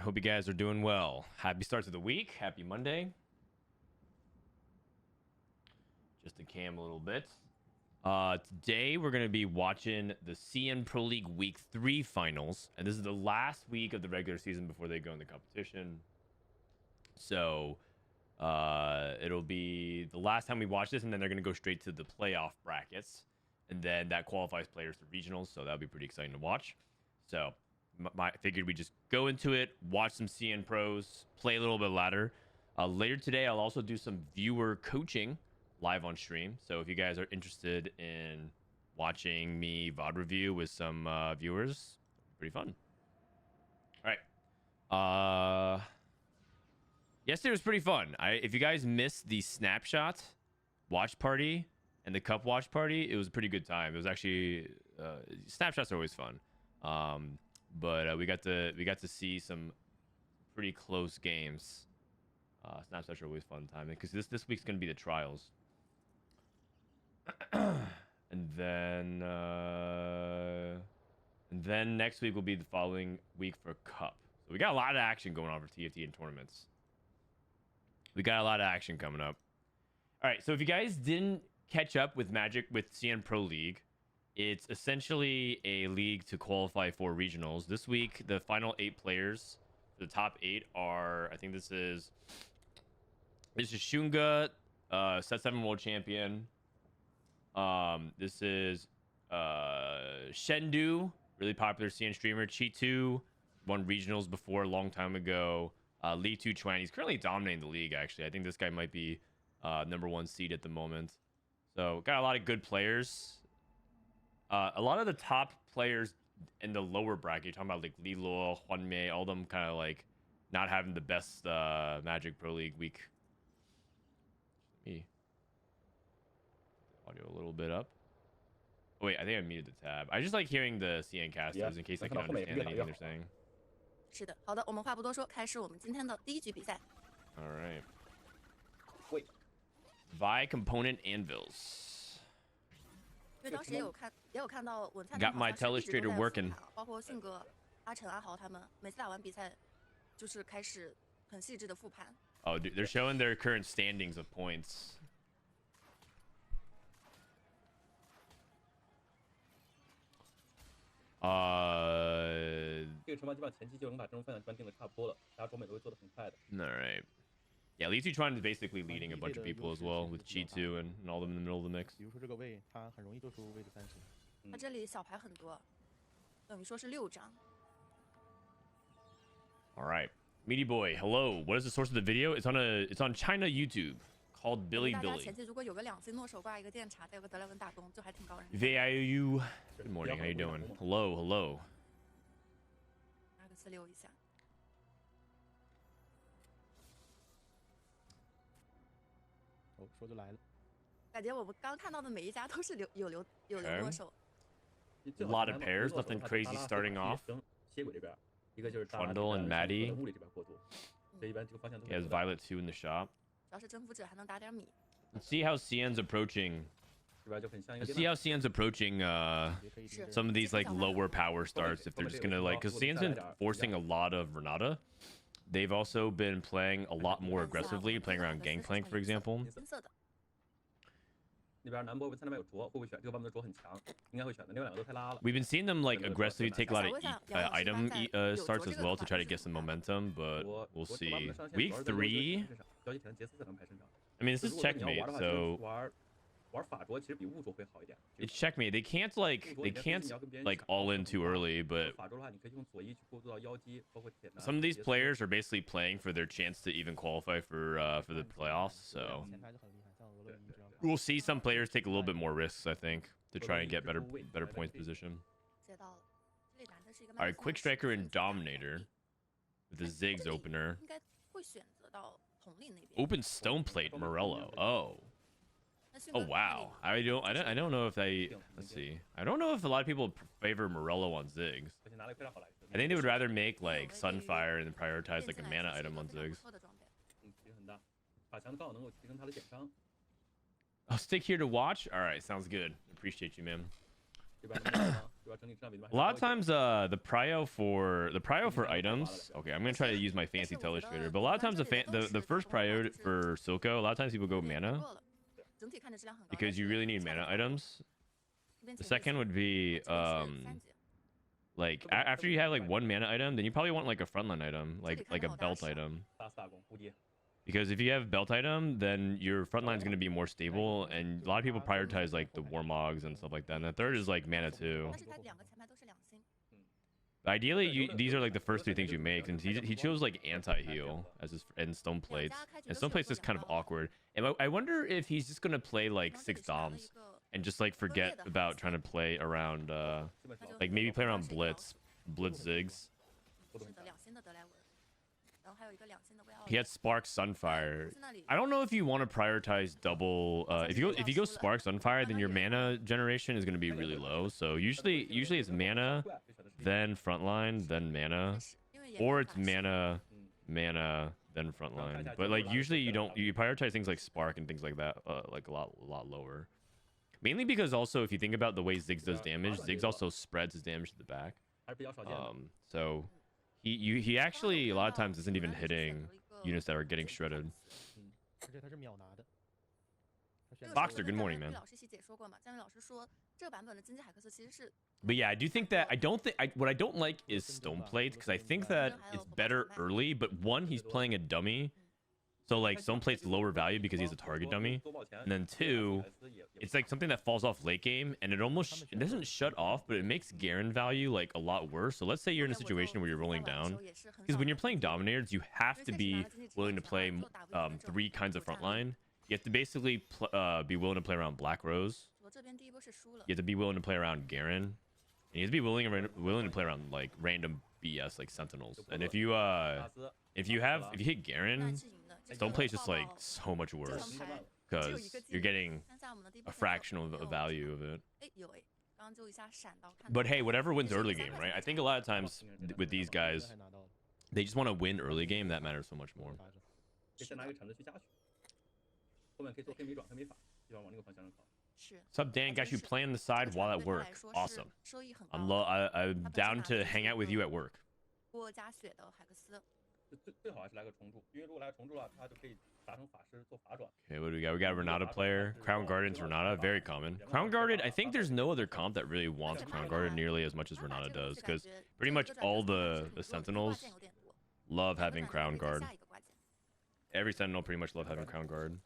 Hope you guys are doing well. Happy start to the week. Happy Monday. Just to cam a little bit. Today we're going to be watching the CN Pro League Week 3 finals. And this is the last week of the regular season before they go into competition. So it'll be the last time we watch this, and then they're going to go straight to the playoff brackets. And then that qualifies players to regionals. So that'll be pretty exciting to watch. So I figured we just go into it, watch some CN pros, play a little bit ladder. Later today, I'll also do some viewer coaching live on stream. So if you guys are interested in watching me VOD review with some viewers, pretty fun. All right. Yesterday was pretty fun. If you guys missed the snapshot watch party and the cup watch party, it was a pretty good time. It was actually snapshots are always fun. But we got to see some pretty close games. Snapshots are always fun time because this week's gonna be the trials. and then next week will be the following week for cup. So we got a lot of action going on for TFT and tournaments. We got a lot of action coming up. All right, so if you guys didn't catch up with Magic with CN Pro League, it's essentially a league to qualify for regionals. This week, the final 8 players, the top 8 are, I think this is Shunga, Set 7 World Champion. This is Shendu, really popular CN streamer. Chi2 won regionals before a long time ago. Li Tu Chuan, he's currently dominating the league, actually. I think this guy might be #1 seed at the moment. So got a lot of good players. A lot of the top players in the lower bracket, you're talking about like Lilo, Huan Mei, all of them kind of like not having the best Magic Pro League week. Let me audio a little bit up. Oh, wait, I think I muted the tab. I just like hearing the CN casters in case I can understand anything they're saying. 是的，好的，我们话不多说，开始我们今天的第一局比赛。 All right. Wait. Vi Component Anvils. 因为当时也有看到文灿 Got my telestrator working. 包括迅哥、阿成、阿豪他们，每次打完比赛就是开始很细致的复盘。Oh, dude, they're showing their current standings of points. All right. Yeah, Li Chuan is basically leading a bunch of people as well with Chi2 and all of them in the middle of the mix. 他这里小牌很多，等于说是6张。 All right. Meaty Boy, hello. What is the source of the video? It's on China YouTube called Billy 大家 Billy. 前期如果有个2C诺手挂一个电茶，再有个德莱文打工，就还挺高人。 VIU. Good morning. How you doing? Hello, hello. 拿个4溜一下。 说就来了，感觉我们刚看到的每一家都是有留诺手。 A lot of pairs, nothing crazy starting off. Trundle and Maddie. He has Violet 2 in the shop. 主要是征服者还能打点米。 Let's see how CN's approaching. Let's see how CN's approaching some of these like lower power starts. If they're just gonna like, because CN's been forcing a lot of Renata. They've also been playing a lot more aggressively, playing around Gangplank, for example. We've been seeing them like aggressively take a lot of item starts as well to try to get some momentum, but we'll see. Week 3. I mean, this is checkmate, so it's checkmate. They can't like all in too early, but some of these players are basically playing for their chance to even qualify for the playoffs. So we'll see some players take a little bit more risks, I think, to try and get better points position. All right, Quick Striker and Dominator with the Ziggs opener. Open Stoneplate Morello. Oh wow. I don't know if let's see. I don't know if a lot of people favor Morello on Ziggs. I think they would rather make like Sunfire and then prioritize like a mana item on Ziggs. I'll stick here to watch. All right, sounds good. Appreciate you, man. A lot of times, the prio for items. Okay, I'm gonna try to use my fancy illustrator, but a lot of times the first priority for Silco, a lot of times people go mana because you really need mana items. The second would be like after you have like one mana item, then you probably want like a frontline item, like a belt item. Because if you have belt item, then your frontline is going to be more stable, and a lot of people prioritize like the Warmogs and stuff like that. And the third is like mana too. But ideally, these are like the first three things you make, and he chose like anti-heal as his and stone plates. And stone plates is kind of awkward. And I wonder if he's just going to play like 6 doms and just like forget about trying to play around, like maybe play around blitz Ziggs. He had Spark Sunfire. I don't know if you want to prioritize double. If you go Spark Sunfire, then your mana generation is going to be really low. So usually it's mana, then frontline, then mana, or it's mana, then frontline. But like usually you prioritize things like Spark and things like that, like a lot lower. Mainly because also if you think about the way Ziggs does damage, Ziggs also spreads his damage to the back. So he actually a lot of times isn't even hitting units that are getting shredded. Boxer, good morning, man. But yeah, I do think that what I don't like is stone plates, because I think that it's better early, but one, he's playing a dummy, so like stone plate's lower value because he's a target dummy, and then two, it's like something that falls off late game, and it doesn't shut off, but it makes Garen value like a lot worse. So let's say you're in a situation where you're rolling down, because when you're playing Dominators, you have to be willing to play 3 kinds of frontline. You have to basically be willing to play around Black Rose. You have to be willing to play around Garen, and you have to be willing to play around like random BS like Sentinels. And if you hit Garen, stone play is just like so much worse because you're getting a fraction of the value of it. But hey, whatever wins early game, right? I think a lot of times with these guys, they just want to win early game. That matters so much more. Sup, Dan? Got you playing the side while at work. Awesome. I'm down to hang out with you at work. Okay, what do we got? We got a Renata player. Crown Guardian's Renata, very common. Crown Guarded, I think there's no other comp that really wants Crown Guarded nearly as much as Renata does, because pretty much all the Sentinels love having Crown Guard. Every Sentinel pretty much love having Crown Guard.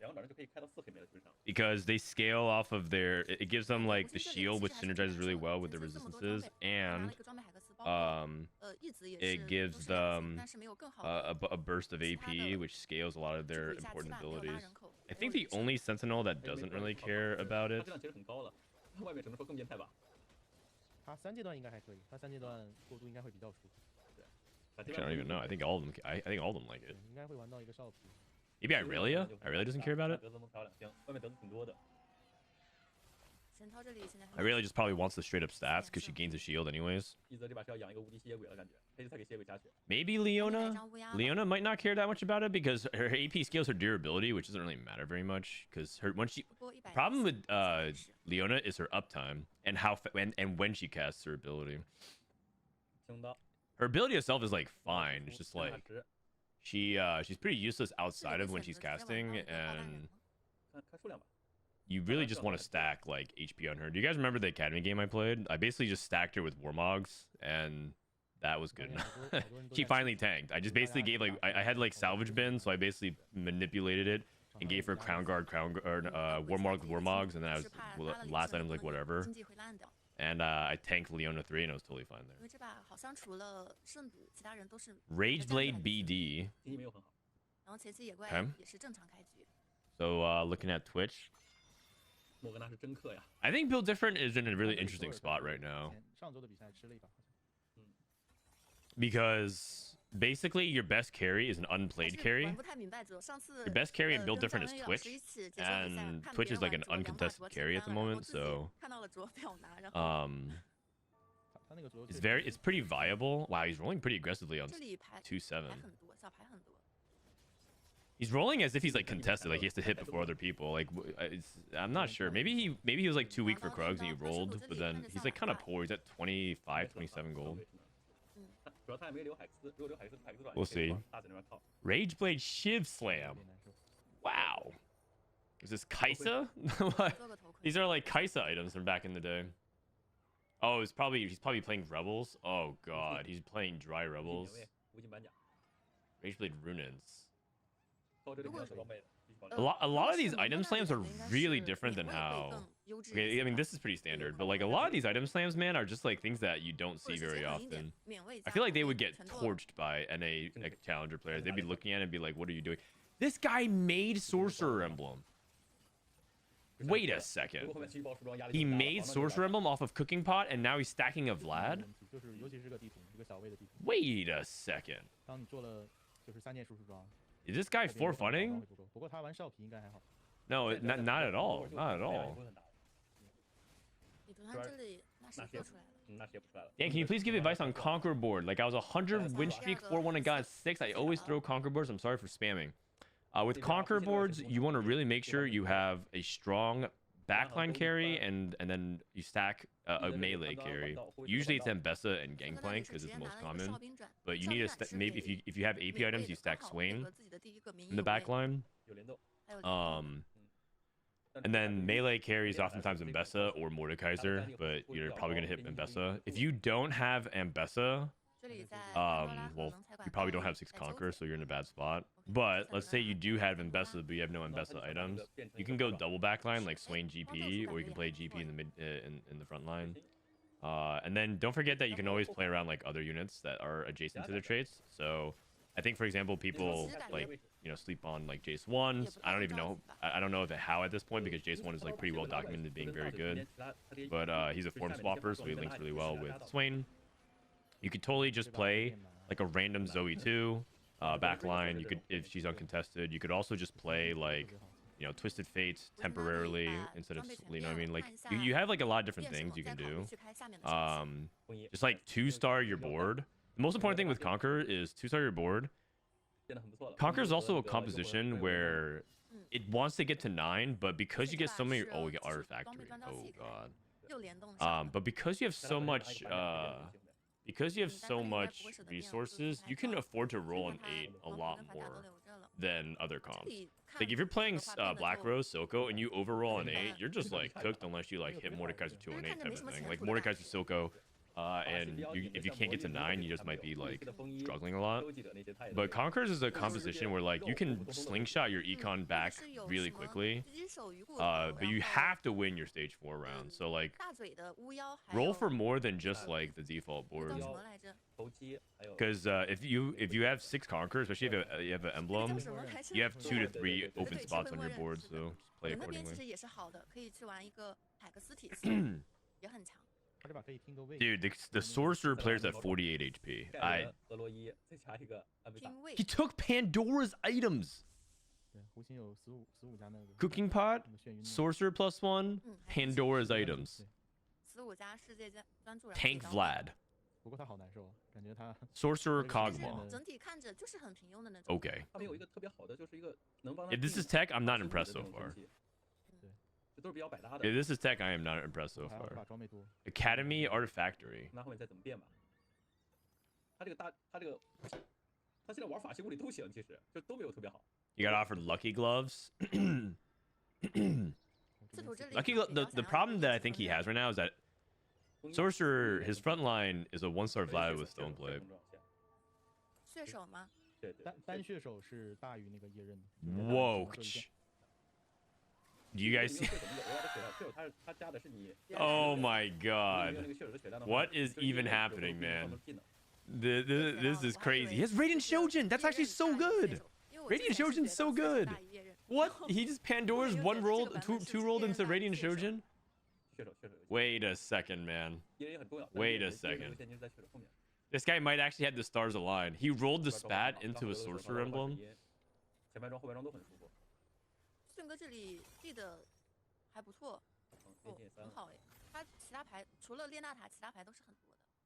Because they scale off of it gives them like the shield, which synergizes really well with the resistances, and it gives them a burst of AP, which scales a lot of their important abilities. I think the only Sentinel that doesn't really care about it. Actually, I don't even know. I think all of them. I think all of them like it. Maybe Irelia? Irelia doesn't care about it. Irelia just probably wants the straight up stats because she gains a shield anyways. Maybe Leona? Leona might not care that much about it because her AP scales her durability, which doesn't really matter very much. Because the problem with Leona is her uptime and and when she casts her ability. Her ability itself is like fine. It's just like she's pretty useless outside of when she's casting, and you really just want to stack like HP on her. Do you guys remember the academy game I played? I basically just stacked her with Warmogs, and that was good enough. She finally tanked. I just basically gave like I had like salvage bin, so I basically manipulated it and gave her Crown Guard, Warmogs, and then last item's like whatever. And I tanked Leona 3 and I was totally fine there. Rageblade BD. Okay. So looking at Twitch. I think Build Different is in a really interesting spot right now. Because basically your best carry is an unplayed carry. Your best carry in Build Different is Twitch, and Twitch is like an uncontested carry at the moment, so it's pretty viable. Wow, he's rolling pretty aggressively on 2-7. He's rolling as if he's like contested, like he has to hit before other people. Like I'm not sure. Maybe he was like too weak for Krugs and he rolled, but then he's like kind of poor. He's at 25, 27 gold. We'll see. Rageblade Shiv Slam. Wow. Is this Kaisa? These are like Kaisa items from back in the day. Oh, he's probably playing Rebels. Oh god, he's playing Dry Rebels. Rageblade Runins. A lot of these item slams are really different than how. Okay, I mean this is pretty standard, but like a lot of these item slams, man, are just like things that you don't see very often. I feel like they would get torched by NA like, challenger players. They'd be looking at it and be like, "What are you doing?" This guy made Sorcerer Emblem. Wait a second. He made Sorcerer Emblem off of Cooking Pot, and now he's stacking a Vlad? Wait a second. Is this guy for funning? No, not at all. Not at all. Dan, can you please give advice on Conquer board? Like I was 100 win streak, 4-1 and got 6. I always throw Conquer boards. I'm sorry for spamming. With Conquer boards, you want to really make sure you have a strong backline carry and then you stack a melee carry. Usually it's Mbessa and Gangplank because it's the most common. But you need to maybe if you have AP items, you stack Swain in the backline. And then melee carries oftentimes Mbessa or Mordekaiser, but you're probably gonna hit Mbessa. If you don't have Mbessa, well, you probably don't have 6 Conquer, so you're in a bad spot. But let's say you do have Mbessa, but you have no Mbessa items. You can go double backline like Swain GP, or you can play GP in the mid in the front line. And then don't forget that you can always play around like other units that are adjacent to their traits. So I think, for example, people like sleep on like Jace 1s. I don't even know. I don't know how at this point because Jace 1 is like pretty well documented being very good. But he's a form swapper, so he links really well with Swain. You could totally just play like a random Zoe 2 backline. You could, if she's uncontested, you could also just play like, Twisted Fates temporarily instead of, you know what I mean? Like you have like a lot of different things you can do. Just like 2-star your board. The most important thing with Conquer is 2-star your board. Conquer is also a composition where it wants to get to 9, but because you get so many, we get Artifactory. Oh god. But because you have so much resources, you can afford to roll an 8 a lot more than other comps. Like if you're playing Black Rose Silco and you overroll an 8, you're just like cooked unless you like hit Mordekaiser 2 and 8 type of thing. Like Mordekaiser Silco, and if you can't get to 9, you just might be like struggling a lot. But Conquerors is a composition where like you can slingshot your econ back really quickly, but you have to win your stage 4 rounds. So like roll for more than just like the default board. Because if you have 6 Conquerors, especially if you have an emblem, you have 2 to 3 open spots on your board, so just play accordingly. Dude, the sorcerer player's at 48 HP. He took Pandora's items. Cooking pot, sorcerer +1, Pandora's items. Tank Vlad. Sorcerer Kog'Maw. Okay. If this is tech, I'm not impressed so far. If this is tech, I am not impressed so far. Academy Artifactory. You got offered Lucky Gloves. The problem that I think he has right now is that Sorcerer, his front line is a 1-star Vlad with Stoneblade. Whoa. Do you guys see? Oh my god. What is even happening, man? This is crazy. He has Radiant Shojin. That's actually so good. Radiant Shojin's so good. What? He just Pandora's 2 rolled into Radiant Shojin? Wait a second, man. Wait a second. This guy might actually have the stars aligned. He rolled the spat into a sorcerer emblem.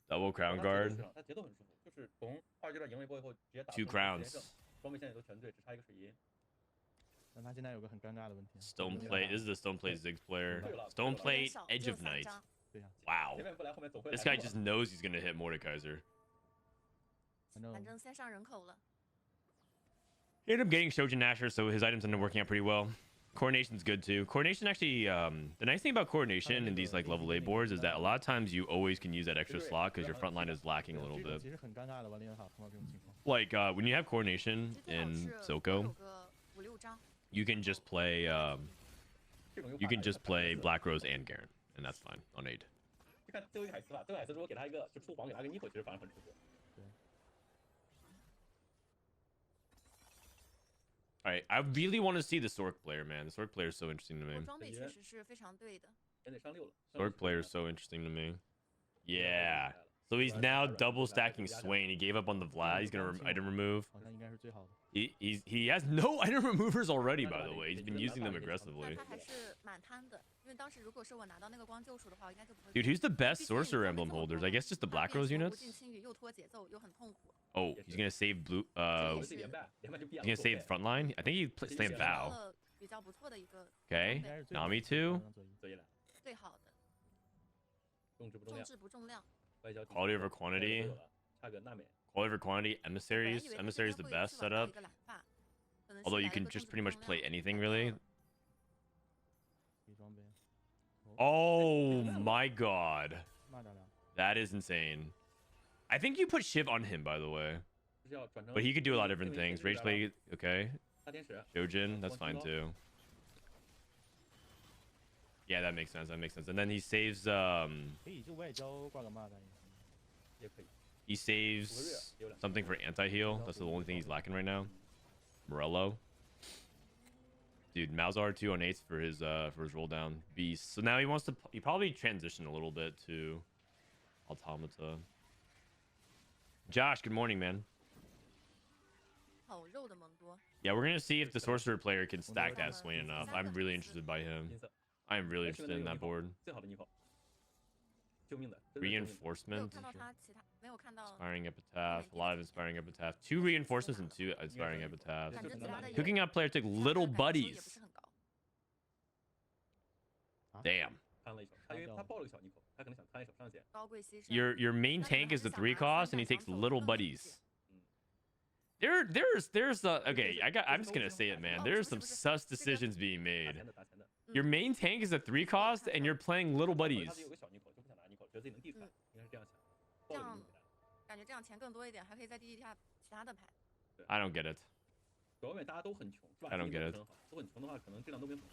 Double crown guard. 2 crowns. 但他现在有个很尴尬的问题。 Stone plate. This is the stone plate Ziggs player. Stone plate Edge of Night. 对呀， Wow. 前面不来，后面总会来。 This guy just knows he's gonna hit Mordekaiser. 反正先上人口了。 He ended up getting Shojin Nasher, so his items ended up working out pretty well. Coordination's good too. Coordination actually, the nice thing about coordination in these like level A boards is that a lot of times you always can use that extra slot because your front line is lacking a little bit. 其实很尴尬的，玩联好碰到这种情况。 Like when you have coordination in Soko, you can just play Black Rose and Garen, and that's fine on 8. 就看最后一个海斯吧，最后海斯如果给他一个就出黄，给他一个 Nico， 其实反而很出色。 All right, I really want to see the Sork player, man. The Sork player is so interesting to me. 装备确实是非常对的。人得上6了。 Sork player is so interesting to me. Yeah. So he's now double stacking Swain. He gave up on the Vlad. He's gonna item remove. 好像应该是最好的。 He has no item removers already, by the way. He's been using them aggressively. 他还是蛮贪的，因为当时如果是我拿到那个光救赎的话，我应该就不会。 Dude, who's the best sorcerer emblem holders? I guess just the Black Rose 无 units. 尽轻语又拖节奏又很痛苦。 Oh, he's gonna save blue. 连败就必 He's gonna save front line. I think he slammed Vow. 比较不错的一个 Okay, Nami too. 最好的。重质不重量，重质不重量。 Quality over quantity. 差个娜美。 Quality over quantity. Emissaries. Emissaries the best setup. Although you can just pretty much play anything really. Oh my god. That is insane. I think you put Shiv on him, by the way. But he could do a lot of different things. Rage play, okay. Shojin, that's fine too. Yeah, that makes sense. That makes sense. And then he saves he saves something for anti-heal. That's the only thing he's lacking right now. Morello. Dude, Malzahar 2 on 8s for his roll down beast. So now he probably transition a little bit to Automata. Josh, good morning, man. Yeah, we're gonna see if the sorcerer player can stack that Swain enough. I'm really interested by him. I am really interested in that board. Reinforcement. Inspiring Epitaph. A lot of Inspiring Epitaph. 2 reinforcements and 2 Inspiring Epitaphs. Cooking Out player took little buddies. Damn. Your main tank is the 3 cost, and he takes little buddies. There's okay. I'm just gonna say it, man. There's some sus decisions being made. Your main tank is a 3 cost, and you're playing little buddies. I don't get it. I don't get it.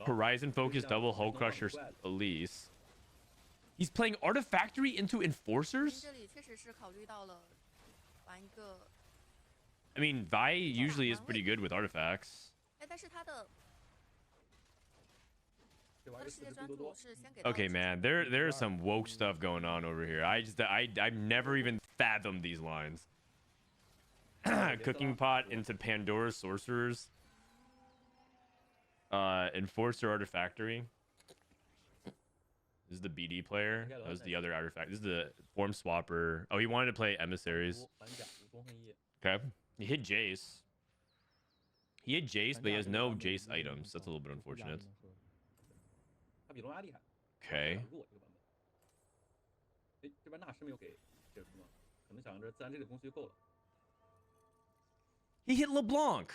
Horizon focus double Hull Crusher Elise. He's playing Artifactory into Enforcers? I mean, Vi usually is pretty good with artifacts. Okay, man, there's some woke stuff going on over here. I've never even fathomed these lines. Cooking pot into Pandora's sorcerers. Enforcer Artifactory. This is the BD player. That was the other artifact. This is the form swapper. Oh, he wanted to play emissaries. Okay. He hit Jace. He hit Jace, but he has no Jace items. That's a little bit unfortunate. Okay. He hit LeBlanc.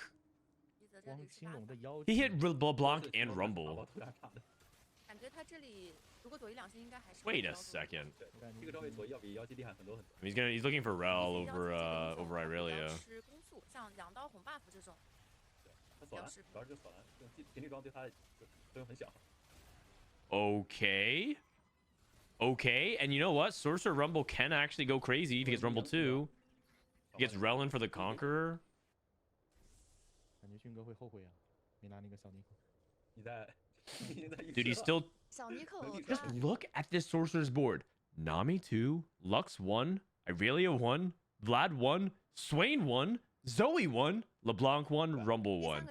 He hit LeBlanc and Rumble. Wait a second. He's looking for Rel over Irelia. Okay. Okay, and you know what? Sorcerer Rumble can actually go crazy if he gets Rumble 2. He gets Rel in for the Conqueror. Dude, he's still... Just look at this Sorcerer's board. Nami 2, Lux 1, Irelia 1, Vlad 1, Swain 1, Zoe 1, LeBlanc 1, Rumble 1.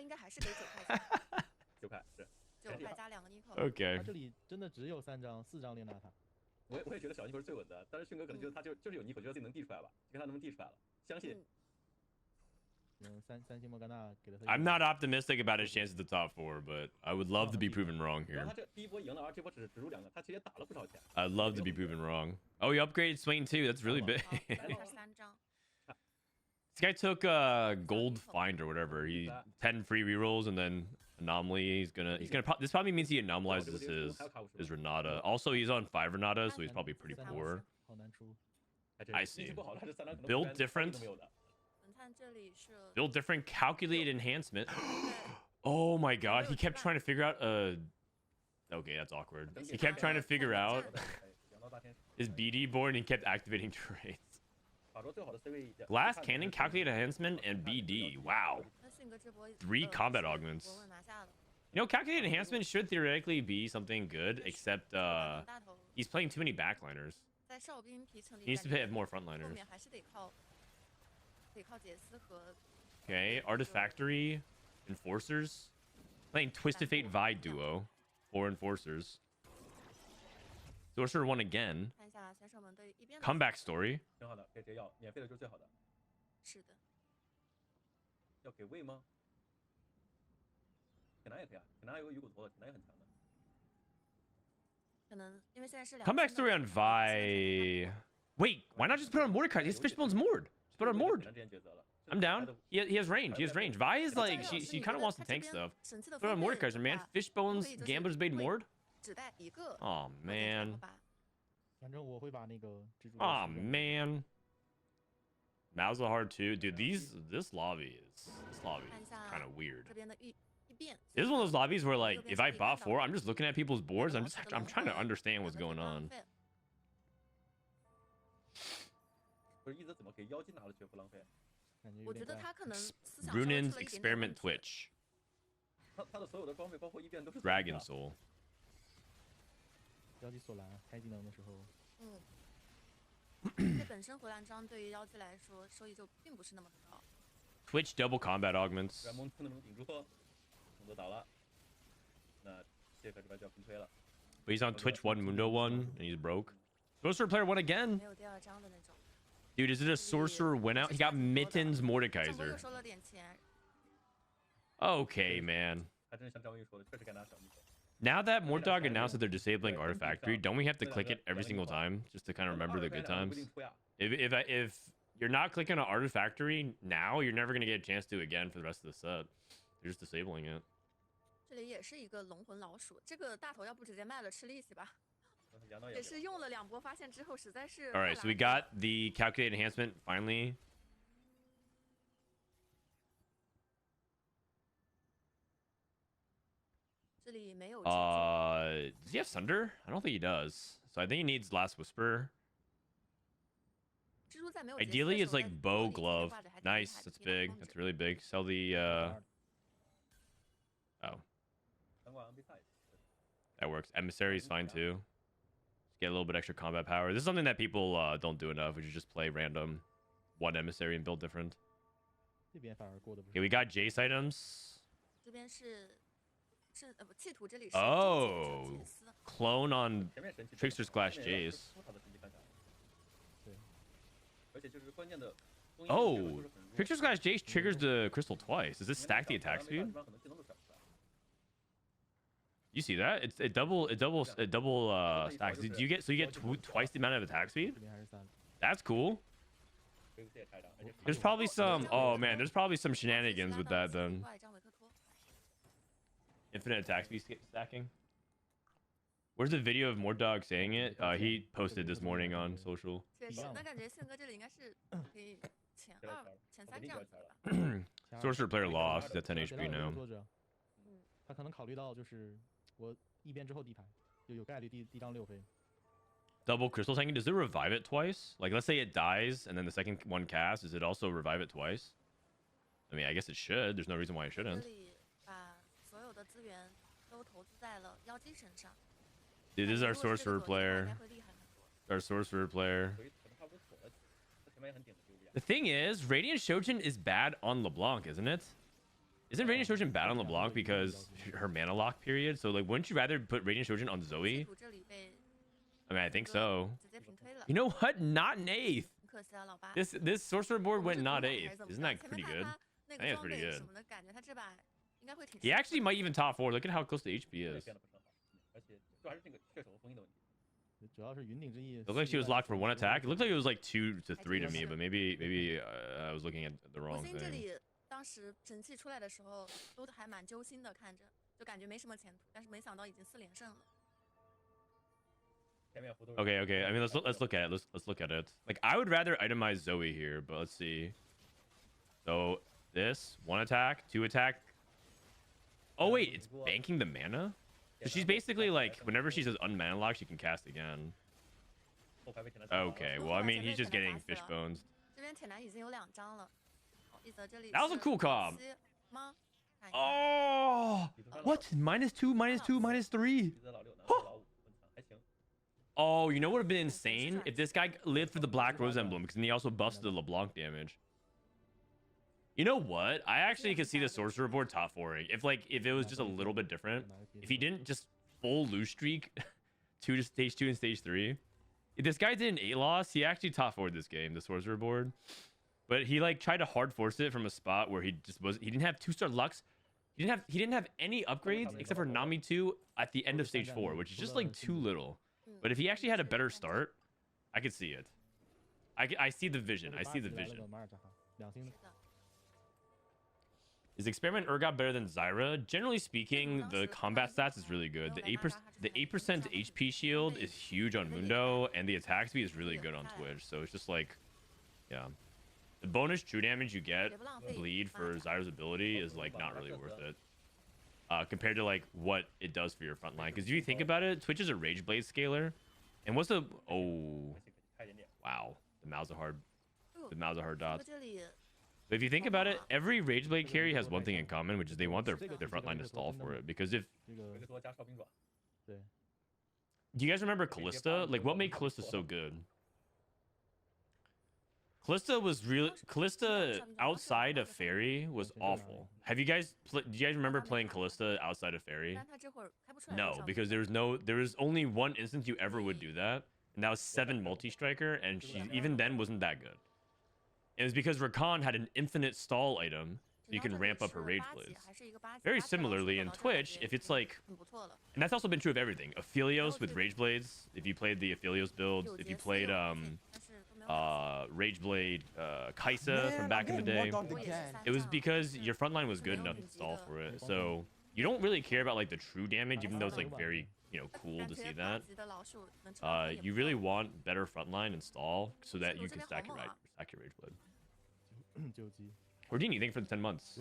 Okay. 这里真的只有3张，4张列娜塔。我也觉得小尼克是最稳的，但是迅哥可能觉得他就是有尼可，觉得自己能递出来吧，就跟他能递出来了，相信。三星莫甘娜给了他。I'm not optimistic about his chances at the top 4, but I would love to be proven wrong 然 here. 后他这第一波赢了，而这波只是直入2个，他其实也打了不少钱。 I'd love to be proven wrong. Oh, he upgraded Swain too. That's really big. 好，分他3张。 This guy took gold find or whatever. He 10 free rerolls and then anomaly. He's gonna this probably means he anomalizes his Renata. Also, he's on 5 Renata, so he's probably pretty poor. 好难出。 I see. 运气不好，他这3张可能 Build different. 文探这里是 Build different, calculate enhancement. Oh my god, he kept trying to figure out okay, that's awkward. He kept trying to figure out 养到大天使 his BD board and he kept activating traits. 法国最好的 C 位 Glass cannon, calculate enhancement, and BD. Wow. 那迅哥这波 3 combat augments. 稳稳拿下了。 You know, calculate enhancement should theoretically be something good, except 大头 he's playing too many backliners. 在哨兵皮城里 He needs to 感觉 hit more 后 frontliners. 面还是得靠杰斯和 Okay, Artifactory, Enforcers. Playing Twisted Fate Vi duo. 4 Enforcers. Sorcerer 1 again. 看一下选手们对一边的 Comeback story. 挺好的，可以直接要，免费的就是最好的。是的，要给位吗？铁男也可以啊，铁男有个鱼骨头的，铁男也很强的。可能因为现在是2 Comeback story on Vi. Wait, why not just put on Mordecai? His Fishbone's moored. Just put on 铁 Mord. 男之前抉择了。 I'm down. He has range. He has range. Vi is like, she kind of wants to tank stuff. 神器的 Put on 分配 Mordecai's man. 把 Fishbone's 可以就是 Gambler's Bait 会 Mord. 只带一个 Oh 然 man. 后把反正我会把那个蜘蛛。 Oh man. Malzahar too. Dude, this lobby is kind of weird. 这边的一变。 This is one of those lobbies where like if I bought 4, I'm just looking at people's boards. I'm trying to understand what's going on. 不是一泽怎么给妖精拿了绝不浪费？感觉有我觉点怪。得他可能思想稍微 Runin's 出了一点点 Experiment 问题 Twitch. 他的所有的装备，包括异变都是 Dragon Soul. 妖姬索兰开技能的时候，嗯，这本身回蓝章对于妖姬来说收益就并不是那么的高。 Twitch double combat augments. 软蒙能不能顶住？动作倒了，那谢克这边就要平推了。 But he's on Twitch 1, Mundo 1, and he's broke. Sorcerer player 1 again. 没有第2章的那种。 Dude, is it a sorcerer win out? He got Mittens 上波又 Mordekaiser. 收了点钱， Okay, man. 还真是像张文玉说的，确实该拿小米手。 Now that Mordog announced that they're disabling Artifactory, don't we have to click it every single time just to kind of remember the good times? If you're not clicking on Artifactory now, you're never gonna get a chance to again for the rest of the set. You're just disabling it. 这里也是一个龙魂老鼠。这个大头要不直接卖了吃利息吧？也是用了2波发现之后，实在是。 All right, so we got the calculate enhancement finally. 这里没有。 Does he have Sunder? I don't think he does. So I think he needs Last Whisper. 蜘蛛在没有 Ideally, it's like bow 在 glove. 挂着还挺厉 Nice, 害的 that's 皮囊 big. 控 That's 制 really big. Sell the oh, 当挂 Ambitai that works. Emissary is fine too. Just get a little bit extra combat power. This is something that people don't do enough. We should just play random one emissary and build different. 这边反而过得不 Okay, we got Jace items. 这边是企图这里是 Oh, 杰斯 clone on 前面神奇 Trickster's Clash Jace. 他的神奇看看。对。而且就是关键的。 Oh, Trickster's Clash Jace triggers the crystal twice. Does this stack the attack speed? You see that? It double stacks. Did you get twice the amount of attack speed? 这边还是3。 That's cool. There's probably some. Oh man, there's probably some shenanigans with that then. 挂一张维克托 Infinite attack speed stacking. Where's the video of Mordog saying it? He posted this morning on social. 确实，那感觉宪哥这里应该是可以前3这样子的吧。 Sorcerer player lost. He's at 10 HP now. 作者，他可能考虑到就是我一边之后地牌，就有概率地张6飞。 Double crystal tanking. Does it revive it twice? Like, let's say it dies and then the second one casts. Does it also revive it twice? I mean, I guess it should. There's no reason why it 这 shouldn't. 里把所有的资源都投资在了妖姬身上。 Dude, this is our 如果是这 sorcerer 个左右的话应 player. 该会厉害很多。 Our sorcerer player. The thing is, Radiant Shojin is bad on LeBlanc, isn't it? Isn't Radiant Shojin bad on LeBlanc because her mana lock period? So, like, wouldn't you rather put Radiant Shojin on 企 Zoe? 图这里被 I mean, I think so. 直接平推了， You know what? Not an eighth. 很可惜啊，老八。 This sorcerer board 我们 went 是 not 中网还 eighth. 是怎么 Isn't 着 that 前 pretty 面看 good? 他那 I 个 think it's 装 pretty 备 good. 什么的，感觉他这把应该会挺。 He actually might even top 4. Look at how close the HP 对 is. 变得不是很好，而且主要是这个血手和封印的问题。主要是云顶之翼。 Looked like she was locked for 1 attack. It looked like it was like 2 to 3 to me, but maybe I was looking at the 我 wrong 心这 thing. 里当时神器出来的时候，都还蛮揪心的看着，就感觉没什么前途，但是没想到已经4连胜了。 Okay. I mean, let's look at it. Let's look at it. Like, I would rather itemize Zoe here, but let's see. So this 1 attack, 2 attack. Oh wait, it's banking the mana. So she's basically like, whenever she says unmana lock, she can cast again. Okay, well, I mean, he's just getting fish bones. 这边铁男已经有2张了，一泽这里 That was a cool comp. 吗？ Oh, what? -2, -2, -3. Oh, you know what would have been insane? If this guy lived for the Black Rose Emblem, because then he also buffs the LeBlanc damage. You know what? I actually could see the Sorcerer board top 4ing. If it was just a little bit different. If he didn't just full lose streak to stage 2 and stage 3. If this guy did an 8 loss, he actually top 4'd this game, the Sorcerer board. But he like tried to hard force it from a spot where he didn't have 2-star Lux. He didn't have any upgrades except for Nami 2 at the end of stage 4, which is just like too little. But if he actually had a better start, I could see it. I see the vision. I see the vision. Is Experiment Urgot better than Zyra? Generally speaking, the combat stats is really good. The 8% HP shield is huge on Mundo, and the attack speed is really good on Twitch. So it's just like, yeah. The bonus true damage you get, bleed for Zyra's ability, is like not really worth it. Compared to like what it does for your front line. Because if you think about it, Twitch is a Rage Blade scaler. And what's the... Oh. Wow. The mouths are hard dots. But if you think about it, every Rage Blade carry has one thing in common, which is they want their front line to stall for it. Because if... Do you guys remember Callista? Like, what made Callista so good? Callista outside of Fairy was awful. Do you guys remember playing Callista outside of Fairy? No, because there was only one instance you ever would do that, and that was 7 multi-striker, and she even then wasn't that good. It was because Rakan had an infinite stall item, so you can ramp up her Rage Blades. Very similarly in Twitch, if it's like, and that's also been true of everything. Aphelios with Rage Blades, if you played the Aphelios build, if you played Rage Blade Kaisa from back in the day, it was because your front line was good enough to stall for it. So you don't really care about like the true damage, even though it's like very, you know, cool to see that. You really want better front line and stall so that you can stack your Rage Blade. What do you think for the 10 months?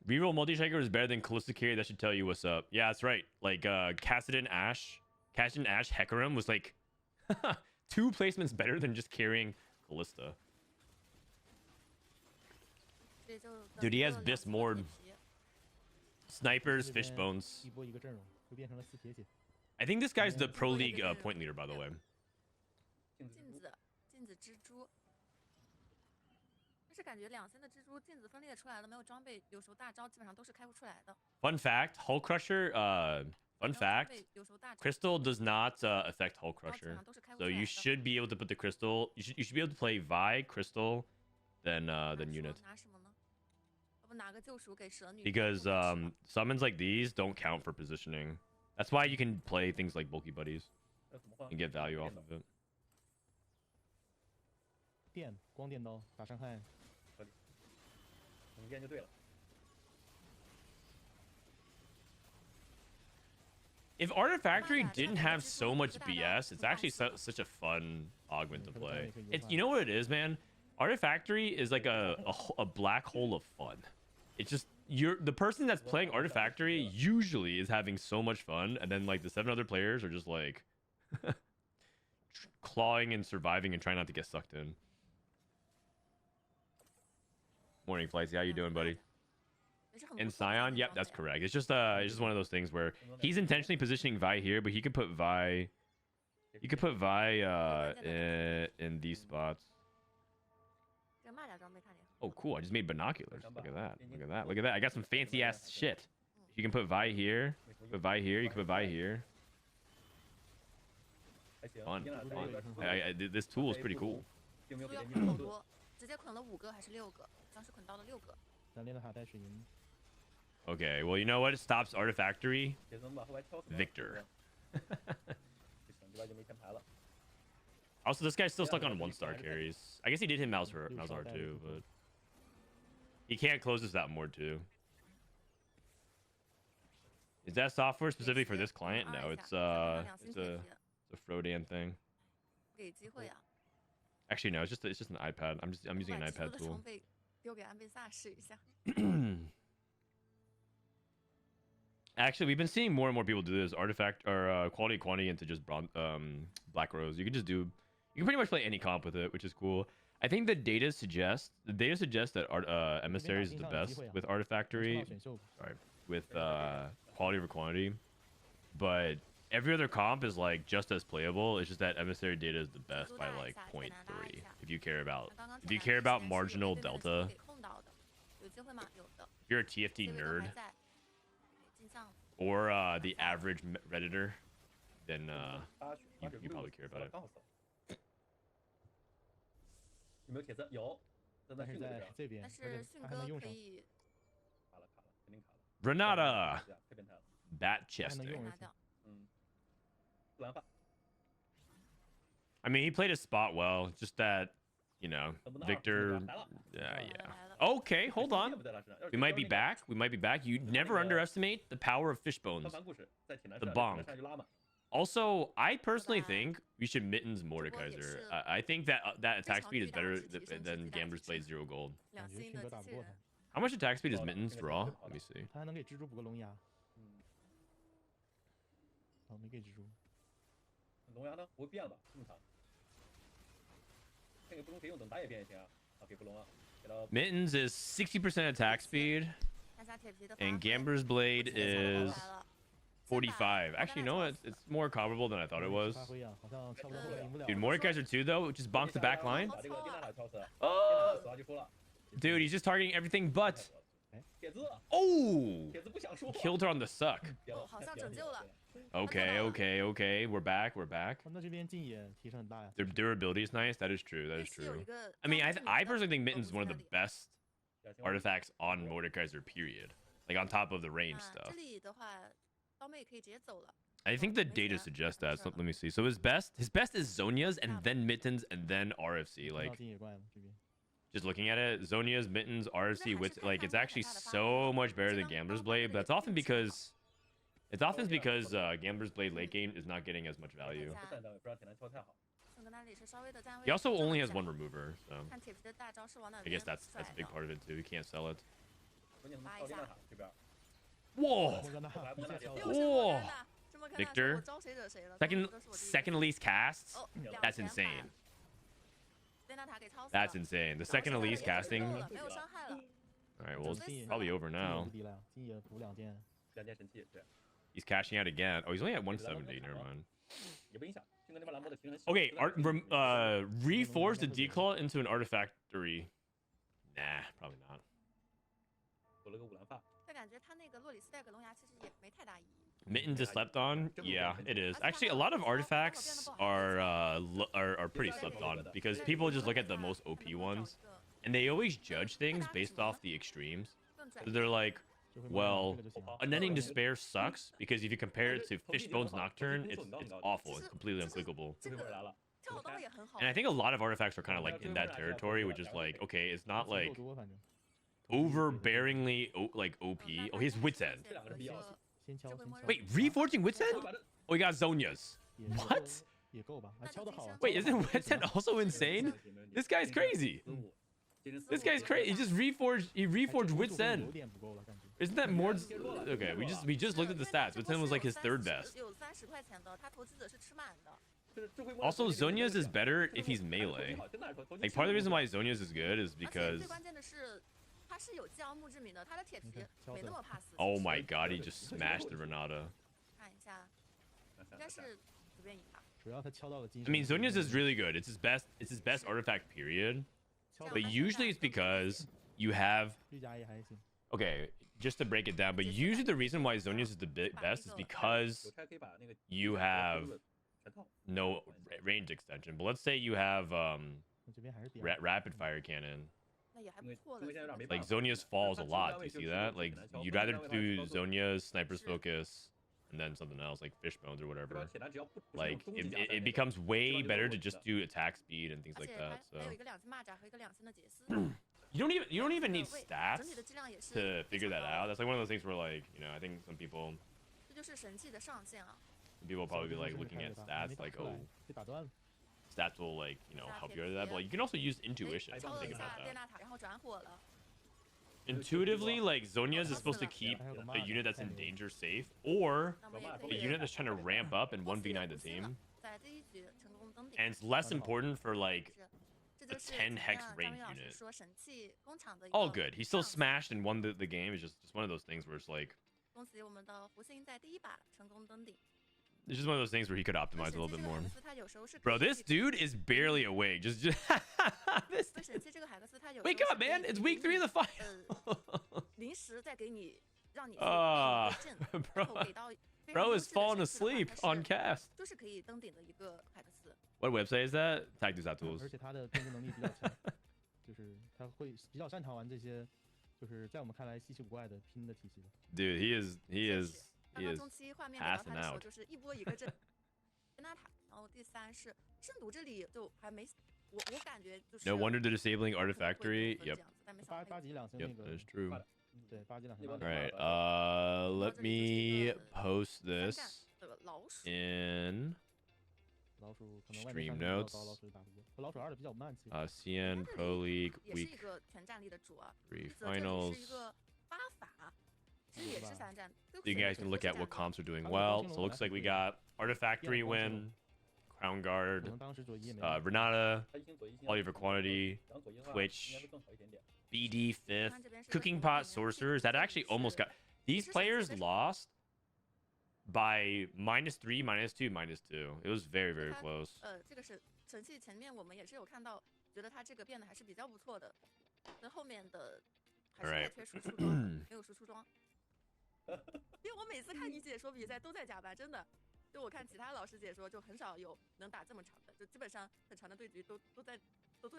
Reroll multi-striker is better than Callista carry. That should tell you what's up. Yeah, that's right. Like Kassadin Ash Hecarim was like 2 placements better than just carrying Callista. Dude, he has Bis Mord, Snipers, Fishbones. I think this guy's the Pro League point leader, by the way. Fun fact, Hull Crusher, Crystal does not affect Hull Crusher. So you should be able to put the Crystal, you should be able to play Vi, Crystal, then Unit. Because summons like these don't count for positioning. That's why you can play things like Bulky Buddies and get value off of it. If Artifactory didn't have so much BS, it's actually such a fun augment to play. You know what it is, man? Artifactory is like a black hole of fun. It's just the person that's playing Artifactory usually is having so much fun, and then like the 7 other players are just like clawing and surviving and trying not to get sucked in. Morning, Flighty. How you doing, buddy? And Scion, yep, that's correct. It's just one of those things where he's intentionally positioning Vi here, but he could put Vi. You could put Vi in these spots. Oh, cool! I just made binoculars. Look at that! Look at that! Look at that! I got some fancy ass shit. You can put Vi here. Put Vi here. You can put Vi here. 还行。 Fun, 英娜 fun. 这边 This tool is pretty cool. 并没有猪要给点命中。捆好多，直接捆了5个还是6个？当时捆到了6个。咱连着塔带水银， Okay, well, you know what stops Artifactory? 铁子能把后排敲死吗 Viktor. 这省这边就没前排了。 Also, this guy's still stuck on 1-star carries. I guess he did hit Malzahar too, but he can't close this out more too. Is that software specific for this client? No, it's a Frodan thing. 给机会啊！ Actually, no, it's just an iPad. I'm using an 把 iPad 的 tool. 装备丢给安贝萨试一下。 Actually, we've been seeing more and more people do this artifact or quality quantity into just black rose. You can pretty much play any comp with it, which is cool. I think the data suggests that emissaries is the best with artifactory. 选秀 Sorry, with quality over quantity, but every other comp is like just as playable. It's just that emissary data is the best by like 0.3. If you care about marginal delta, 给控到的，有机会吗？有的。 if you're a TFT 这位都 nerd 还在。镜像 or the average redditor, then 8血 you probably care about it. 刚好死了。有没有铁子？有。在但是在迅哥这边。这边，但而且是迅哥他还能用上，可以卡了，肯定卡了。 Renata 太变态了。 bat 还能 chesting. 用而且拿掉。嗯。不然话， I mean, he played his spot well. Just that, you know, Viktor. Yeah. Okay, hold on. We might be back. We might be back. You never underestimate the power of fish bones. 翻盘故事在铁男 The 上， bonk 铁男上就拉满。 Also, I personally think we should mittens Mordekaiser. I think that that attack speed is better than Gambler's Blade 0 gold. 2星迅的哥打不过机器人他， How much attack speed is mittens raw? Let me see. 他还能给蜘蛛补个龙牙，嗯，哦，没给蜘蛛，龙牙呢？不会变吧？这么长。这个不龙可以用，等打野变也行啊。啊，给不龙了，给到 Mittens is 60% attack speed, 看一下铁皮的发 and 挥 Gambler's Blade 我记得 is 下来了 45. Actually, you know what? It's more comparable than I thought it was. 发挥啊，好像差不多后面赢不了。 Dude, Mordekaiser 2 though, just bonks the back line. 把这个电塔敲死。 Oh, 死了就输了。 dude, he's just targeting everything but. 铁子， Oh, 铁子不想输。 killed her on the suck. 哦好像拯救了。 Okay. We're back. 那这边进野提升很大呀。 Their durability is nice. That is true. That is 是有一 true. 个 I mean, 高 I 中的 personally think 都 Mittens is 不 one of 在 the 里 best artifacts on Mordekaiser. Period. Like on top of the range 啊 stuff. 这里的话，刀妹可以直接走了。 I think the data suggests that. So, let me see. So his best is Zonia's and then Mittens and then RFC. 碰到 Like 进野怪了这边。 just looking at it, Zonia's, Mittens, RFC, with like it's actually so much better than Gambler's Blade. But that's often because Gambler's Blade late game is not getting as much value. 不站档也不让铁男敲太好。顺哥那里是稍微的站位 He also 正 only 一 has 下 one remover, so 看铁皮的大招是往哪 I 边 guess that's a 甩 big 的 part of it too. You can't sell it. 关键能靠电塔这边。 Whoa! 莫甘娜一下敲又了，是莫甘娜这么看来 Victor 我招谁惹谁了 Second 都是我第一个 second least casts. 哦 That's 2连 insane. 板电塔给超死 That's 了 insane. The 然后 second 现在 least 也是 casting. 够了没有伤害了 All right, well, it's 进野 probably over 进野 now. 无敌了呀，进野补2件， 2件神器，对， He's cashing out again. Oh, he's only at 170. Never mind. 也不影响。迅哥那边蓝波的平衡。 Okay, reforge the declaw into an artifactory. Nah, probably not. 补了个五蓝发。但感觉他那个洛里斯带个龙牙其实也没太大意义 Mitten to slept on? Yeah, it is. Actually, a lot of artifacts are pretty slept on because people just look at the most OP ones and they always judge things based off the extremes. 更拽 So they're like, 就会 well, 这个就行了。 Unending Despair sucks because if you compare it to Fishbone's Nocturne, it's awful. It's completely unclickable. 这个这回来了。跳刀也很好 And I think a lot of artifacts are kind of like in that territory, which is like, okay, it's not 够 like 多反正 overbearingly like OP. Oh, he has Wit's End. 这两个人必要。先敲先敲。 Wait, reforging Wit's End? Oh, he got Zonia's. 也 What? 也够吧？啊，敲的好啊。 Wait, isn't Wit's End also insane? This guy's crazy. This guy's crazy. He just reforged Wit's 有 End. 点不够了感觉。 Isn't that more? Okay, we just looked at the stats. Wit's End was like his third best. 有30块钱的他投资者是吃满的 Also, Zonia's is better if he's melee. Like part of the reason why Zonia's is good is 而且 because 最关键的是他是有骄傲墓志铭的他的铁皮没那么怕死 oh my god, he just smashed the Renata. 看一下应该是随便赢吧 主要他敲到了金 I mean, Zonia's is really good. It's his best artifact period. 敲到 But usually it's because you have 绿甲也还行。 okay. Just to break it down, but usually the reason why Zonia's is the best is because you have no range extension. But let's say you have 我这边还是第二。 rapid fire cannon. 那也还不错了。因为现在有点没 Like 办法 Zonia's falls a lot. Do you 就 see 是 that? 就 Like 很难调 you'd 分 rather 单位的话就 do 操作 Zonia's sniper's 是 focus and then something else like fish bones or 对 whatever. 吧？铁男只要不是那种 Like 终极 it, 加 it, 赛 it 那种 becomes way 基本上就 better 都 to 是 just 稳 do attack speed and things 而 like 且 that. 还有 So 一个2星蚂蚱和一个2星的杰斯， you don't even need 这个位 stats 整体的质量也是 to 非 figure 常 that 高 out. That's like one of those things where like I think some people 这就是神器的上限啊。 will probably be 小 like 兵 looking 甚 at 至开 stats 着他，没打 like 出来 oh 被打断了。 stats will like help you out of that. But like, you can also use intuition 哎 to 敲了 think 一 about 下 that. 电纳塔，然后转火了。 Intuitively, like Zonia's is supposed to 了 keep I have a a mod, unit that's in I mean. danger safe, or 那我们也可 a 以 unit that's trying to ramp up and boss 也 1v9 the 无心了 team. 在第一局成功登顶。 And it's less Oh, no. important for like 是，这就是 10 前 hex 面张 range 明老师 unit. 说神器工厂的一个 All good. He still 上限 smashed and won the game. It's just one of those things where it's like 恭喜我们的胡星在第一把成功登顶。 it's just one of those things where he could 那 optimize a 神 little 器 bit 这个 more. 海克斯它有时候是可 Bro, 以 this dude is barely awake. Just this. 对神器这个海克斯它有时候 Wake 是 up, 可以 man! It's week 3 of the fight. 临时再给你让你去 Ah, 一个阵，然 bro, 后给到非常 bro 优 is 质的 falling 神器的话 asleep 它 on 是 cast. 就是可以登顶的一个海克斯。 What website is that? Tag these tools. 而且他的变攻能力比较强，就是他会比较擅长玩这些，就是在我们看来稀奇古怪的拼的体系的。 Dude, he is 刚 he 刚 is 中期画面给到他 passing 的时候， out. 就是一波一个阵，电纳塔，然后第3是圣毒，这里就还没，我感觉就是。 No wonder they're disabling 可能会 Artifactory. 得分这 Yep. 样子但没想到八级两星 Yep, 那个 that is true. 对8级两星。 All right. Let me post 三战 this 的老鼠， in 老鼠可能外面 Stream 上比较 notes 高，老鼠打不过。老鼠2的比较慢，其实。 CN Pro League 也是一 Week 个全战力的主啊。 3一则这里 Finals. 是一个8法，其实也是3战。 So you guys can look at what comps are doing well. So it looks like we got Artifactory win, Crown 可 Guard, 能当时左一也没。 Renata, 他一星左一星 Oliver Quantity, 然后左一的话 Twitch 应该会更好一点点 BD 5th, 看这边是个 Cooking 红 Pot 点 Sorcerers. That actually almost got. These players lost by -3, -2, -2. It was very, very 它 close. 这个是神器前面我们也是有看到，觉得它这个变得还是比较不错的。那后面的还是在 Alright. 缺输出装，没有输出装。因为我每次看你解说比赛都在加班，真的。就我看其他老师解说，就很少有能打这么长的，就基本上很长的对局都在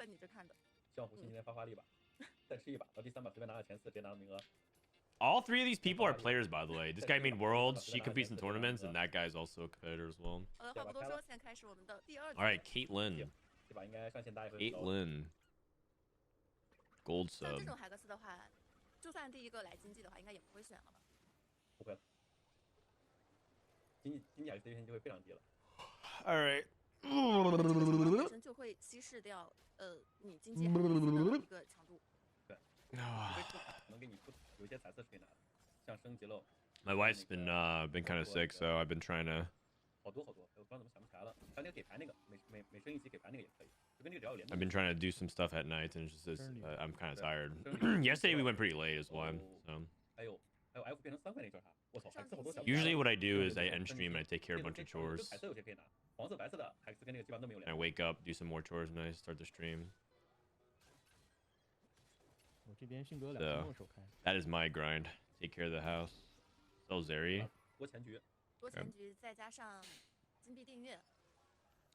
你这看的。希望胡鑫今天发力吧，再吃一把，到第3把随便拿个前4，直接拿到名额。 All 3 of these people are players, by the way. This guy made Worlds. She competes in tournaments, and that guy's also a competitor as well. 话不多说，现在开始我们的第2局。 All right, Caitlyn. 这把应该上线大家也会熟。 Caitlyn. Gold 像 sub. 这种海克斯的话，就算第一个来经济的话，应该也不会选了吧？不会了，经济海克斯优先就会非常低了。 All right. 本身就会稀释掉你经济海克斯的一个强度。因为能给你有一些彩色是可以拿的，像升级喽。 My wife's been kind of sick, so I've been trying to. 好多，我刚怎么想不起来了。还有那个给牌那个，每升一级给牌那个也可以，就跟这个只要有联动。 I've been trying to do some stuff at night, and it's just I'm kind of tired. Turn. Yesterday we went pretty late as well. So 还有 F 变成3块那阵哈，我操，海克斯好多小。 usually what I do is I end stream and I take care of a bunch of chores. 彩色有些可以拿，黄色、白色的海克斯跟那个基本上都没有 And I 联动。 wake up, do some more chores, and I start the stream. 我这边迅哥2 Yeah. 星握手开。 That is my grind. Take care of the house. Sell Zeri. 多前局，多前局再加上金币订阅，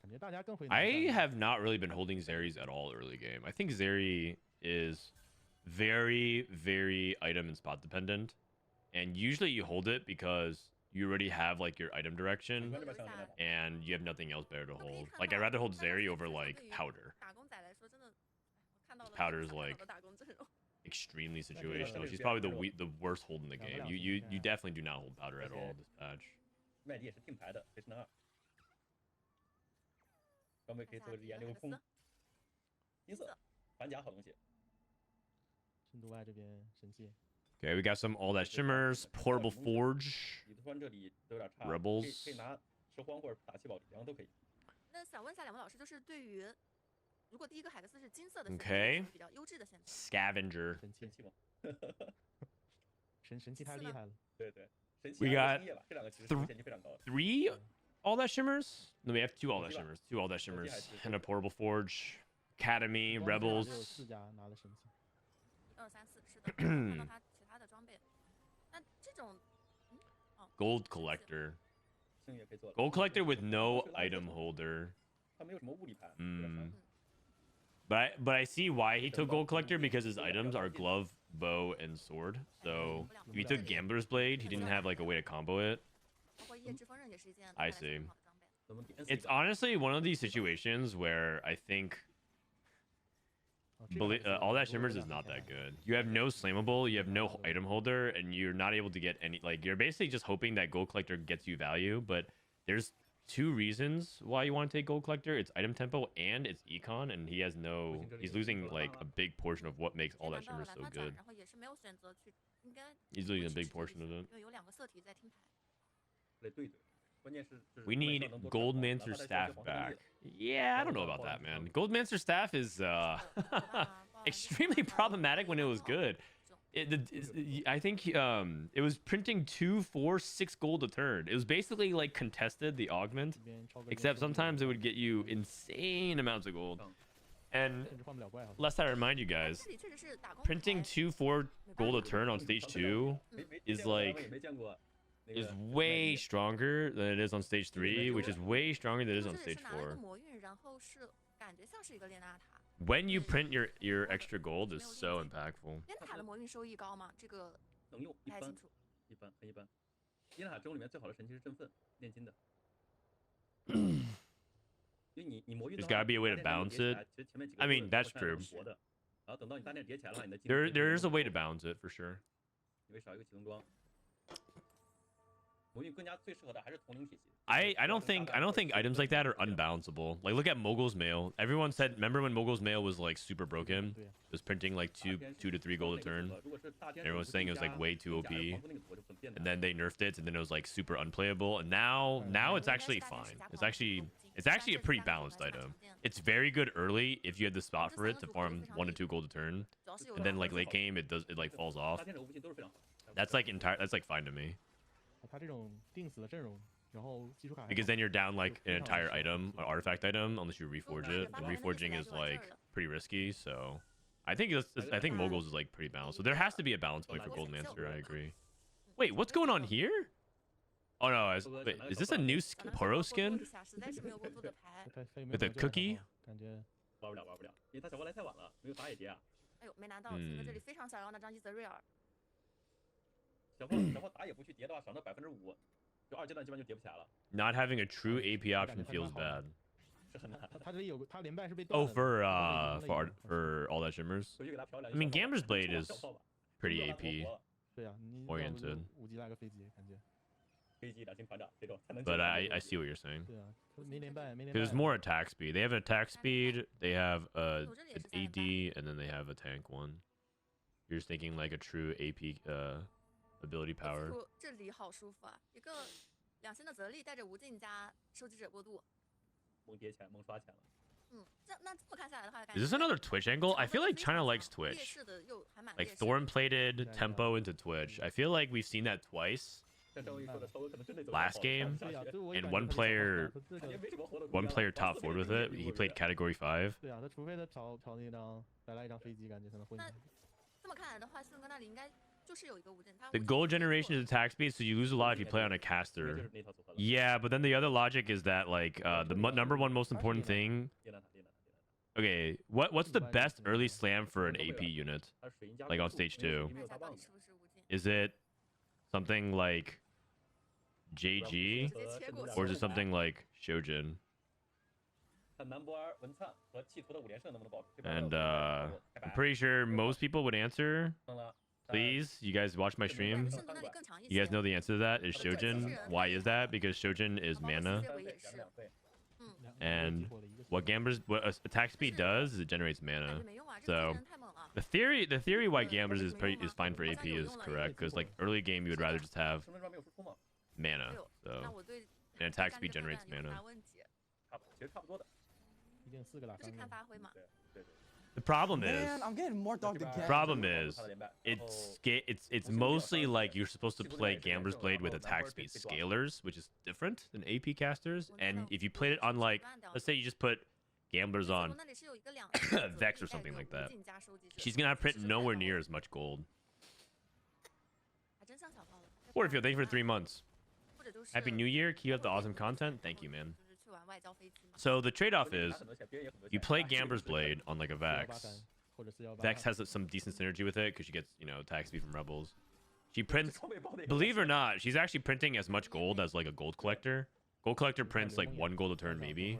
感觉大家更会。 I have not really been holding Zeris at all early game. I think Zeri is very, very item and spot dependent. And usually you hold it because you already have like your item direction 这边像那种。 and you have nothing else better to 都可以 hold. 看 Like I'd 到 rather hold 大家 Zeri 其 over 实 like 对于 Powder. 打工仔来说，真的我看到了 Powder's 想看到 like- 的打工阵容。 Extremely situational. She's probably the worst hold in the game. You definitely do not hold Powder at all this patch. 麦迪也是听牌的，非常2。装备可以做个研究空。金色，反甲好东西。深度外这边神器。 Okay, we got some all that shimmers, portable forge, 李子川这里都有点差 Rebels 可以拿拾荒或者打气宝两个都可以。那想问一下两位老师，就是对于如果第一个海克斯是金色的， Okay 比较优质的选择。 scavenger. 神器神器吗？神器太厉害了。对对，神器 We 还有 got 星夜吧，这两个其实出现就非常高的。 3 all that shimmers? No, we have 2 all that shimmers. 2 all that shimmers. And a portable forge. Academy, 光这俩只有 Rebels. 4家拿了神器。 1、2、3、4，是的，看到他其他的装备。那这种 Gold collector. 生意也可以做了。 Gold collector with 它 no 是垃圾 item 桶 holder. 它没有什么物理盘，有点烦 But I see why he took gold collector because his items are glove, bow, and sword. So if he took gambler's blade, he didn't have like a way to combo it. 包括夜之锋刃也是一件 I 看起来 see. 很好的装备。能不能点 It's honestly one of these situations where I think 这个还不错 all that 如果 shimmers 有 is 两 not 条 that good. You have no slammable, you have no item holder, and you're not able to get any. Like you're basically just hoping that gold collector gets you value. But there's two reasons why you want to take gold collector. It's item tempo and it's econ, and he has no. He's losing like a big portion of what makes all that 拿到了 shimmers so 蓝方斩， good. 然后也是没有选择去，应该 He's 会 losing a 去 big 吃这 portion 些 of it. 因为有两个色体在听牌。得对，关键是就是 We 他们 need 希望能多赚 Goldmancer 哪怕他需要 staff 学黄金 back. 力 Yeah, I don't know about that, man. Goldmancer staff is extremely problematic when it was good. I think it was printing 2, 4, 6 gold a turn. It was basically like contested the augment, 这边超哥 except sometimes it would get you insane amounts of gold. And 甚至换不了怪好像 lest I remind you guys, 这里确实是打工 printing 2, 4 gold a turn on stage 2is 见过咱们 like 也没见过那 is 个 way stronger than it is on stage 3, which is way stronger than it is 这 on 里是 stage 拿了一个 4. 魔运，然后是感觉像是一个列娜塔。 When you print your extra gold is so impactful. 列娜塔的魔运收益高吗？这个能用一般不太清楚。一般很一般。伊纳塔中里面最好的神器是振奋炼金的，因为你魔运的 There's 话 gotta be a way to 大电 balance 叠起 it. 来其实前面几个 I mean, 都 that's 是好像 true. 很薄的，然后等到你大电叠起来的话，你的金 There is a way to balance it for sure. 你会少一个启动装。魔运更加最适合的还是统领体系。 I don't think items like that are unbalanceable. Like look at Mogul's Mail. Everyone said, remember when Mogul's Mail was like super broken? 对呀 It was printing like 2 to 3 gold a turn. 如果是大天 Everyone was saying it was like way too OP. 黄蜂那个组合就很变态 And then they nerfed it, and then it was like super unplayable. And now it's actually fine. It's actually a pretty balanced item. It's very good early if you had the spot for it to farm 1 to 2 gold a turn. 主要是有 And then like late game, it like falls off. 大天的无性都是非常好的。 That's like fine to me. 他这种定死的阵容，然后基础卡还 Because 好 then you're down like an entire item, an artifact item, unless you reforge it. And reforging is like pretty risky, so I think Moguls is like pretty balanced. So there has to be a balance point for Goldmancer. I agree. Wait, what's going on here? Oh no, wait, is this a new Poro skin 实在是没有过多的牌。他费没 with a 有这样 cookie? 感觉玩不了，因为他小过来太晚了，没有打野蝶啊。哎呦，没拿到，此刻这里非常想要那张伊泽瑞尔。小炮打野不去叠的话，少那5%，就2阶段基本就叠不起来了， Not having a true AP option feels bad. 是很难。他这里有个他连败是被断 Oh, 的 for all that shimmers. 回去给他嫖两。 I mean, Gamber's Blade is 小炮吧 pretty AP, 对呀，你 oriented. 5级来个飞机，感觉飞机两星团长这种才能。 but I see what you're saying. 对啊，他没连败，没连 Because 败 there's more attack speed. They have an attack speed. They have an 我这里也是在 AD, and then they have a tank one. You're just thinking like a true AP ability power. 这里好舒服啊！一个2星的泽力带着无尽加收集者过渡。猛叠钱，猛刷钱了。那这么看下来的话， Is this another Twitch angle? I feel like China likes 劣 Twitch. 势的又还蛮 Like 劣势的 thorn plated tempo into Twitch. I feel like we've seen that twice. 像张伟说的，稍微可能真的走 Last game 对呀，这我也 and 感觉 one 特别巧 player 他这个感觉没什么活的。 One player top 4 with it. He played category 5. 对啊，他除非他嫖那张再来一张飞机，感觉才能混进去。这么看来的话，西伦哥那里应该就是有一个无尽。 The gold generation is attack speed, so you lose a lot if you play on a 就 caster. 是那套组合了。 Yeah, but then the other logic is that like the number one most important thing. 列娜塔。 Okay, what's the best early slam for an AP unit? 他是水银加 Like on 速 stage 2. 没有看一下到大棒子。底是不是无尽。 Is it something like JG, or is it something like Shojin? 看南博尔、文灿和企图的5连胜能不能保住？ And I'm pretty sure most people would answer. 胜了。 Please, you guys watch my stream. 圣哥那里更强一些。 You guys know the answer to that is Shojin. Why is that? Because Shojin is mana, 这也是。 and what attack speed does is it generates 感 mana. 觉没用啊，这个 So 人太猛了。 the theory why Gamblers is fine for AP is correct, because like early game you would rather just have 身份证没有输出吗？ mana. 那 So 我对 and attack speed generates 有 mana. 啥问题？其实差不多的。一定4个打就是3个。看发挥嘛。对。 The problem is Man, I'm getting more dog to get. problem is it's mostly like you're supposed to play Gambler's Blade with attack speed scalers, which is different than AP casters. And if you played it on like, let's say you just put Gamblers on 那里是有一个两 Vex or something like that, she's gonna print nowhere near as much gold. 还真像小炮了。 Or if you're thank you for 3 months. 或者的都是 Happy New Year. Keep up the awesome content. Thank you, man. So the trade-off is you play Gambler's Blade on like a Vex. 或者418 Vex has some decent synergy with it because she gets, you know, attack speed from rebels. She prints, believe it or not, she's actually printing as much gold as like a gold collector. Gold collector prints like 1 gold a turn, maybe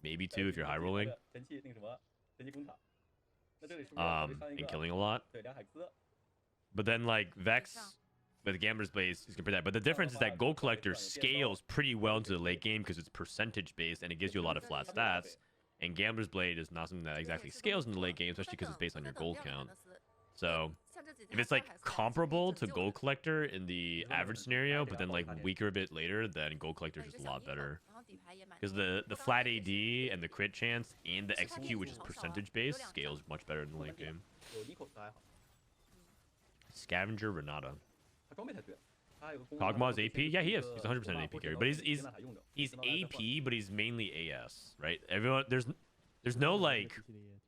2 if you're high rolling. 神器那个什么神器工厂，那这里是不是 And killing a lot. 对两海兹， But then like Vex with Gambler's Blade is gonna print that. But the difference is that gold collector scales pretty well into the late game because it's percentage based and it gives you a lot of flat stats. And Gambler's Blade is not something that exactly scales in the late game, especially because it's based on your gold count. So if it's like comparable to Gold Collector in the average scenario, but then like weaker a bit later, then Gold Collector is just a lot better. Because the flat AD and the crit chance and the execute, which is percentage based, scales much better in the late game. 有尼口还好， Scavenger Renata. 他装备才对。他还有个功 Kog'Maw's AP? Yeah, he is. He's 100% AP carry, but he's 让他用着 he's AP, but he's mainly AS, right? Everyone there's no like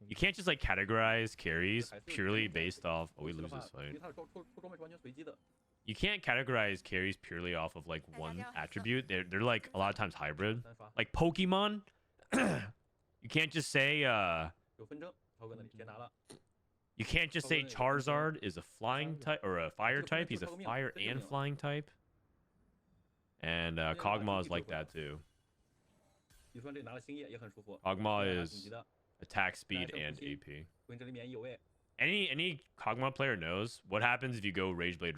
you can't just like categorize carries purely based off. Oh, we lose this 因 fight. 为他的出装备是完全随机的， You can't categorize carries purely off of like one attribute. They're like a lot of times hybrid. 单刷 Like Pokemon, you can't just say 有纷争，涛哥那里先拿了， you can't just say Charizard is a flying type or a fire type. He's a fire and flying type. And Kog'Maw is like that too. 比如说这里拿了星夜也很舒服， Kog'Maw 拿 is 顶级的， attack speed and AP. 回这里免疫有位， Any Kog'Maw player knows what happens if you go Rage Blade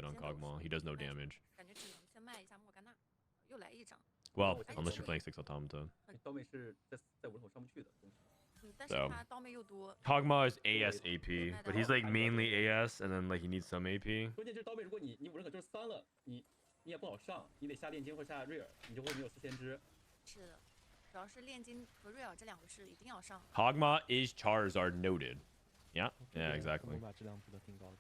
on Kog'Maw. He does no damage. 感觉只能先卖一下莫甘娜，又来一张。 Well, unless you're playing 6 Automata. 刀妹是在我头上不去的东西。但是 So 他刀妹又多， Kog'Maw is AS AP, but he's like mainly AS, and then like he needs some AP. 关键就是刀妹，如果你五人可就是3了，你也不好上，你得下炼金或下瑞尔，你就会没有4先知。是的，主要是炼金和瑞尔这2个是一定要上的。 Kog'Maw is Charizard noted. Yeah, yeah, exactly. 我把质量补的挺高的。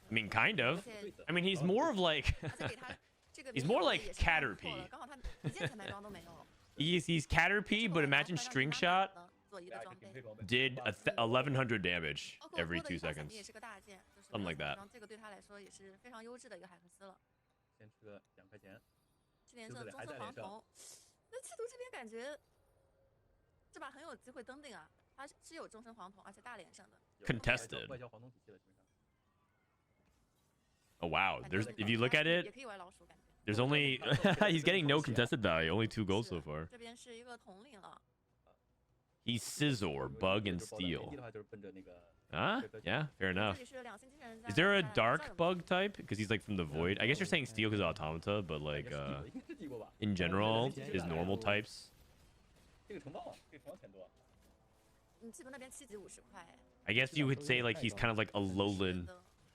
I mean, kind of. 而且 I mean, he's more of like 而且给他这个 He's more like 也是刚好 Caterpie 了刚好他一件前排装都没有。 he's Caterpie, but imagine String Shot 左移的装备。 did 1100 damage 包括 every 多的 2一把闪 seconds. 电也是个大件，就是 Something like that 这个对他来说也是非常优质的一个海克斯了。先吃个2块钱，去连胜终身黄铜，那气图这边感觉这把很有机会登顶啊！他是有终身黄铜，而且大连胜的。 Contested. 外交黄铜体系了，基本上。 Oh wow, there's if you look at 也 it, 可以玩老鼠感觉。 there's only he's getting no contested value, only 2 goals so far. 这边是一个统领了， He's Scizor, Bug, and 唯一 Steel. 的话就是奔着那个 Huh? Yeah, fair 这 enough. 里是两星机器人在 Is there a 在 dark 在 bug type? Because he's like from the void. I guess you're saying Steel because of Automata, but like 应该是帝国吧？ in general, his normal types. 这个城堡，这个城堡钱多。基本那边7级50块哎。 I guess you would say like he's kind of like a Alolan,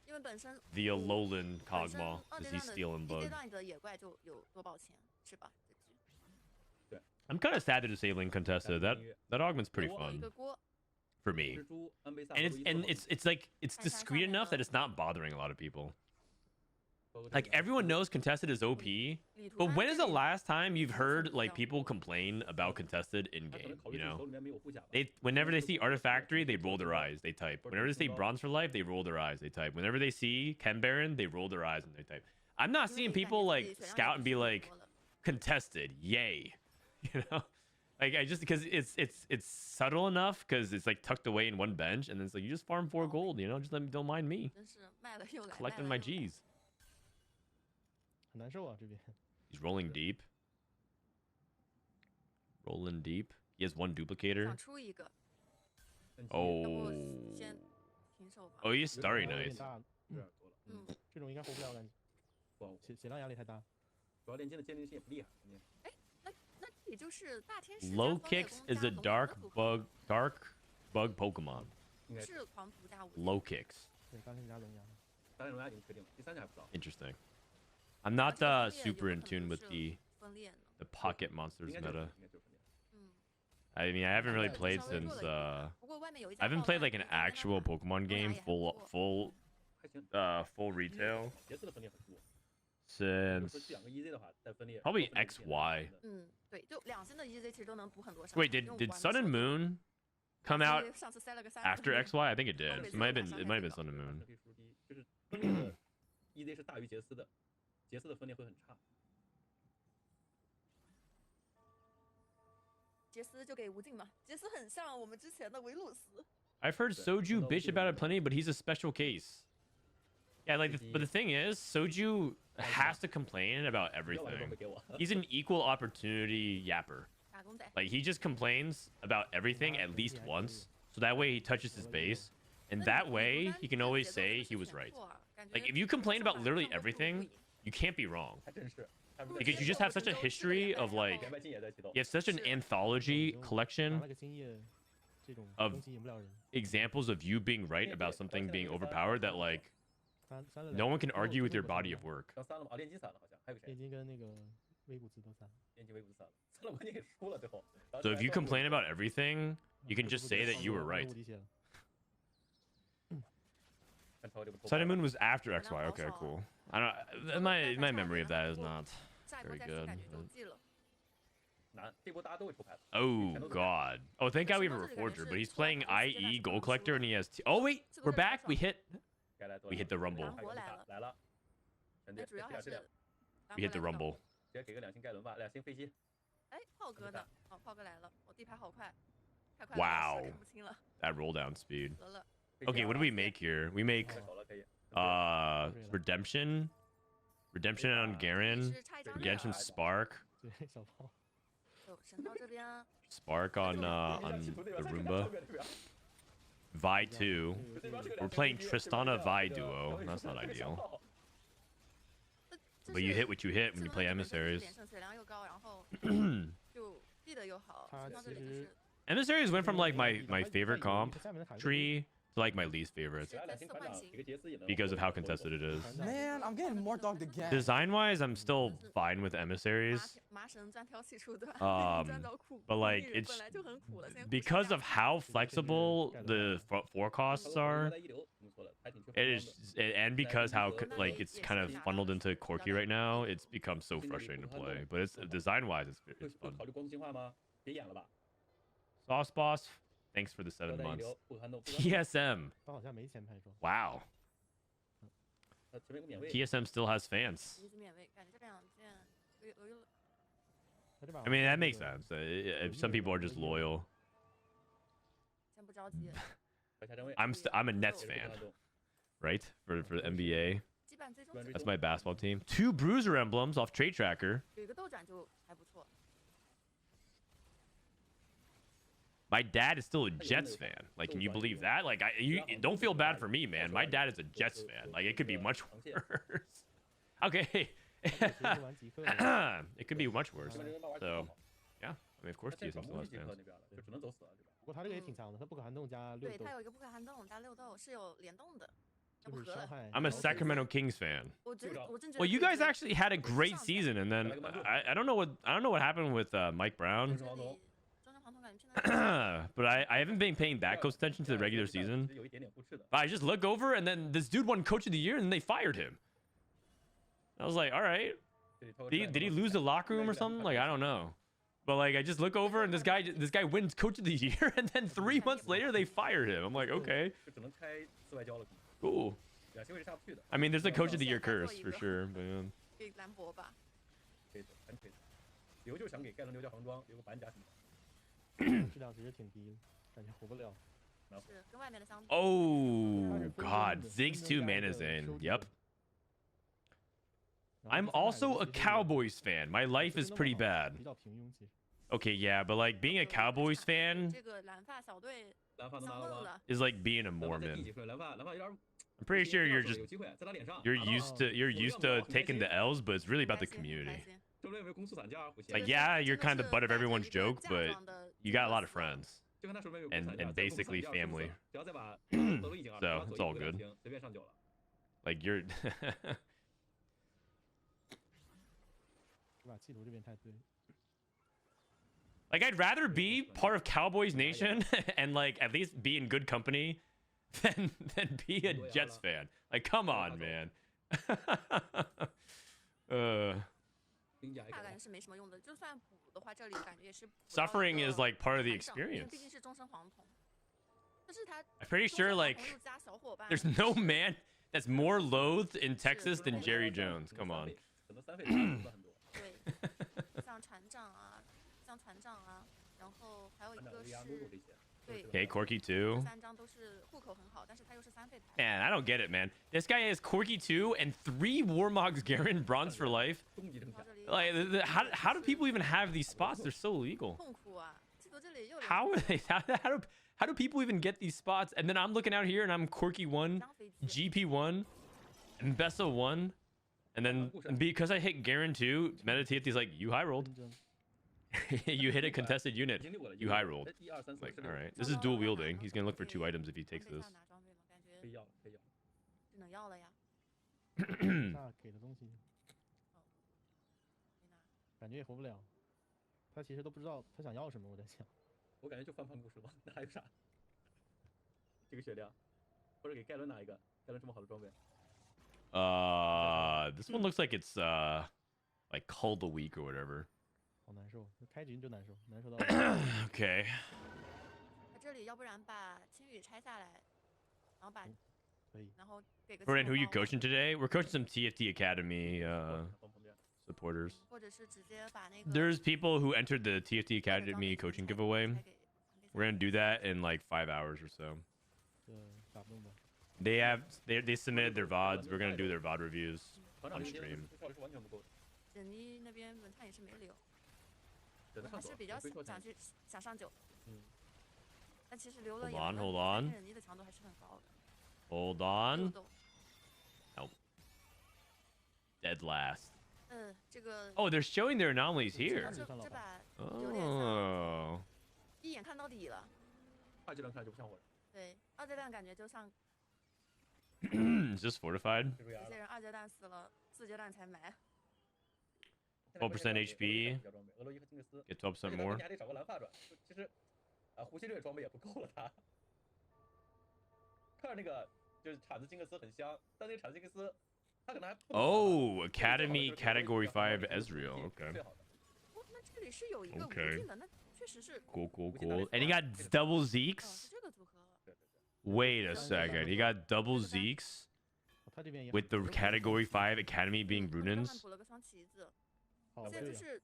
因为本身 the Alolan 本身 Kog'Maw, 二 because 阶 he's 段的 Steel and 一阶 Bug. 段的野怪就有多宝钱是吧？这局 I'm kind of sad to disabling contested. That augment's pretty 一 fun 个锅 for me, 蜘蛛、安贝萨 and it's like it's discreet enough that it's not bothering a lot of people. Like everyone knows contested is OP, 旅途 but 安 when is 这 the 里 last time you've heard like people complain about contested in 他可能 game? 考 You 虑自己 know, 手里面没有护甲吧。 they whenever they see Artifactory, they roll their eyes, they type. Whenever they see Bronze for Life, they roll their eyes, they type. Whenever they see Chem Baron, they roll their eyes and they type. I'm not 因为 seeing 感觉 people 自 like 己血量 scout 也 and 比 be 别人 like 多了 contested, yay, you know. Like I just because it's subtle enough because it's like tucked away in one bench and then it's like you just farm 4 gold, you know, just don't mind me 真是卖了又来， collecting 卖 my 了又来 G's. 很难受啊这边。 He's rolling deep. Rolling deep. He has 1 duplicator. 想出一个， Oh. 要不先停手吧。 Oh, he's starry 有点 nice. 大，有点多了。嗯，这种应该活不了，感觉不，血量压力太大。主要炼金的鉴定性也不厉害。那这里就是大天使加 Low 枫叶 kicks 弓 is 加 a 龙 dark 的组合 bug Pokemon. 应该是狂徒加武 Low kicks. 对，当天加龙牙。三龙牙已经确定了，第3家还不知道。 Interesting. I'm 而 not 且枫叶有 super in 可 tune 能 with 是 the 分裂呢。 pocket monsters 应该就是 meta. 应该就是分裂。嗯， I mean, I haven't really 稍 played 微弱 since 了一点不过外面有一 I 家 haven't 爆 played 卖 like an 比赛 actual 那把 Pokemon game 也还不错 还行。 full retail 杰斯的分裂很多。 since 如果说2个 EZ 的话，再分裂。 probably 多分裂一点 XY. 嗯，对，就2星的 EZ 其实都能补很多伤。 Wait, 因为 did 我玩 Sun 的 and 时候 Moon come out 因为上次塞了个3 after XY? I think it did. 每 It 次 might have 都 been 马 it 上 might have 来 been Sun and Moon. 可以输低，就是分裂的 EZ 是大于杰斯的，杰斯的分裂会很差。杰斯就给无尽嘛，杰斯很像我们之前的维鲁斯。 I've heard Soju bitch about it plenty, but he's a special case. Yeah, like, but the thing is, Soju has to complain about 要玩都 everything. 会给我。 He's an equal opportunity yapper. 打工仔， Like, he just complains about everything at least once, so that way he touches his base, and that way he can always say he was right. Like, if you complain about literally everything, you can't be wrong. 还真是。他们 Because you just have such a history of, like, 连麦金也在启动。 you have such an anthology 拿 collection 那个经验，这种 of 东西赢不了人。 examples of you being right about something being overpowered that, like, 三了 no 两 one can 个 argue with your 没有 body of work. 刚3了吗？哦，炼金3了好像，还有个谁炼？金跟那个威古兹都三。炼金维不3了，3了关键给输了最后。然后 So if you 就来 complain about everything, you can just say that you were right. 看超这个 Sun and Moon was after XY. Okay, cool. I don't. My memory of that is not 下一波 very 再次 good. 感觉就记了。难，这波大家都会抽牌的。 Oh God. Oh, thank God we have a Reforger, but he's playing IE Gold Collector and he has. Oh wait, we're back. We hit. 该来多 We hit the rumble. 还有个来了。全队那主要还是 We hit the rumble. 直接给个2星盖伦吧，2星飞机。哎，炮哥呢？哦，炮哥来了，我地牌好快，太快了， Wow 看不清了。 That roll down speed. 得了， Okay, what do we make here? We make 太丑了，可以。 redemption on Garen, 是差一张 redemption 脸。 Spark, 对，小炮。就神刀这边， Spark on the Roomba. Vi 2. We're playing Tristana Vi duo. That's not ideal. 这 But you 是 hit what you hit when you play 智能 emissaries. 点胜血量又高，然后就地的又好，他神刀这里就其实是 Emissaries went from like my favorite comp 下面的卡 tree to like my least favorite 其他2星船长给个杰斯也能。 because of how contested it is. Man, I'm getting more dogged again. Design wise, I'm still fine with 麻 emissaries 麻绳专挑细处断， Um, 专找苦。 but like 工艺人 it's 本来就很苦了，现在苦 because 成 of 这样 how flexible the forecasts are. 在一流，怎么说的？还挺缺 It 防 is, 的。 and because how like it's kind of funneled into Corky right now, it's become so frustrating to play. But it's design wise, it's 会 fun. 考虑光速进化吗？别演了吧。 Sauce Boss, thanks for the 7 在一 months. 流，不寒动。 TSM, 他好像没前排装。 wow. 前面有个免位。 TSM still has fans. 一直免位，感觉这两件有 他这把 I mean, that makes sense. Some people are just loyal. 先不着急。 I'm a Nets fan, right? For the NBA. 羁绊最终 That's my basketball team. 2 Bruiser emblems off Trade Tracker. 有一个斗转就还不错。 My dad is still a Jets fan. Like, can you believe that? Like, you don't feel bad for me, man. My dad is a Jets fan. Like, it could be much worse. Okay. 完即刻了 It could be much worse. So, yeah. I mean, of course, 他 TSM 在 still 防 has 空那 fans. 边了，就只能走死了，对吧？不过他这个也挺强的，他不可撼动加六对，斗它，有一个不可撼动加六斗是有联动的，要不就是合了。伤害。 I'm a Sacramento Kings fan. 我真觉 Well, 得 you guys actually had a great season, and then I don't know what happened with Mike Brown. 这里中间黄铜感觉偏的 But I haven't been paying that close attention to the regular season. 有一点点互斥的。 But I just look over, and then this dude won Coach of the Year, and they fired him. I was like, all right. 这里偷个 Did he lose the locker room or something? Like, I don't know. But like, I just look over, and this guy wins Coach of the Year, and then 3 months later they fired him. I'm like, okay, 就只能开4外交了。 cool. 2星位是下不去的， I mean, there's a Coach of the Year curse for sure, but给兰博吧。可以的，很可以的。理由就是想给盖伦留下黄装，留个板甲什么的。质量其实挺低的，感觉活不了。是跟外面的相比。 oh god, Ziggs 2 mana's in. Yep. I'm also a Cowboys fan. My life is pretty bad. 比较平庸，其实。 Okay, yeah, but like being a Cowboys fan 这个蓝发小队蓝发能拿上梦到吗？了， is like being a 蓝发在第 Mormon. 几顺？蓝发有点。 I'm pretty sure you're 有 just 机会在他脸上。 you're used to taking the L's, but it's really about the 开心 community. 开心周围有没有攻速散架？虎 Like 钳。 yeah, you're kind of the butt of everyone's joke, but you got a lot of friends. 就跟他手里面有 and- 攻速散架 and basically 再攻速 family. 只要再把德鲁一警二， So, 把 it's 左 all 一个 good. 两停随便上9了。 Like you're 这把气图这边太对。 like I'd rather be part of Cowboys Nation and like at least be in good company than be a Jets fan. Like come on, man. 兵甲也给了大感觉是没什么用的，就算补的话，这里感觉也是补到 Suffering 一个 is like part of the 残障因为 experience. 毕竟是终身黄铜。但是他 I'm pretty 终身 sure 黄 like 铜又加小伙伴 there's no man that's more loathed in Texas than Jerry Jones. Come on. 可能3费差不算很多。对，像船长啊，然然后还有一个安娜、露露这是些。对 Okay, Corky 2. 3张都是户口很好，但是他又是3费台。 Man, I don't get it, man. This guy has Corky 2 and 3 Warmogs Garen Bronze for life. 终极正到片。这里 Like, how do people even have these spots? They're so illegal. 痛苦啊！记得这里又 How are they? How do people even get these spots? And then I'm looking out here and I'm Corky 1, 张飞机， GP 1, and Bessa 1. And then because I hit Garen 2, Meditate, he's like, you high rolled. 真的 You hit a contested 已 unit. 经溜过了。 You high rolled. 1、2、3、4、 Like, 5、6 all right. This is dual wielding. He's gonna look for 2 items if he takes 装备 this. 上拿装备吗？感觉可以要了，可以要了。只能要了呀。那给的东西没拿。感觉也活不了。他其实都不知道他想要什么，我在想。我感觉就翻盘故事吧，那还有啥？这个血量，或者给盖伦拿一个，盖伦这么好的装备。 This one looks like it's like Call the Week or whatever. 好难受，开局就难受，难受到 Okay. 在这里，要不然把青羽拆下来，然后把，可以。然后给个 Frodan, 青 who you 红包 coaching today? We're coaching some TFT Academy 放旁边。 supporters. 或者是直接把那个 There's people who entered the TFT Academy coaching giveaway. We're gonna do that in like 5 hours or so. 打不动吧。 They submitted their VODs. We're gonna do their VOD reviews 团长 on 那边 stream. 效率是完全不够的，忍一那边文探也是没留，只能上左。我还是比较回错想去想上9，嗯，但其实留了 Hold 也 on, 不 hold 问 on. 忍一的强度还是很高的。 Hold 漏 on. 洞 Dead last. 这个 Oh, they're showing their anomalies here. 这把Oh. 一眼看到底了。二阶段看就不像我，对，二阶段感觉就像 Is this fortified? 这个牙有些人二阶段死了，4阶段才埋。 12% HP 俄罗伊和金克斯 Get 12% 你 more. 还得找个蓝发转。其实胡希略装备也不够了，他。看着那个就是铲子金克斯很香，但那个铲子金克斯他可能还不能 Oh, Academy Category 5 Ezreal. Okay. 最好的。那这里是有一个无 Okay. 尽的，那确实是 Cool, cool, cool. And he got double 是 Zeeks? 这个组合。对对对。 Wait a second. He got double Zeeks 他这边也 with the Category 5 Academy being 刚刚 Brunans? 补了个双旗子，好对呀。现在就是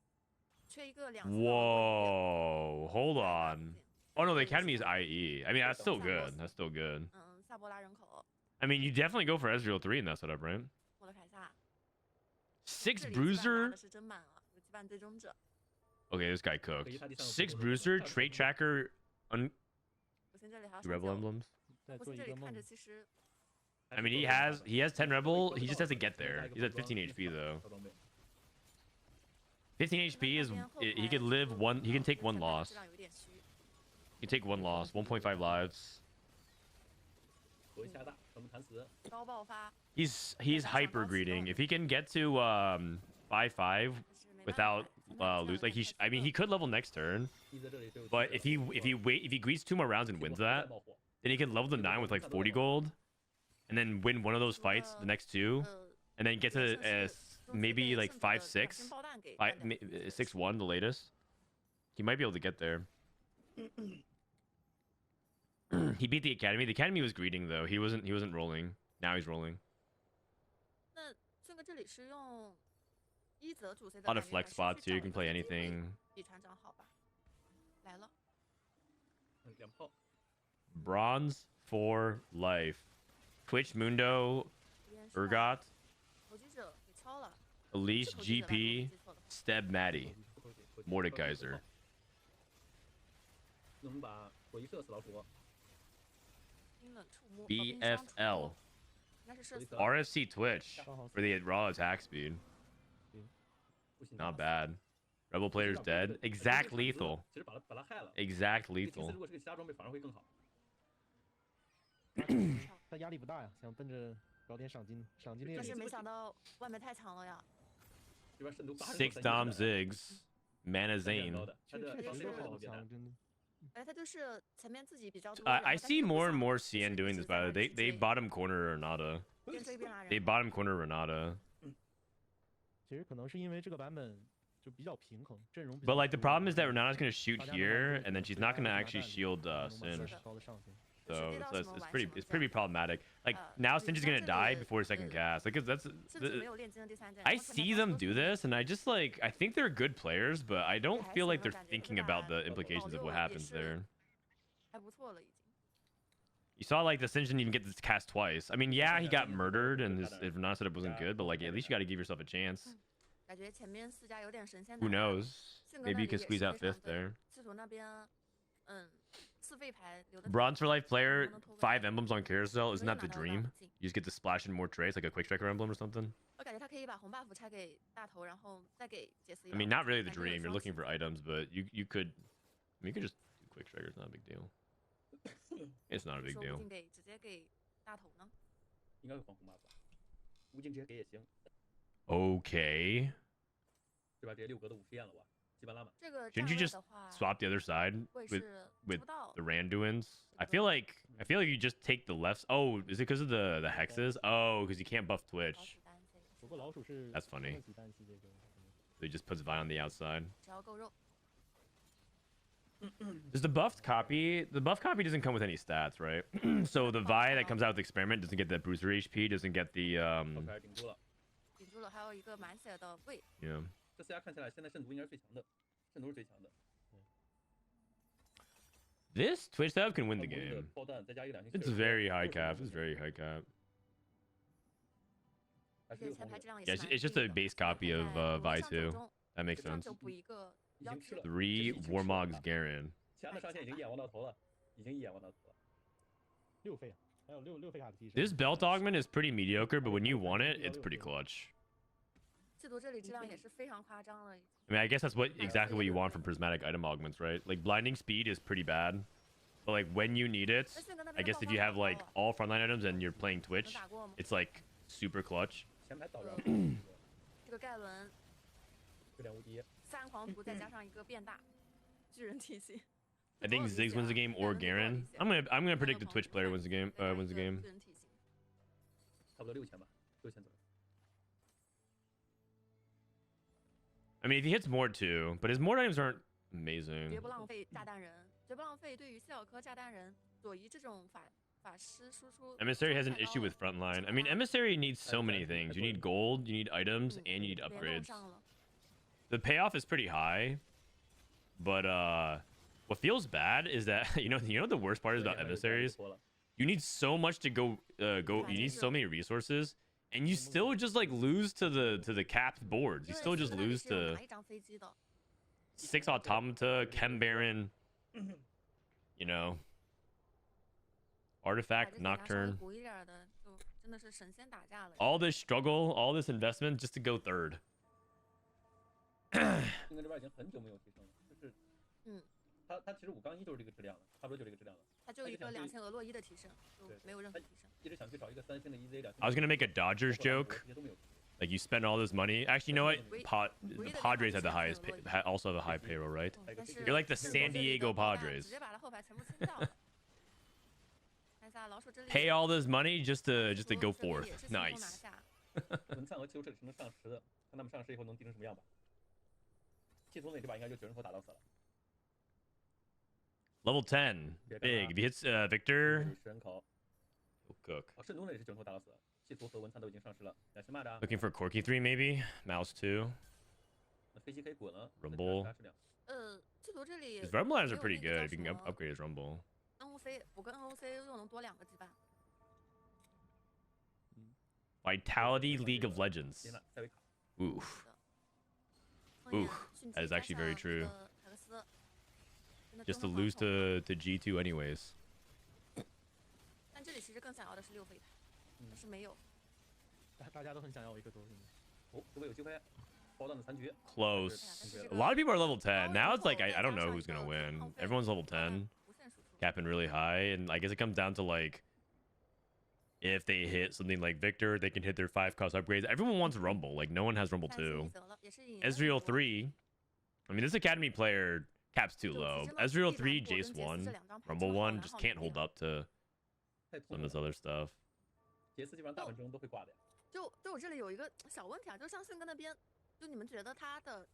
缺一个2。 Whoa. Hold on. Oh, no, the Academy is IE. I mean, that's still good. That's still good. 萨博拉人口， I mean, you definitely go for Ezreal 3 in that setup, right? 我的凯撒。 6 这里基本拿 Bruiser? 的是真满了，有羁绊追踪者。 Okay, this guy cooked. 6 Bruiser, Trait Tracker, 我现在这里还要 2 上 Rebel 9。 Emblems. 再我做一个梦现在这里看着，其实 I mean, he has 10 Rebel. He just has to get there. He's at 15 HP though. 15 HP is he could live one. He can take 1 loss. 质量有点虚。 He can take 1 loss, 1.5 lives. 国下大，咱们谈死。高爆发， He's hyper greeting. If he can get to 5-5 但是没办 without 法 lose, like I mean, he could level next turn. 一在这里就。 But if he greets 2 more rounds and wins that, then he can level to 9 with like 40 gold, and then win one of those fights, the next 2, and then get to maybe like 5-6, 6-1 the latest. He might be able to get there. He beat the academy. The academy was greeting though. He wasn't rolling. Now he's rolling. 那这个这里是用一则主 C A lot of flex spots here. You can play anything. 比船长好吧？来了， 2炮。 Bronze for life. Twitch Mundo, 这边是把 Urgot, 投机者给敲了， Elise 是投机者吧 GP, 我记错了 Steb Maddie, Mordekaiser. 能把火一射死老鼠。冰冷触摸，冰霜触 BFL. 摸应该是射死了。 RFC Twitch 刚好 for the raw attack speed. 不行 Not bad. Rebel player's dead. Exact lethal. 其实把他害了。 Exact 这个金丝 lethal. 如果是个其他装备，反而会更好。他压力不大呀，想奔着搞点赏金，赏金猎但是人。没想到外面太强了呀，这边渗透80 6 Dom Ziggs. Mana Zane. 确实都好强，真的。哎，他就是前面自己比较多。 I see more and more CN doing this, by the way. They bottom corner Renata. 边追边拉人。 They bottom corner Renata. 其实可能是因为这个版本就比较平衡，阵容比 But 较 like the 多 problem is that Renata's gonna shoot 大家能 here, 拿 and then she's not gonna actually shield 能不能 Sin. 高的上限。though. So it's pretty problematic. Like now, Sinji's gonna die before second cast. Like that's 甚至没有炼金的第三阵， I 然后 see them do this, and I just like I think they're good players, but I don't feel like they're thinking about the implications of what happens there. 还不错了已经。 You saw like the Sinjin didn't even get this cast twice. I mean, yeah, he got murdered, and his Renan setup wasn't good, but like at least you got to give yourself a chance. 感觉前面4家有点神仙打 Who 架 knows? 信哥 Maybe 那 you 里 can 也 squeeze 是 out 非常 fifth 对 there. 赤足那边，四费牌留的 Bronze for life player, 能偷个 5 emblems on carousel. Isn't that the 拿到 dream? 大镜 You just get to splash in more traits, like a quick striker emblem or something. 我感觉他可以把红 buff 拆给大头，然后再给杰斯。 I mean, not really the 感觉有 dream. You're 双 looking 喜 for items, but you could, I mean, you could just do quick strikers. Not a big deal. It's not a big 说无 deal. 尽给直接给大头呢？ 应该会放红 buff 吧，无尽直接给也行， Okay. 对吧？直接6格的50验了哇，基本拉满。这个 Shouldn't 站 you 位 just 的话， swap the other side 位 with 是 with 知不到 the Randuins? I feel like you just take the left. Oh, is it because of the hexes? Oh, because you can't buff 老 Twitch. 鼠单这个不过老鼠是 That's funny. 子弹系这个， So he just puts Vi on the outside. 只要够肉。 Does the buffed copy? The buff copy doesn't come with any stats, right? So the Vi that comes out with experiment doesn't get that booster HP, doesn't get the 开始顶住了，顶住了，还有一个满血的位， yeah. 这4家看起来现在圣毒应该是最强的，圣毒是最强的。 This Twitch setup can win the 无论的 game. 炮弹再加一两星， It's very high cap. It's very high cap. 还是这6同子，前排质量也 Yeah, 是 it's 蛮 just 低 a 的 base copy of 在 Vi 上 too. 九中 That makes 这样 sense. 就补一个已要求经吃了。 3 这是 Warmogs Garen. 其他的上线已经一眼望到头了，已经一眼望到头了。 6费啊，还有六费卡的提升。 This belt augment is pretty mediocre, but when you want it, it's pretty clutch. 制毒这里质量也是非常夸张了。 I mean, I guess that's exactly what you want from prismatic item augments, right? Like blinding speed is pretty bad, but like when you need it, 但是跟那 I 边 guess 的 if you 爆 have 发 like 好高啊 all frontline items and you're playing 能 Twitch, 打过吗？ it's like super clutch. 前排倒着，这个盖伦有点无敌。 3狂徒再加上一个变大巨人体系。 I think Ziggs wins the game or Garen. I'm gonna predict the Twitch player wins the game. Wins the game. 巨人体系 差不多6000吧，6000左右。 I mean, if he hits more too, but his more items aren't amazing. 绝不浪费炸弹人，绝不浪费对于谢小科炸弹人左移这种法师输出。 Emissary has an issue with frontline. I mean, Emissary needs so many things. You need gold, you need items, and you need 联动 upgrades. 上了 The payoff is pretty high, but what feels bad is that you know the worst part is about emissaries. You need so much to go. You need so many resources, and you still just like lose to the capped boards. You 因为 still 四 just 个那里 lose 是有 to 拿一张飞机的， 6 automata, Chem Baron, you know, 把 artifact, 这给他稍微 nocturne. 补一点儿的，就真的是神仙打架了。 All this struggle, all this investment just to go third. 星哥这边已经很久没有提升了，就是，他其实5杠1就是这个质量了，差不多就这个质量了。他就一个2000额洛伊的提升，就对没有任何提升。一直想去找一个3星的 EZ 2000。 I was gonna make a Dodgers joke. 这些都没有。 Like you spend all this money. Actually, you know what? The Padres have the highest, also have a high payroll, right? 但是 You're like the 赤足 San 这里的 Diego 炮弹 Padres. 直接把他后排全部清掉了。看一下老鼠这里 Pay all this money just to go 赤足这里 fourth. 也是轻松拿 Nice. 下文灿和气球这里是能上10的，看他们上10以后能敌成什么样吧。气球那这把应该就9人头打到死了。 Level 10, big. If he hits Viktor, 10人口。 he'll cook. 圣都那里是9人头打到死，气球和文灿都已经上10了，两星骂的。 Looking for Corky 3 maybe. Mouse 2. 那飞机可以滚了。 Rumble. 赤足这里 His Rumble items are 没有 pretty 那个 good. If you can 叫什么 upgrade his Rumble. NOC 补个 NOC 又能多2个羁绊。 Vitality League of Legends. 天呐，塞维卡。 Oof. 凤眼 Oof, 迅 that is 捷 actually 加 very 上 true. 这个塔克斯真的 Just to 争 lose 得很 to G2 anyways. 但这里其实更想要的是6费牌，但是没有。大家都很想要一个多，现在。哦，这位有机会，爆弹的残局。 Close. A lot of people are level 10. Now it's like, I don't know who's going to win. Everyone's level 10. 无限输出。 Capping really high. And I guess it comes down to like, if they hit something like Viktor, they can hit their 5 cost upgrades. Everyone wants Rumble. Like, no one has Rumble 3 2. 走了，也是赢了 Ezreal 很多 3. I mean, this Academy player caps too 就 low. 其实呢 Ezreal 3, 地盘 Jace 果跟 1, 杰斯这两张牌 Rumble 正好 1 拿 just 好 can't 能 hold 量 up to 太痛 some 了 of this other stuff. 杰斯基本上大部分阵容都会挂的呀。就我这里有一个小问题啊，就像迅哥那边，就你们觉得他的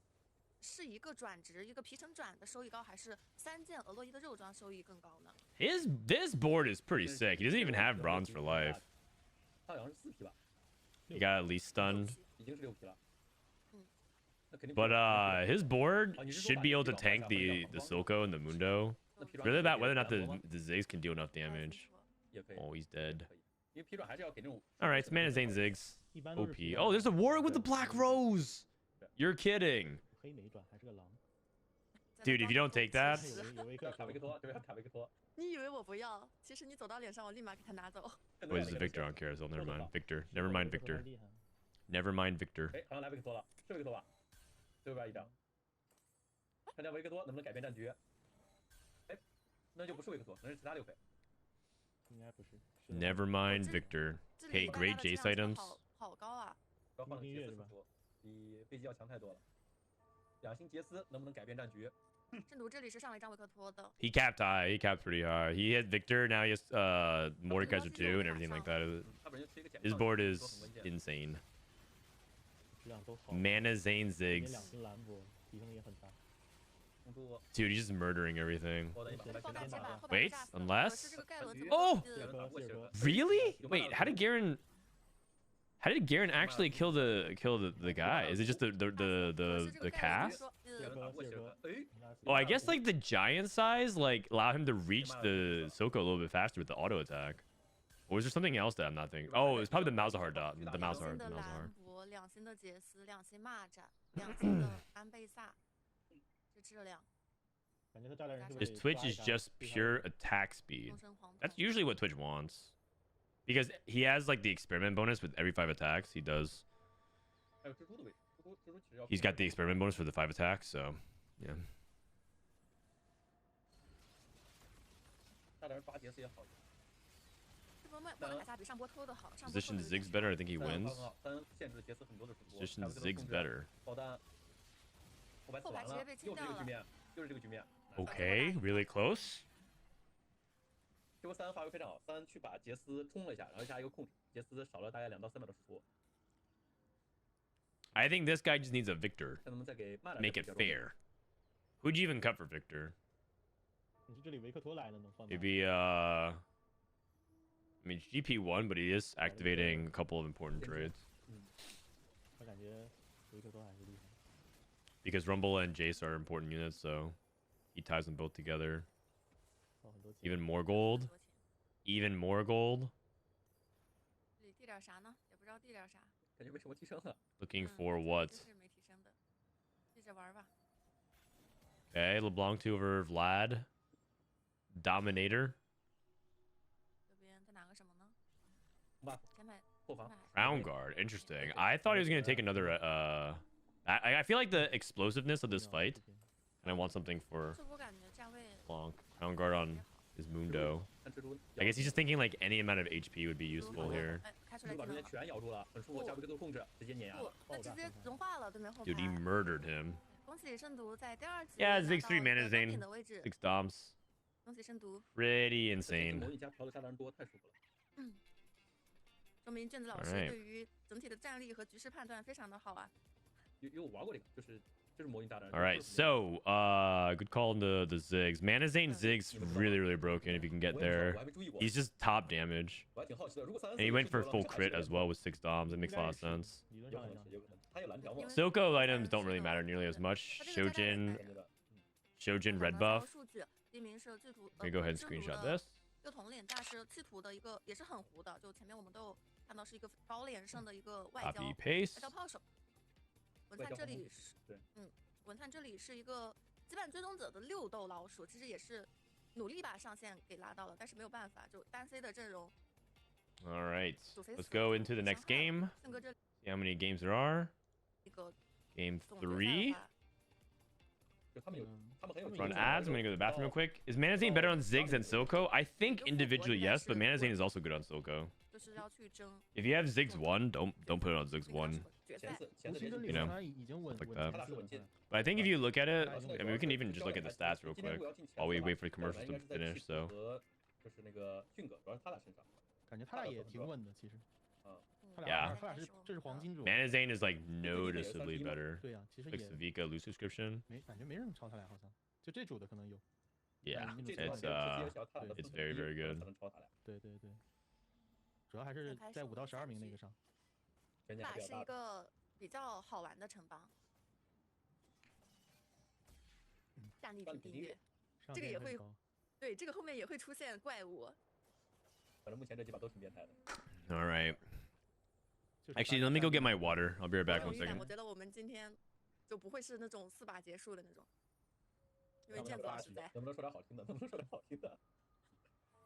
是一个转职，一个皮城转的收益高，还是3件俄洛伊的肉装收益更高呢？ This board is pretty sick. He doesn't even have bronze for life. 他好像是4皮吧， He got at least stunned. 已经是6皮了。那肯定。 But his board should be able to tank the Silco and the Mundo. Really about whether or not the Ziggs can deal enough damage. 也可以， Oh, he's dead. 因为皮转还是要给那种。 All right, it's Mana Zane Ziggs. 一般都是 OP. 皮 Oh, there's a Warwick with the Black Rose. You're kidding. 黑莓转还是个狼。 Dude, if you don't take that- 有维克要卡维克托，这边要卡维克托。你以为我不要？其实你走到脸上，我立马给他拿走。 Wait, this is Victor on carousel. Never mind. Victor. Never mind Victor. 厉害。 Never mind Victor. 哎，好像来维克托了，是维克托吧？右边一张。看这维克托能不能改变战局？哎，那就不是维克托，那是其他6费。应该不是。 Never mind Victor. 这 Hey, 里 great 大家的 Jace 质量 items. 好高啊！要放杰斯出，比飞机要强太多了。2星杰斯能不能改变战局？ 正读这里是上了一张维克托的， He capped high. He capped pretty high. He hit Victor. Now he has Mordekaiser 2 and everything like that. 他本身就切一个简 His 报 board 说 is 很稳健 insane. 质量都好。 Mana Zane 2 Ziggs. 星兰博，提升也很大。冲突 Dude, he's just murdering everything. 爆弹一把，把爆弹接全打了。把后边 Wait, 炸死了 unless- 可是这个盖伦特别 Oh! 谢哥，谢哥。 Really? Wait, how did Garen? How did Garen actually kill the guy? Is it just the cast? 盖伦打过谢哥，哎， Oh, I guess like the giant size like allow him to reach the Soko a little bit faster with the auto attack. Or is there something else that I'm not thinking? Oh, it's probably the Malzahar dot. The 2 Malzahar. 星 The 的 Malzahar. 兰博，2星的杰斯，2星蚂蚱，2星的安贝萨，这质量。感觉他炸弹人是 His Twitch is just pure attack speed. 终身黄 That's 铜 usually what Twitch wants. Because he has like the experiment bonus with every 5 attacks. He does. 还有蜘蛛的位置，蜘蛛其实要。 He's got the experiment bonus for the 5 attacks, so yeah. 炸弹人抓杰斯也好一点。这波莫德凯撒比上波偷的好，上波偷 Position 的有点 Ziggs better. I think he 3 wins. 很好，3限制杰斯很多的主播。 Position Ziggs better. 爆弹，后排死完了，又是这个局面，又是这个局面。 Okay, really close. 这波3发挥非常好，3去把杰斯冲了一下，然后加一个控制，杰斯少了大概2到3秒的输出。 I think this guy just needs a Victor. 看能不能再给曼 Make it fair. Who'd you even cut for Victor? 你是这里维克托来了能放。 Maybe I mean GP1, but he is activating a couple of important trades 我感觉维克托还是厉害。 because Rumble and Jace are important units, so he ties them both together. 花很多钱。 Even more gold. 多钱 Even more gold. 这里递点啥呢？也不知道递点啥。感觉为什么提升了？ Looking 嗯 for 这 what? 是没提升的，继续玩吧。 Okay, LeBlanc 2 over Vlad. Dominator. 这边再拿个什么呢？哇，先买后防 Crown Guard. Interesting. I thought he was gonna take another. I feel like the explosiveness of this fight, and I want something for 这波感觉站位 Blanc. Crown Guard on his Mundo. 看蜘蛛。 I guess he's just thinking like any amount of HP would be useful here. 哎，开出蜘蛛把中间来技能了。全咬住了，很舒服，加维克托控制，直接碾压不了。，那直接融化了对面后 Dude, he 排。 murdered him. 恭喜圣毒在第2局 Yeah, 拿 Ziggs 到 3 一 mana 个 Zane 登顶的位置。 6 Doms. 恭喜圣毒， Pretty 这 insane. 模拟加嫖的炸弹多，太舒服了。说明卷子老师 Alright 对于整体的战力和局势判断非常的好啊。有玩过这个，就是模拟炸弹。 All right, so good call on the Ziggs. Mana Zane Ziggs really broken if you can get 我 there. 还没注意过。 He's just top damage. 我还挺好奇的，如果3 And he went for full crit as well with 6 Doms. It makes a lot of sense. 理论有上来讲，可能是，有可能。他有蓝条吗？ Silco items don't really matter nearly as much. 它这个炸弹 Shojin, 感觉的。 Shojin 看 red 到 buff. 数据，第一名是剧图， Let me go ahead and 制图 screenshot 的 this. 一个统领大师气图的一个也是很糊的，就前面我们都有看到是一个高连胜的一个外交 Copy paste. 外交炮手。文灿这里是对，文灿这里是一个羁绊追踪者的6斗老鼠，其实也是努力把上限给拉到了，但是没有办法，就单 C 的阵容 All right, 主 C let's 4 go into the next 伤害 game. 胜哥这里 See how many games there are. 一个 Game 总决赛的 3. 话，就他们有，他们很有。 Run ads. I'm gonna go to the bathroom real quick. Is Mana Zane better on Ziggs than Silco? I think individually yes, but Mana Zane is also good on Silco. 就是要去争 If you have Ziggs 1, don't put it on Ziggs 1. 决前赛。四连续 无锡这里 You know, 他已经稳 like 稳 that. 进四了 But I think if you look at it, I mean, we can even just look at the stats real quick while we wait for the commercials to finish. So 就是那个迅哥，主要是他俩身上。感觉他俩也挺稳的，其实。他 Yeah 俩他俩是这是黄金种， Mana Zane is like 这个也算 noticeably 低吗 better. 对呀，其实 Like 也 Vika loot subscription. 感觉没人超他俩，好像就这组的可能有。 Yeah, 嗯这 it's 种 it's very very good. 才能超他俩，对对对，主要还是在5到12名那个上。悬念马是还比较大的。一个比较好玩的城邦，战力挺低劣，上这个也会限很高对，这个后面也会出现怪物。反正目前这几把都挺变态的。 All right. 就是 Actually, 大 let me 家 go get 战 my 力 water. I'll be right back 有 one 一点， second. 我觉得我们今天就不会是那种4把结束的那种，因为要不然剑子老8师在，能不能说点好听的？能不能说点好听的？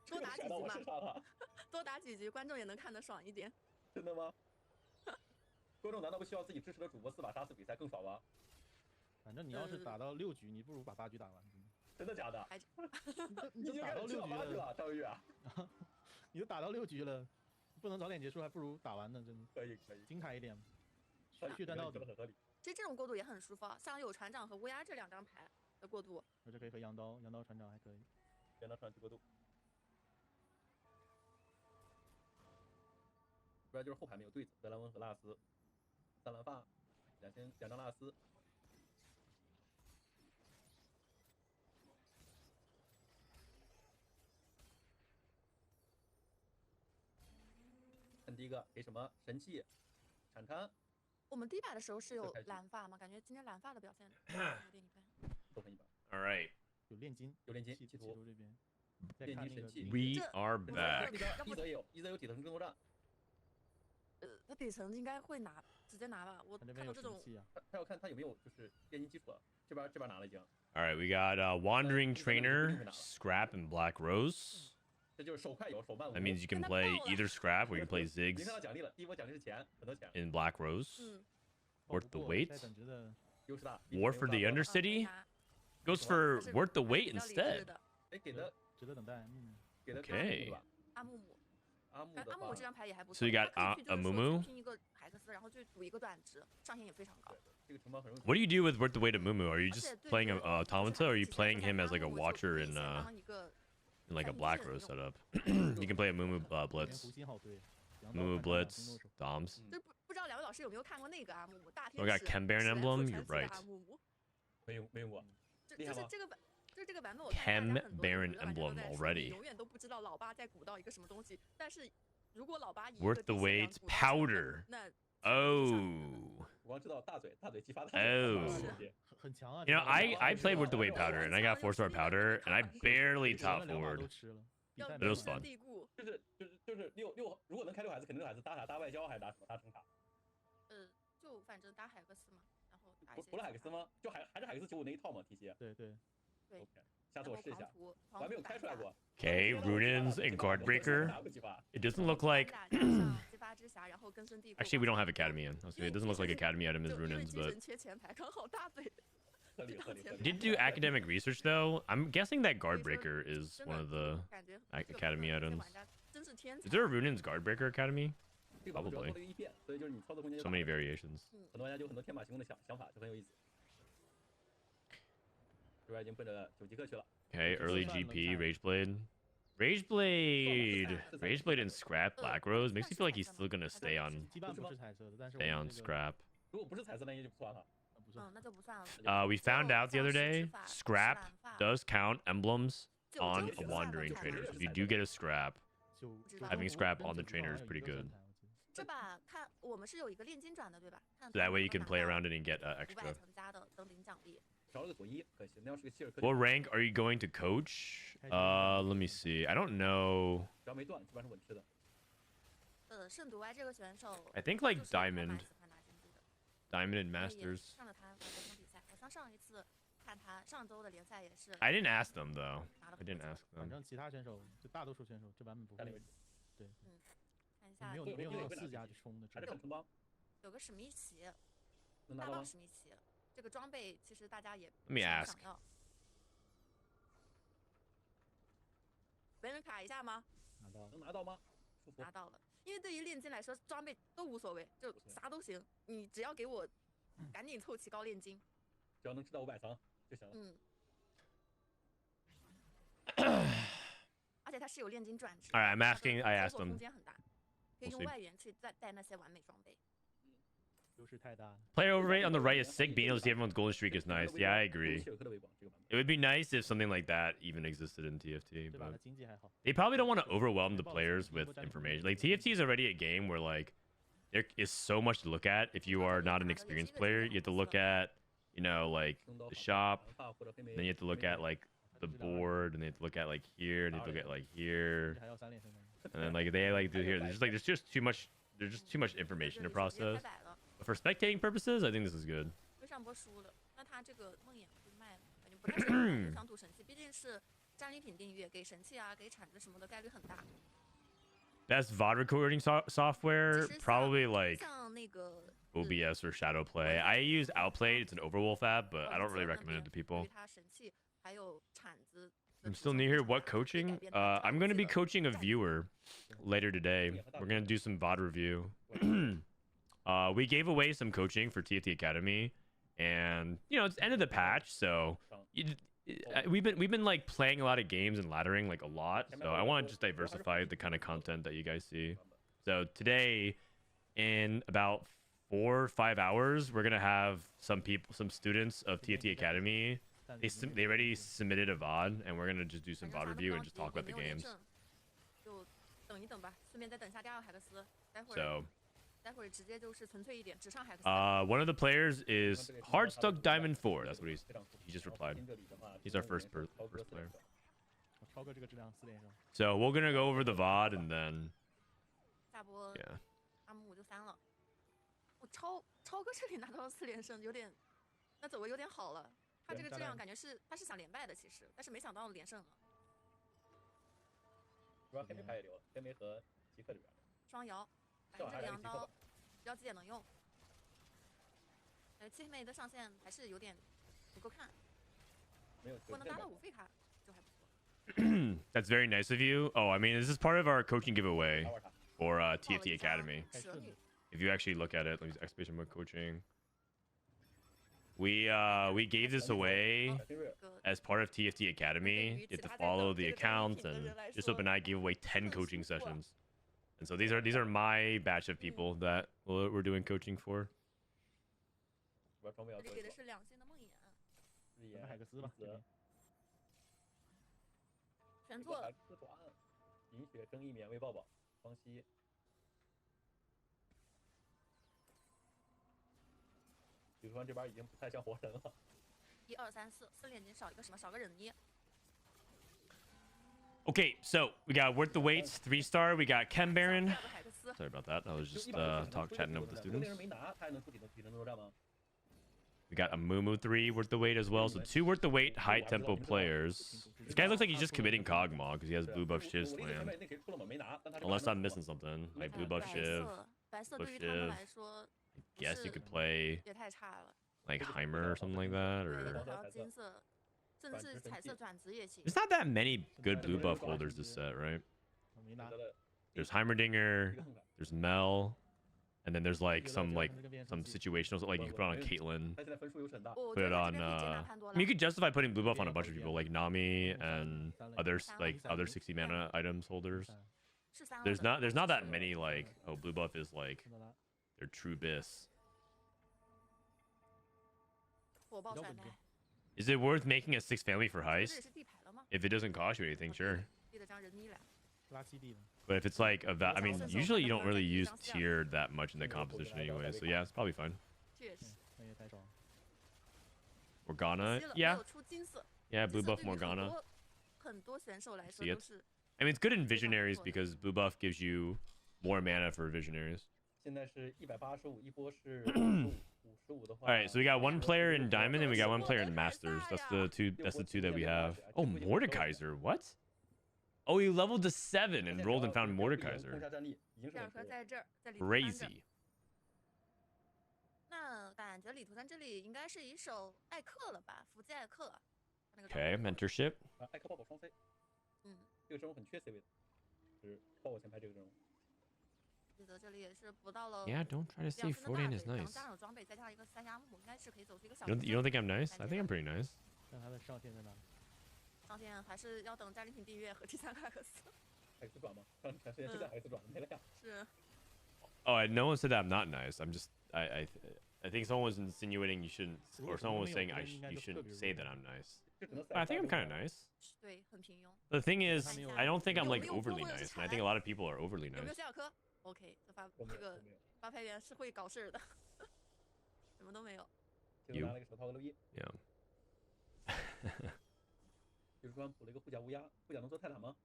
多打几局嘛到我身，上了，多打几局，观众也能看得爽一点。真的吗？观众难道不希望自己支持的主播4把杀4比赛更爽吗？反正你要是打到6局，你不如把8局打完。真的假的？还你就打到6局8局了，了，张宇啊，你都打到6局了，不能早点结束，还不如打完呢，真的可以可以，精彩一点，血血战到底很合理。其实这种过渡也很舒服啊，像有船长和乌鸦这2张牌的过渡，而且可以和羊刀船长还可以。先到传奇过渡，不然就是后排没有对子，德兰温和拉斯，3蓝发，2张拉斯。看第一个给什么神器，铲铲我们第一把的时候是有这开局蓝发吗？感觉今天蓝发的表现有点一般。都分一半， All right. 有炼金，有炼金企企图图这边，再炼看那个金神器灵 We are 那 back. 个一则也有，一则有底层争夺战，他底层应该会拿，直接拿吧。我他这边有看到这种神器啊，他要看他有没有就是炼金基础了。这边拿了已经， All right, we got Wandering Trainer, Scrap, and Black Rose. 这就是手快有手慢无。 That means you can 那 play 爆了 either Scrap or you can play 已经 Ziggs 看到奖励了，第一波奖励是钱，很多钱， in Black Rose. 嗯，爆 Worth 不 the 过 wait. 在等值的优势大。 War for the 没 Undercity 拿 goes for 他是 worth the 还是 wait 比较理智 instead. 的哎，给的值得等待。给的 Okay 是吧？阿木木，阿木的话阿木木这，张牌也还不错。 So you got 他可以去就是说 Amumu？去拼一个海克斯，然后去赌一个短值，上限也非常高。这个城邦很容易。 What do you do with worth the wait of Mumu? Are you 而 just 且对 playing 于 a 就是 Automata or are you 之前 playing 在 him 阿 as like a 木木就 watcher 可以 in 先当一个 like a 三 Black 巨 Rose 人 setup? You can play a Mumu 连 Blitz, 湖心好对，羊刀 Mumu 船长两 Blitz, 分手 Doms. 就是不知道2位老师有没有看过那个阿木木大 Oh, 天 got 使 Chem Baron 史莱姆 Emblem? 传 You're 奇的 right. 阿木木，没用过，厉害吗就是这个版。就是这个版本，我看 Chem 大家很多 Baron 娱乐版都 Emblem 在说 already 你永远都不知道老八在鼓到一个什么东西。但是如果老八以一 Worth 个 the 地线 wait 鼓到成本 powder. 那 Oh. 我光知道大嘴激发的。哦很强啊。 You know, 这个 I played with the weight powder and I got 4-star powder and I barely 吃了 top 2把 forward. 都吃了，比要赛 It 没 was 玩 fun. 地固，就是六，如果能开6孩子，肯定6孩子搭啥？搭外交还是搭什么？搭声卡？就反正打海克斯嘛，然后打一些不是海克斯吗？就还是海克斯95那一套嘛体系。对对，对 OK，下次我试一下，我我还没有开出来过。 Okay, Runins and Guardbreaker. 拿过几把 It doesn't look like. 激发之侠，然后根深蒂固。 Actually, we don't have Academy in. So it doesn't look like Academy item is 就因为 Runins, 精 but 神缺钱牌，刚好大嘴。合理合理合 I 理。 did do academic research though. I'm guessing that Guardbreaker is 真 one 的 of the. 感觉 Academy 这个 items 玩家真是天才 Is there a Runins Guardbreaker Academy? 这个主要做了一遍，所以就是你操作空间 So many variations. 很多玩家就有很多天马行空的想法，就很有意思。这边已经奔着9级课去了。 Okay, early GP, Rageblade. Rageblade and Scrap Black Rose makes me feel like he's still gonna stay on 羁绊不是彩色的，但是 stay 我 on 们这个 Scrap. 如果不是彩色，那也就不算了。不是那就不算了。 We found out the other day, Scrap does count emblems on a Wandering Trader. So if you do get a Scrap, 就 having scrap on the trainer is pretty good. 这把看我们是有一个炼金转的，对吧？ So that way you can play around it and get extra. 500层加的登顶奖励。少了个左一，可惜。那要是个希尔克， What rank are you going to coach? Let me see. I don't know. 只要没断，基本上是稳吃的。圣毒歪这个选手 I think like 就是还 Diamond, 蛮喜欢拿金币的 Diamond and 所以也 Masters. 上了他国中比赛，好像上一次看他上周的联赛也是 I didn't ask them though. 拿了 I didn't ask 反 them. 正其他选手就大多数选手这版本不会战力为，主，看一下没有第六没有那种4家去冲的，还是看城邦有个史密奇，能拿到吗？大棒史密奇，这个装备其实大家也 Let me 非常 ask. 想要。没人卡一下吗？拿到能拿到吗？舒服拿。到了，因为对于炼金来说，装备都无所谓，就啥都行，你只要给我赶紧凑齐高炼金。只要能吃到500层就行了。而且它是有炼金转职。 Alright, I'm asking- I asked 空 them. 间很大，可以 We'll 用 see. 外援去再带那些完美装备。优势太大了。 Player overrate on the right is sick. Being able to see everyone's golden streak is nice. Yeah, I agree. It would be nice if something like that even existed in TFT, 对吧？ but 那经济还好。 they probably don't want to overwhelm the players with information. Like TFT is already a game where like there is so much to look at. If you are not an experienced player, you have to look at, you know, like the shop, then you have to look at like the board, and then you have to look at like here, and you have to look at like 你 here, 还要3连胜呢。 and then like they like do here. There's just too much. There's just too much information to 这里直接 process. 开摆了， But for spectating purposes, I think this is good. 微上波输了，那他这个梦魇会卖吗？感觉不太适合用乡土神器，毕竟是战利品订阅，给神器啊、给铲子什么的概率很大。 Best VOD recording software, 其实 probably like 像那个 OBS or Shadow Play. I use Outplayed. It's an Overwolf app, but I don't really 那 recommend it to 边 people. 对于他神器还有铲子的 I'm 组 still 成 new 非 here. 常 What 大，可以 coaching? 改变他 I'm going to be 长期 coaching a 的战 viewer later today. We're going to do some VOD review. We gave away some coaching for TFT Academy, and you know it's end of the patch, so we've been like playing a lot of games and laddering like a lot. So I want to just diversify the kind of content that you guys see. So today, in about 4 or 5 hours, we're gonna have some students of TFT Academy. They already submitted a VOD, and we're gonna just do some 反正 VOD 咱们 review 当 and just 时 talk 也 about the 没有连 games. 胜，就等一等吧，顺便再等一下第二个海克斯，待会儿 So 待会儿直接就是纯粹一点，只上海克斯。 one of the players is Hardstuck Diamond 4. That's what he just replied. He's our first player. 我超哥这个质量4连胜。 So we're gonna go over the VOD and then 下波 yeah. 阿姆5就3了。我超哥这里拿到了4连胜，有点那走位有点好了。他这个质量感觉是他是想连败的，其实，但是没想到连胜了。主要黑莓牌也留了，黑莓和极客这边。双摇，哎，这个羊刀妖姬也能用。七妹的上限还是有点不够看，没有。如果能达到5费卡就还不错。That's very nice of you. Oh, I mean, this is part of our coaching giveaway for TFT Academy. 蛇女 If you actually look at it, let me use exclamation mark coaching. We gave this away as part of TFT Academy. You have to follow the account, and just and I gave away 10 coaching sessions. And so these are my batch of people that we're doing coaching for. 这里给的是2星的梦魇，咱们海克斯吧。这边全做了。饮血争议免卫抱抱，双膝。许川这边已经不太像活人了。1、2、3、4连已经少一个什么？少个忍一。 Okay, so we got Worth the Waits 3-star. We got Ken Baron. 第二个海克斯， Sorry about that. I was just chatting up with the students. 没拿，他还能出体能作战吗？ We got a Mumu 3 Worth the Wait as well. So 2 Worth the Wait high tempo players. This guy looks like he's just committing Kog'Maw because he has blue buff Shiv slam. 那可以出了吗？没拿，但他 Unless I'm missing something. Like blue buff 白 Shiv. 色，白色 buff 对于他们 Shiv. 来说 Guess you could play 也太差了。 like Heimer or something like that. 对， Or 还要金色，甚至是彩色转职也行。 there's not that many good blue buff holders this set, right? 我没拿。 There's Heimerdinger. There's Mel. And then there's like some situational, like you can put on a Caitlyn. 他现在分数优势很大。 我 Put 觉 it 得 on. 这边可以接纳潘多 I 拉 mean, you could justify putting blue buff on a bunch of people like Nami and others like other 60 mana items holders. 是3 There's not that many like blue buff is like 潘多拉 their true bis. 火爆甩奶， Is it worth making a 6 family for 这也 heist? 是地牌了吗？ If it doesn't cost you anything, sure. 立了张人妮来，拉基地的。 But if it's like I mean, usually you don't really use tiered that much in the composition anyway. So yeah, it's probably fine. 确实。那也太爽了。 Morgana, 吸了没 yeah, 有出金色， yeah, 金 blue 色 buff 对于很 Morgana. 多很多选手来说 See 都 it? 是 I mean, it's good in Visionaries because blue buff gives you more mana for Visionaries. 现在是185，一波是55的话。 All right, so we got 1 player in Diamond and we got 1 player in Masters. That's the two that we have. Oh, Mordekaiser, what? Oh, he leveled to 7 and rolled and found 攻 Mordekaiser. 下战力已经是这样很多。说在这儿，在里头看着 Crazy. 那感觉里图三这里应该是一手艾克了吧？伏击艾克。那个 Okay, mentorship. 艾克抱抱双 C， 嗯，这个阵容很缺 C 位的，是抱我前排这个阵容。记得这里也是不到了 Yeah, don't try to 2 say 分的 Frodan 大 is 队，然后 nice. 加上装备，再加上一个3加木，应该是可以走出一个小 You 胜 don't think I'm nice? I think I'm pretty nice. 但他的上限在哪里？上线还是要等战利品订阅和第3个艾克斯。海克斯转吗？上前时间就在海克斯转没了呀。是， Oh, no one said that I'm not nice. I'm just I think someone was insinuating you shouldn't, or someone was saying you shouldn't say that I'm nice. 这可能 I think I'm kind of nice. 对，很平庸。 The thing is, 看没有 I don't think I'm 有 like 没有 overly 或者是 nice, and I think a lot of people are overly 有没有 nice. 小小科 ？OK，这我没有个我没有，发牌员是会搞事儿的，什么都没有。结果拿了一个手套和路易， Yeah. 就是说补了一个护甲乌鸦，护甲能做泰坦吗？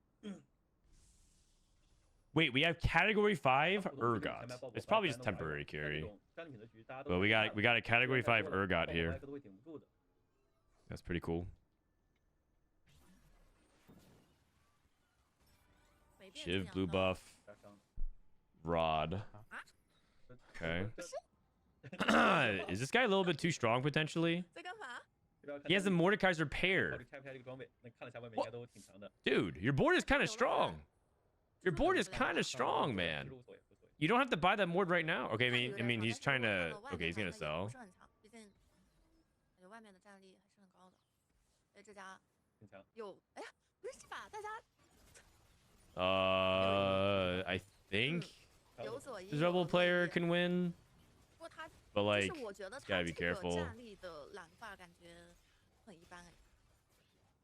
Wait, we have category 5 普通的 Urgot. 前面爆火 It's probably 翻 just 翻的 temporary 玩意儿 carry. 这种战利品的局，大家都 But we 看 got a category 5 多了 Urgot 爆火 here. 麦克都会顶不住的。 That's pretty cool. 没变 Shiv 这 blue 样的 buff, 加伤 Rod. 这 Okay. 这 Is this guy a little bit too strong potentially? 在干嘛？ 这边看 He has the 战利 Mordekaiser 考 paired. 虑开不开这个装备，那看了一下外面应该都挺强的。 Dude, your board is kind of 有了 strong. Your 就是 board 很 is 无聊 kind 的 of strong, man. 其实无所谓，无所谓。 You don't have to buy that board right now. Okay, 看有 I 点 mean 长 he's 但 trying 是如 to. 果看到外 Okay, he's 面 gonna 的话 sell. 不是很强，毕竟感觉外面的战力还是很高的。所以这家挺强。有，哎呀，不是这把，大家 I think 有左一 this 右 rebel 的 player 位 can win, 不过他 but 就 like 是我觉得 gotta 他 be 这个 careful. 战力的蓝发感觉很一般哎。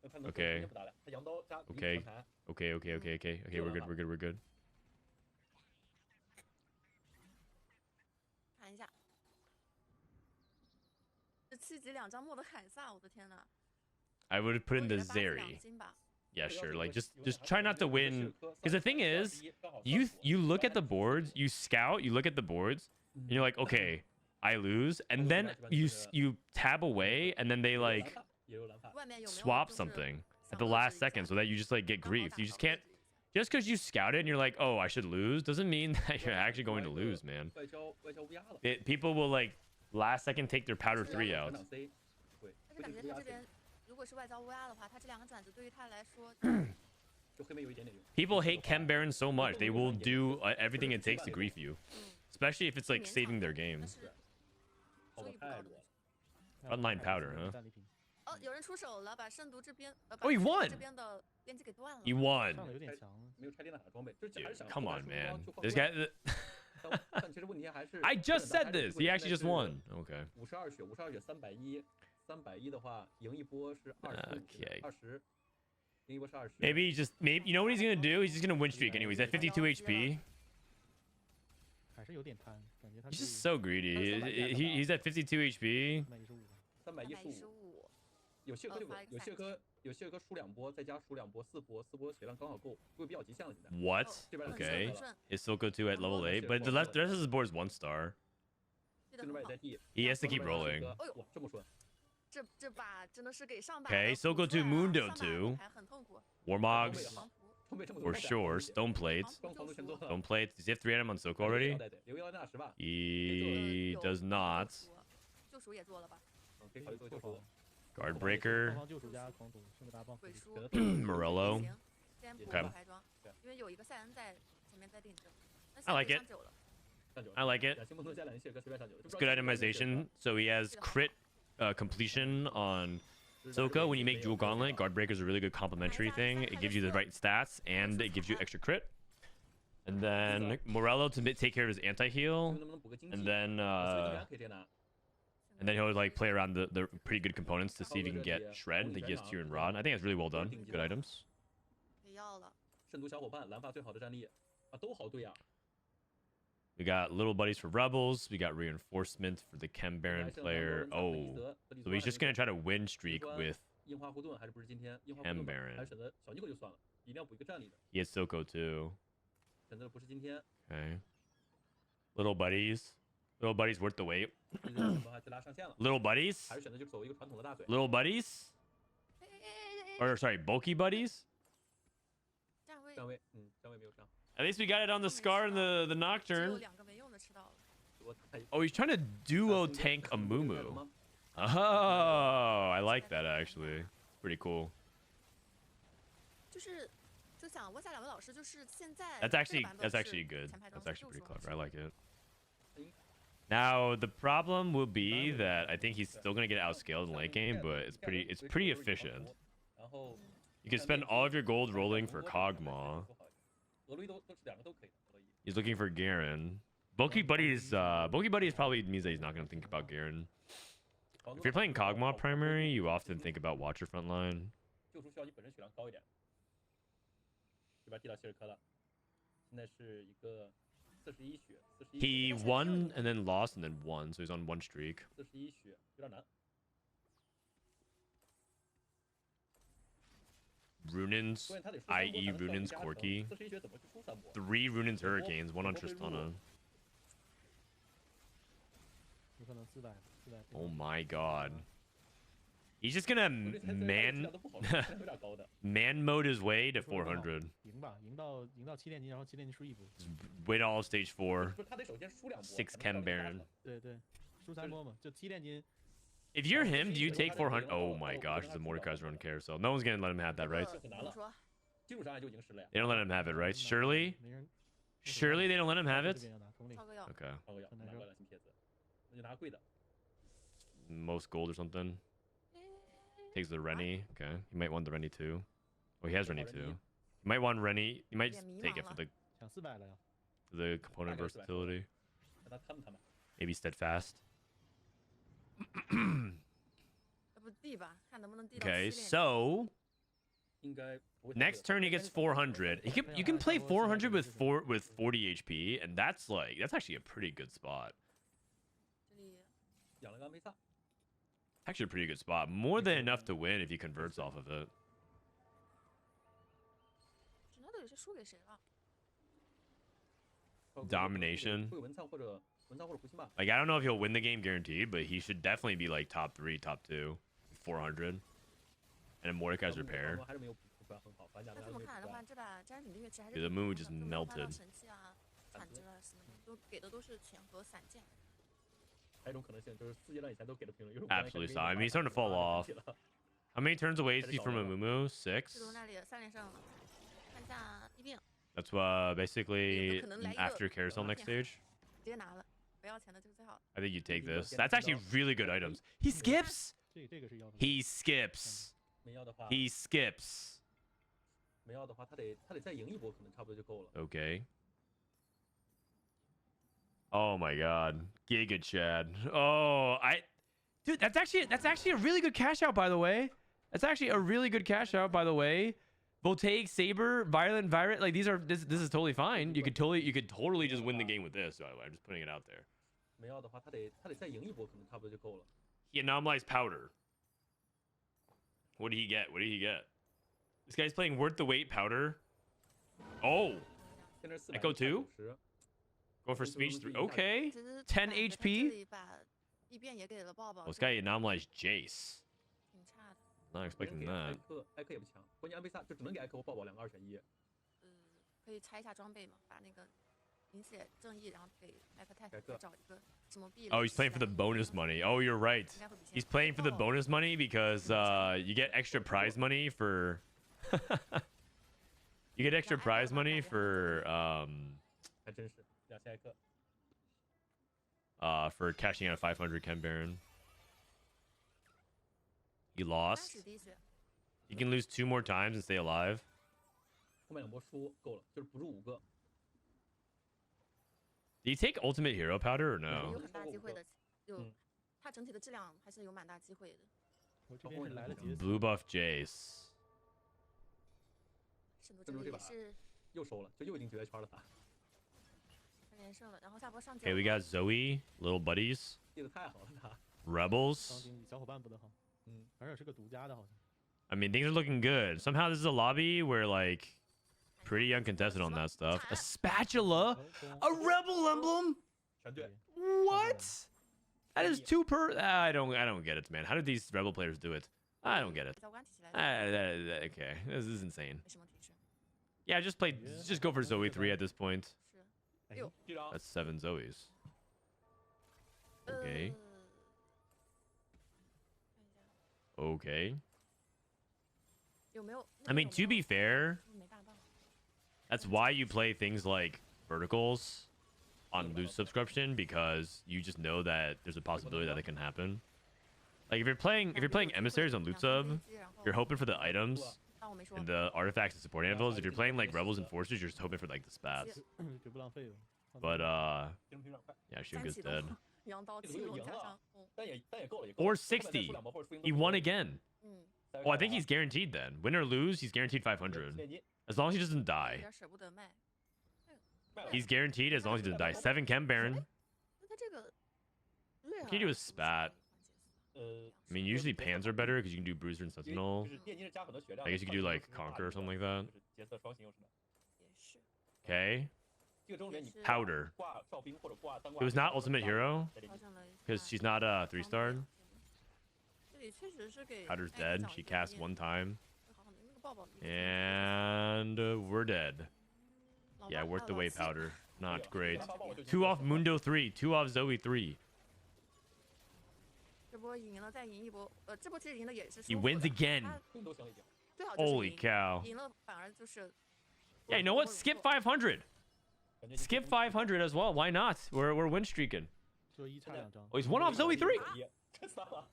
那他能 OK 直接不打了，他羊刀加一 OK 个盘， Okay, okay, we're good, we're good, we're good. 看一下，这7级2张墨的凯撒，我的天呐！ I would put in the 我给他82 Zeri. 金吧。 Yeah, 这要 sure. 是 Like 有 just 有点 try 还 not to 有一个 win. 是科 Because the thing is, 31刚好 you 算 you look at the 我 boards, you scout, you look at the boards, and you're like, okay, I lose, and then you tab away, and then they 也有蓝 like 发也有蓝发，外面有没有 swap 就是 something 想 at the 遏 last 制一下 second, so that you just like get 刚好 griefed. 打 You 到 just can't 位置一下 just because you scout it and you're like, oh, I should lose, doesn't mean that you're actually going to lose, man. 外交乌鸦了， People will like last second take their powder 3 船 out. 长 C，对，但是感觉会乌鸦他这 C，边如果是外交乌鸦的话，他这2个转子对于他来说，就黑莓有一点点用。 People hate Chem Barons so much, they will do everything it takes to grief you, especially if it's like saving their 但 game. 是好的收益不高的太多了， Frontline powder, huh? 战利品哦，有人出手了，把圣毒这边把 Oh, he 圣毒 won! 这边的链接给断了。 You won. 上的有点强，没有拆电塔的装备，就是还 Dude, 是想 come 后 on, 来 man. 就换 This 回来 guy. 但其实问题还是 I just said 还是 this. 如果 He 现 actually 在 just 是 won. Okay. 52血，52血310的话，赢一波是Okay. 20，赢一波是20。 Maybe he just maybe you know what he's gonna do? He's just gonna win streak anyways. At 52 HP, 还是有点贪，感觉他 he's 可 just 以 so greedy. He's at 52 HP. 315， 315，有谢克就够，发一个有谢克输2波，再加输2波，4波血量刚好够，会比较极限了现在。 What? 这边 Okay. 很顺 His Silco 2 at level 8, but the rest of his board is 1 star. 对的很好这边也在。地， He has to keep 这边 rolling. 哎呦哇，这么顺，这把真的是给上把 Okay, 的 so 补 go to 出来了 Mundo 上把 2. 的牌很痛苦。 Warmogs 黄图，装备这么多 for sure. Stone plates. 双防都全做了。 Stone plates. Does he have 3 item on Silco already? 留1那10吧， He 有 does not. 救赎也做了吧？可以考虑做救赎。 Guard breaker. 救赎加狂赌，圣大棒鬼书 Morello. 行，先补 Okay 个牌装，因为有一个赛恩在前面在顶着。那 I like 下 it 上久了 I like it. 两星不能加2谢克，随便上9。 It's good itemization. So he has crit completion on Silco. When you make Jewel Gauntlet, Guard Breaker is a really good complementary thing. It gives you the right stats and it gives you extra crit. And then Morello to take care of his anti-heal. 能不能补个经济？ And then 可以这样拿。 and then he'll like play around the pretty good components to see if he can get Shred. That gives Tear and Rod. I think that's really well done. Good items. 别要了。圣毒小伙伴，蓝发最好的战力啊，都好对啊。 We got little buddies for rebels. We got reinforcement for the Chem Baron player. Oh, so he's just gonna try to win streak with 樱花护盾还是不是今天？樱花护 Chem 盾吧 Baron. 还是选择小尼克就算了，一定要补一个战力的。 He has Silco too. 选择的不是今天， Okay. Little buddies. Little buddies worth the wait. 这个什么还去拉上线了， Little buddies. 还是选择就走一个传统的大嘴。 Little buddies. 哎哎哎哎 Or sorry, bulky buddies. 站位站位，站位没有上， At least we got it on the Scar and the 只有 Nocturne. 2个没用的吃到了。我太 Oh, he's trying to duo tank a Mumu. Oh, I like that actually. Pretty cool. 就想问下2位老师，就是现在 That's 这个 actually 版本 that's 是 actually good. 前排装 That's 是 actually 救 pretty 赎 clever. 还 I 是 like it. Now the problem will be that I think he's still gonna get outscaled in late game, but it's pretty efficient. 然后 You can spend all of your gold rolling for Kog'Maw. 俄罗伊都是2个都可以的，俄罗伊。 He's looking for Garen. Bulky Buddy probably means that he's not gonna think about Garen. 黄 If 哥 you're playing 靠 Kog'Maw 谱 primary, you often think about Watcher front line. 救出需要你本身血量高一点。这边递到希尔科了，现在是一个41血，41 He won and then lost and then won, so he's on one streak. 41血有点难。 Runins, 关键他得输三波 i.e. 才能算 Runins 加成 Corki. 41血怎么去输三波？ 3 Runins Hurricanes, 1 on Tristana. 有可能400。 Oh my god. He's just gonna 我这猜测他的质 man 量都不好，质量有点高的。 man mode his way to 400. 赢吧，赢到7连金，然后7连金输一波。 Win all stage 4. 不是他得首先输两波。 6 才能 Chem 到那个 Baron. 加成 对对，输3波嘛，就7连金。 If you're him, do you take 400? Oh my gosh, the Mordekaiser run carousel. No one's gonna let him have that, right? 这个怎么说？基础上就已经是了呀。 They don't let him have it, right? Surely? 没人。 Surely they don't let him have 这 it? 边要拿通令超哥要。 Okay. 超哥要拿过来新帖子，那就拿贵的。 Most gold or something. Takes the Rennie. Okay. He might want the Rennie too. Oh, he has Rennie too. He might want Rennie. He might just take it for the 抢400了呀。 component versatility. 让他看看吧。 Maybe steadfast. 要不递吧，看能不能递到 Okay, 7连。 so 应该不会。 next turn he gets 400. You can play 400 with 40 HP, and that's actually a pretty good spot. 这里养了个安培萨， Actually a pretty good spot. More than enough to win if he converts off of it. 只能有些输给谁了？ Domination. 会文灿或者胡辛吧。 Like, I don't know if he'll win the game guaranteed, but he should definitely be like top 3, top 2, 400. And a Mordekaiser pair. 还是没有补出来很好，反正那这么看的话，这把战士品订阅值还是 Dude, the 挺 moon 高的 just 就没有发到 melted. 神器啊、产值啊什么的，都给的都是钱和散件。还有一种可能性就是4阶段以前都给的评论，有种 Absolutely solid. I mean, he's starting to fall off. How many turns away is he from a Mumu? 6? 这都那里3连胜了，看一下一病 That's basically after carousel next stage. 直接拿了，不要钱的就是最好的。 I think you take this. That's actually really good items. He skips? 这个是要的。 He skips. 没要的话， He skips. 没要的话，他得再赢一波，可能差不多就够了。 Okay. Oh my god. Giga Chad. Oh, dude, that's actually a really good cash out, by the way. That's actually a really good cash out, by the way. Voltaic, Saber, Violent, Virate, like this is totally fine. You could totally just win the game with this, by the way. I'm just putting it out there. 没要的话，他得再赢一波，可能差不多就够了。 He anomalized powder. What did he get? What did he get? This guy's playing worth the wait powder. Oh, 现在是 Echo 2? 490 going for speech 3. Okay. 只是 10 感觉他 HP 这里把一变也给了抱抱， Well, this guy anomalized Jace. 挺差的。 Not expecting 艾 that. 克也不强，关键安培萨就只能给艾克和抱抱2个2选1。可以拆一下装备嘛，把那个明血正义，然后给艾克泰改个找一个什么币。 Oh, he's playing for the bonus money. Oh, you're right. He's playing for the bonus money because you get extra prize money for you get extra prize money for 还真是2000艾克。 for cashing out 500 Chem Baron. He 30 lost. 滴血， He can lose 2 more times and stay alive. 后面2波输够了，就是补助5个。 Did he take ultimate hero powder or 有 no? 很大机会的，有嗯它整体的质量还是有蛮大机会的。我这边是来了几次。 Blue buff Jace. 圣徒这里也是又收了，就又已经决赛圈了他。 3连胜了，然后下波上九。 Okay, we got Zoe, little buddies, 踢得太好了他。 rebels. 当经理小伙伴不得好，而且是个独家的，好像。 I mean, things are looking good. Somehow this is a lobby where like pretty uncontested on that stuff. A spatula, a rebel emblem. 全对， What? That is 2 per. I don't get it, man. How did these rebel players do it? I don't get it. 教官提起来 Okay, this is insane. 没什么提示。 Yeah, just go for Zoe 3 at this point. 是，六。队长 That's 7 Zoes. Okay. 看一下 Okay. 有没有 I mean, to be fair, 没大到。 that's why you play things like verticals on loot subscription, because you just know that there's a possibility that it can happen. Like if you're playing emissaries on loot sub, you're hoping for the items 当我没说 and the artifacts and support anvils. If you're playing like rebels and forces, you're just hoping for like the spats. 绝不浪费了。but 进攻频率有点快， yeah, 三 Shunga's 启 dead. 动，阳刀这个就赢轻龙加上了，弓，但也够了， 460. He won again. 嗯， Oh, I think he's guaranteed then. Win or lose, he's guaranteed 500. 现金 As long as he doesn't 有 die. 点舍不得卖。卖了 He's guaranteed as long as he doesn't die. 7 Chem Baron. 那他这个瑞尔 Can you do a spat? 呃， I mean, usually pans are better because you can do Bruiser and 因为 Sentinel. 就是炼金是加很多血量 I guess you could do like Conquer or something like that. 就是角色双行有什么？也是， Okay. 这个中里面你 Powder. 挂哨兵或者挂单 It 挂， was not Ultimate Hero 调整了一 because 下 she's not 3-starred. 这里确实是给 Powder's 艾 dead. 讲 She 一个 casts 面 one time. 会好很多那个抱抱 And we're dead. 老 Yeah, 爸 worth the 老 wait, 气 Powder. Not great. 拿包包我就 2 off Mundo 3. 2 off Zoe 3. 这波赢了再赢一波，这波其实赢的也是 He 舒服 wins 的 again. 他命都行了已经。最好就是 Holy 赢 cow. 赢了反而就是 Yeah, you know what? Skip 500. 感觉 Skip 500 as well. Why not? We're win streaking. 就一差2张。 Oh, he's 1 off Zoe 3. 这算了。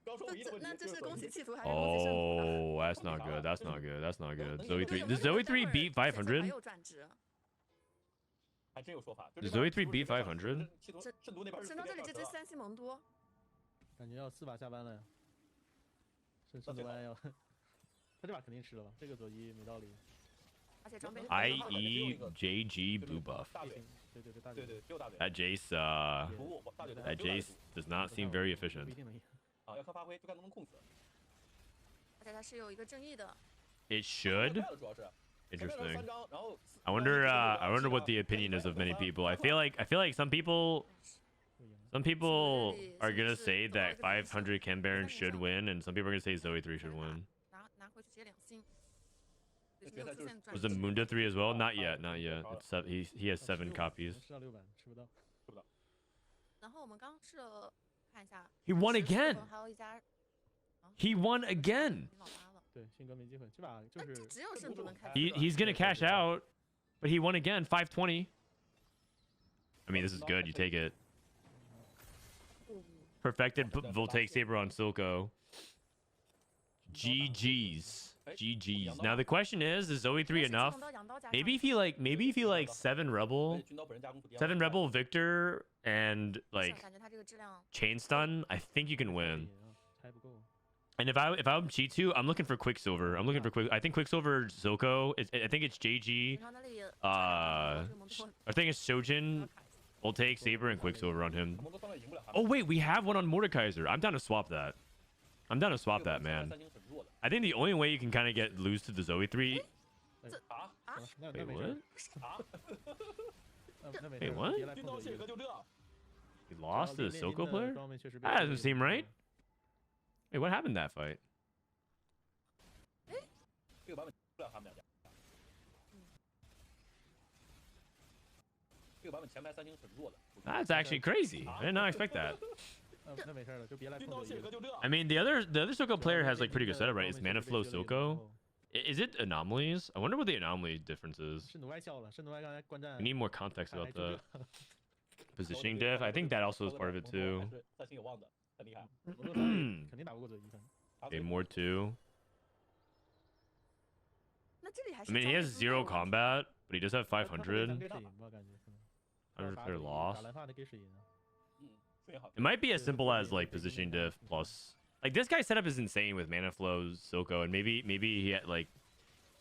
刚说那唯一的问题这就是恭喜企图还是恭喜胜图呢？ Oh, that's not good. That's not good. That's not good. Zoe 3. 对有 Does 没有 Zoe 3待会儿 beat 选手还 500? 有转职，还真有说法。 Does Zoe 3 beat 500? 圣都那边是神州这里这只三星蒙多，感觉要4把下班了呀。圣多安要，他这把肯定吃了吧？这个佐伊没道理。而且装备 IE JG blue buff. 大腿，对对对，大对对，只有大腿。 That Jace 服务大腿的 that Jace does not seem very efficient. 不一定能赢。啊，要看发挥，就看能不能控死。而且他是有一个正义的， It should. 主要是 Interesting. 3张，然后 I wonder what the opinion is of many people. I feel like some people 会赢。 some people are gonna say that 500 Chem Baron should win, and some people are gonna say Zoe 3 should win. 拿回去直接2星。这决赛就是 Was it Mundo 3 as well? Not yet, not yet. It's he has 7 copies. 吃到6版，吃不到。然后我们刚试了看一下， He won again. 还有一家 He won again. 老八了，对，信哥没机会，这把就那这是只有圣主能开。 He's gonna cash out, but he won again. 520. I mean, this is good. You take it. Perfected Voltaic Saber on Silco. GG's. GG's. Now the question is Zoe 3 enough? Maybe if he like 7 Rebel, 7 Rebel Viktor and like 感觉他这个质量 Chain Stun, I think you can win. 拆不够。 And if I'm G2, I'm looking for Quicksilver. I'm looking for I think Quicksilver Zoko. I think it's JG. 平常那里 I think it's Shojin. We'll take Saber and Quicksilver on him. 蒙多方面赢不了他们。 Oh wait, we have one on Mordekaiser. I'm down to swap that. I'm down to swap that, man. 三星很弱的 I think the only way you can kind of get lose to the Zoe 3. 啊那 Wait, 没 what? 事。啊！那没 Wait, 事。 what? 别来军碰佐伊刀血哥就这， He lost to the 列宁 Silco 的 player? 装备确实被 That 佐 doesn't 伊 seem 给 right. Wait, what happened that fight? 这个版本不了他们两家。这个版本前排三星很弱的。 That's actually crazy. I did not expect that. 那没事了，就别来军碰佐伊了。刀血哥就这。 I mean, the other Silco player has like pretty good setup, right? It's Mana Flow Silco. Is it anomalies? I wonder what the anomaly difference is. 圣奴爱笑了，圣奴爱刚才观战 We。need more context 还 about 就 that. 这 Positioning diff. I think that also is part of it too. 还是三星有望的，很厉害。我说他肯定打不过佐伊的。 Okay, more too. 那这里还 I 是 mean, he 装备 has 足 zero 够的 combat, but he does have 500. 水银吧，感觉可能。 100 player loss. 打蓝发的给水银啊。嗯，非常好。 It might be as simple as like positioning diff plus. Like this guy's setup is insane with mana flows, Silco, and maybe he had like,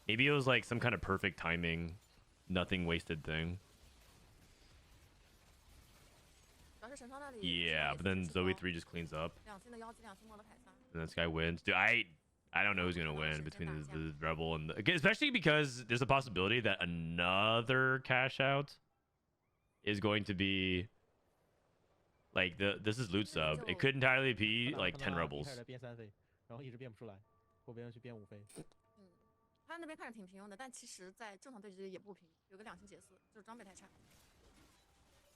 maybe it was like some kind of perfect timing, nothing wasted thing. 主要是神窗那里 Yeah, but then Zoe 3 just cleans up, 2星的妖姬2星莫德凯撒， and this guy wins. Dude, I don't know who's gonna win between the rebel and especially because there's a possibility that another cash out is going to be like this is loot sub. It could entirely be like 10 rebels. 开始变3费，然后一直变不出来，后边去变5费。他那边看着挺平庸的，但其实在正常对局也不平，有个2星解4，就是装备太差。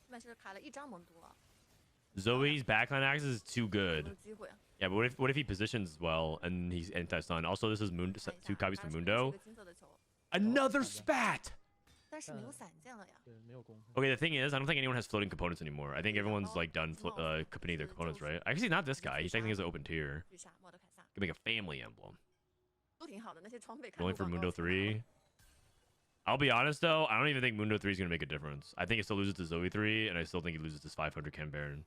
基本是卡了1张蒙多， Zoe's backline access is too 没 good. 有机会。 Yeah, but what if he positions well and he's anti-stun? Also, this is看一下 2 copies from 当然是 Mundo. 一个金色的球， Another spat. 但是没有散件了呀。对，没有攻。 Okay, the thing is, I don't think anyone has floating components anymore. I think everyone's like done combining their components, right? Actually, not this guy. He technically has an open tier. 巨鲨莫德凯撒 Can make a family emblem. 都挺好的，那些装备看 Going for Mundo 3. I'll be honest though, I don't even think Mundo 3 is gonna make a difference. I think it still loses to Zoe 3, and I still think he loses to 500 Ken Baron.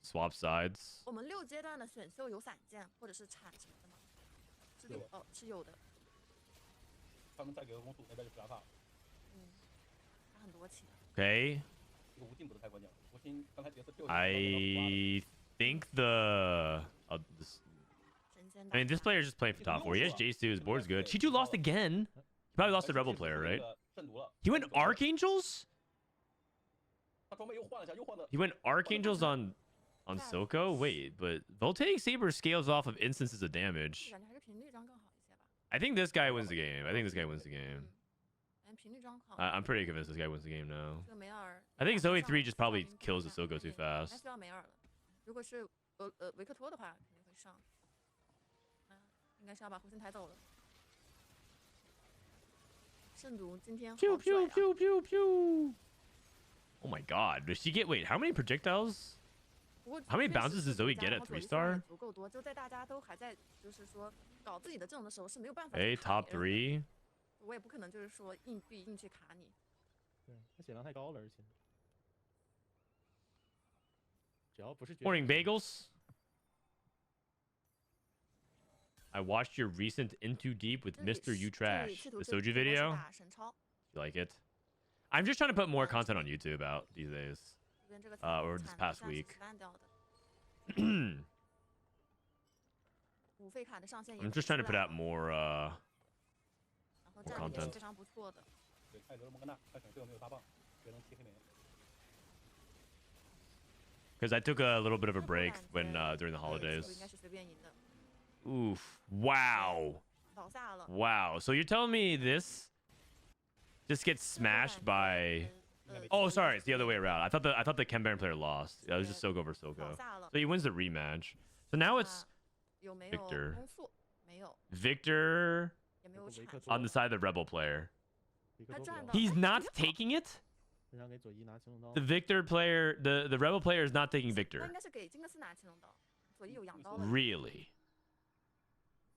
Swap sides. 我们6阶段的选秀有散件或者是铲什么的吗？是有哦，是有的。他们再给个攻速，那边就不害怕了。他很多钱。Okay. 这个无尽补的太关键了，无尽刚才角色就 I think the. I mean, this player is just playing for top 4. He has J2. His board's good. Chi2 lost again. He probably lost to Rebel player, right? He went Archangels? 他装备又换了一下，又换的。 He went Archangels on Soko? Wait, but Voltaic Saber scales off of instances of damage. 感觉还是频率张更好一些吧。 I think this guy wins the game. I think this guy wins the game. 感觉频率张好。I'm pretty convinced this guy wins the game now. 这个梅尔。I think Zoe 3 just probably kills the Soko too 应该 fast. 需要梅尔了。如果是维克托的话，肯定会上。应该是要把胡星抬走了。圣毒今天好拽 Pew 啊 pew pew pew pew. Oh my god. Does she get wait, how many projectiles? 不过 How many 确实 bounces 是 does Zoe 国家 get 然 at 后 3 左翼方也 star? 足够多，就在大家都还在就是说搞自己的阵容的时候是没有办法。Okay, top 3. 我也不可能就是说硬币硬去卡你。对，他血量太高了，而且只要不是 Morning bagels. I watched your recent Into Deep with Mr. You Trash, the Soju video. 打神超 You like it? I'm just trying to put more content on YouTube out these days. 这边这个 Or this past week. 五费卡的上限也 I'm just trying to put out more 然后战力也是 content. 非常不错的。对，艾德莫甘娜，他选队友没有大棒，别能踢黑莓。 Because I took a little bit of a break when during the 应 holidays. 该是随便赢的。 Oof! Wow! 倒下了。 Wow! So you're telling me this just gets smashed by? Oh, sorry, it's the other way around. I thought the Ken Baron player lost. Yeah, it was just Soko versus Soko. So he wins the rematch. So now it's 有没有 Viktor 攻速？没有， Victor 也没有铲。 on the side of the Rebel player. 他赚到。 He's not taking it. 非常给左一拿青龙刀 The。Victor player, the Rebel player is not taking 他 Victor. 应该是给金克斯拿青龙刀，左一有羊刀的。 Really?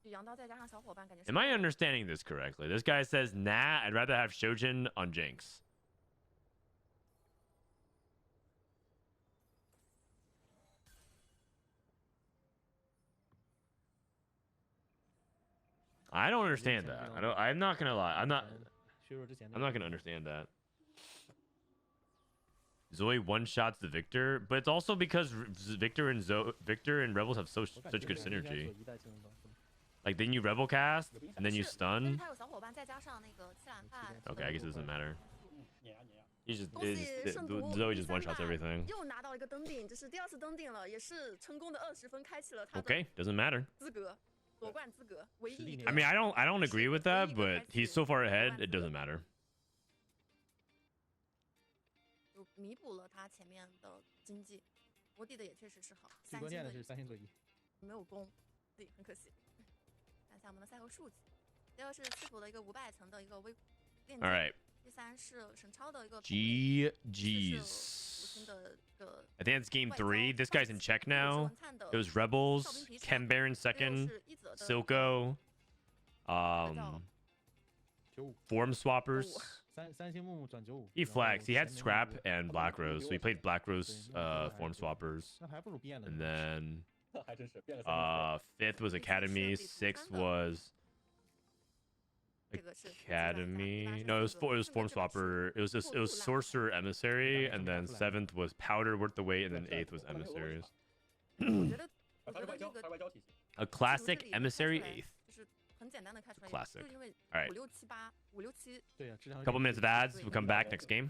有羊刀再加上小伙伴，感觉。 Am I understanding this correctly? This guy says, "Nah, I'd rather have Shojin on Jinx." I don't understand that. I'm not gonna lie. I'm not 削弱之前 gonna understand that. Zoe one shots the Victor, but it's also because Victor and Rebels have such good synergy. Like then you Rebel cast and then you 但是 stun. 他有小伙伴，再加上那个七兰帕。 Okay, I guess it doesn't matter. 碾压碾压。 He's just 恭喜圣毒 Zoe just 第 one 三 shots 把 everything. 又拿到一个登顶，这是第2次登顶了，也是成功的20分，开启了他的 Okay, doesn't matter. 资格，夺冠资格，唯一一个。 I mean, I don't agree with that, but he's so far ahead, it doesn't matter. 就弥补了他前面的经济，我底的也确实是好。最关键的是3星左一，没有攻，对，很可惜。看一下我们的赛后数据，第2是西服的一个500层的一个微链接。 All right. 第3是神超的一个 GG's. 的个 I think it's game 3. This guy's in check now. It was Rebels, Ken Baron second, Silco, Form Swappers. 三星木木转95。 He flags. He had Scrap and Black Rose, so he played Black Rose Form Swappers. 那还不如变了。 And then 还真是变了。 5th was Academy, 6th was Academy. No, it was Form Swapper. It was Sorcerer Emissary, and then 7th was Powder worth the weight, and then 8th was Emissaries. 我觉得这个 A classic Emissary 8th. 就是很简单的看出来 Classic. 就因为 Alright. 5、6、7、8、5、6、7。 对呀，质量。 Couple minutes of ads. We'll come back next game.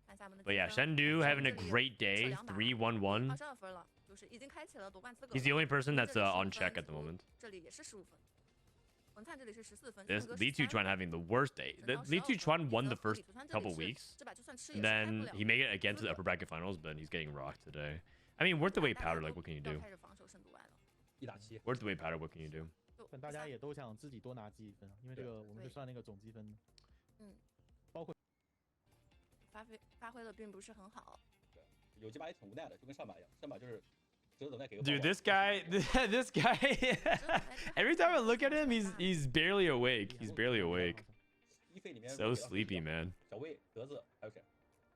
看一下我们的 But yeah, 积分 Shendu having a great day. 3-1-1. 22分了，就是已经开启了夺冠资格。 He's the only person that's 这里 on 15 check 分 at the moment. 这里也是15分。文灿这里是14分。 This 圣格 Li 13 Tuchuan having the worst day. Li Tuchuan won the first couple weeks, 这把就算吃也 and 是开不 then 了 he made it again to the upper bracket finals, but he's getting rocked today. I mean, worth the weight powder. Like, what can you 都 do? 开始防守圣毒外了。 1打7。 Worth the weight powder. What can you do? 就但大家也都想自己多拿积分，因为这个我们是算那个总积分的。包括发挥的并不是很好。对，有几把也挺无奈的，就跟上把一样，上把就是折等待给个 Dude, 抱抱 this guy, this guy. Every time I look at him, he's barely awake. He's barely awake. 一费里面 So sleepy, man. 小魏、德子还有谁？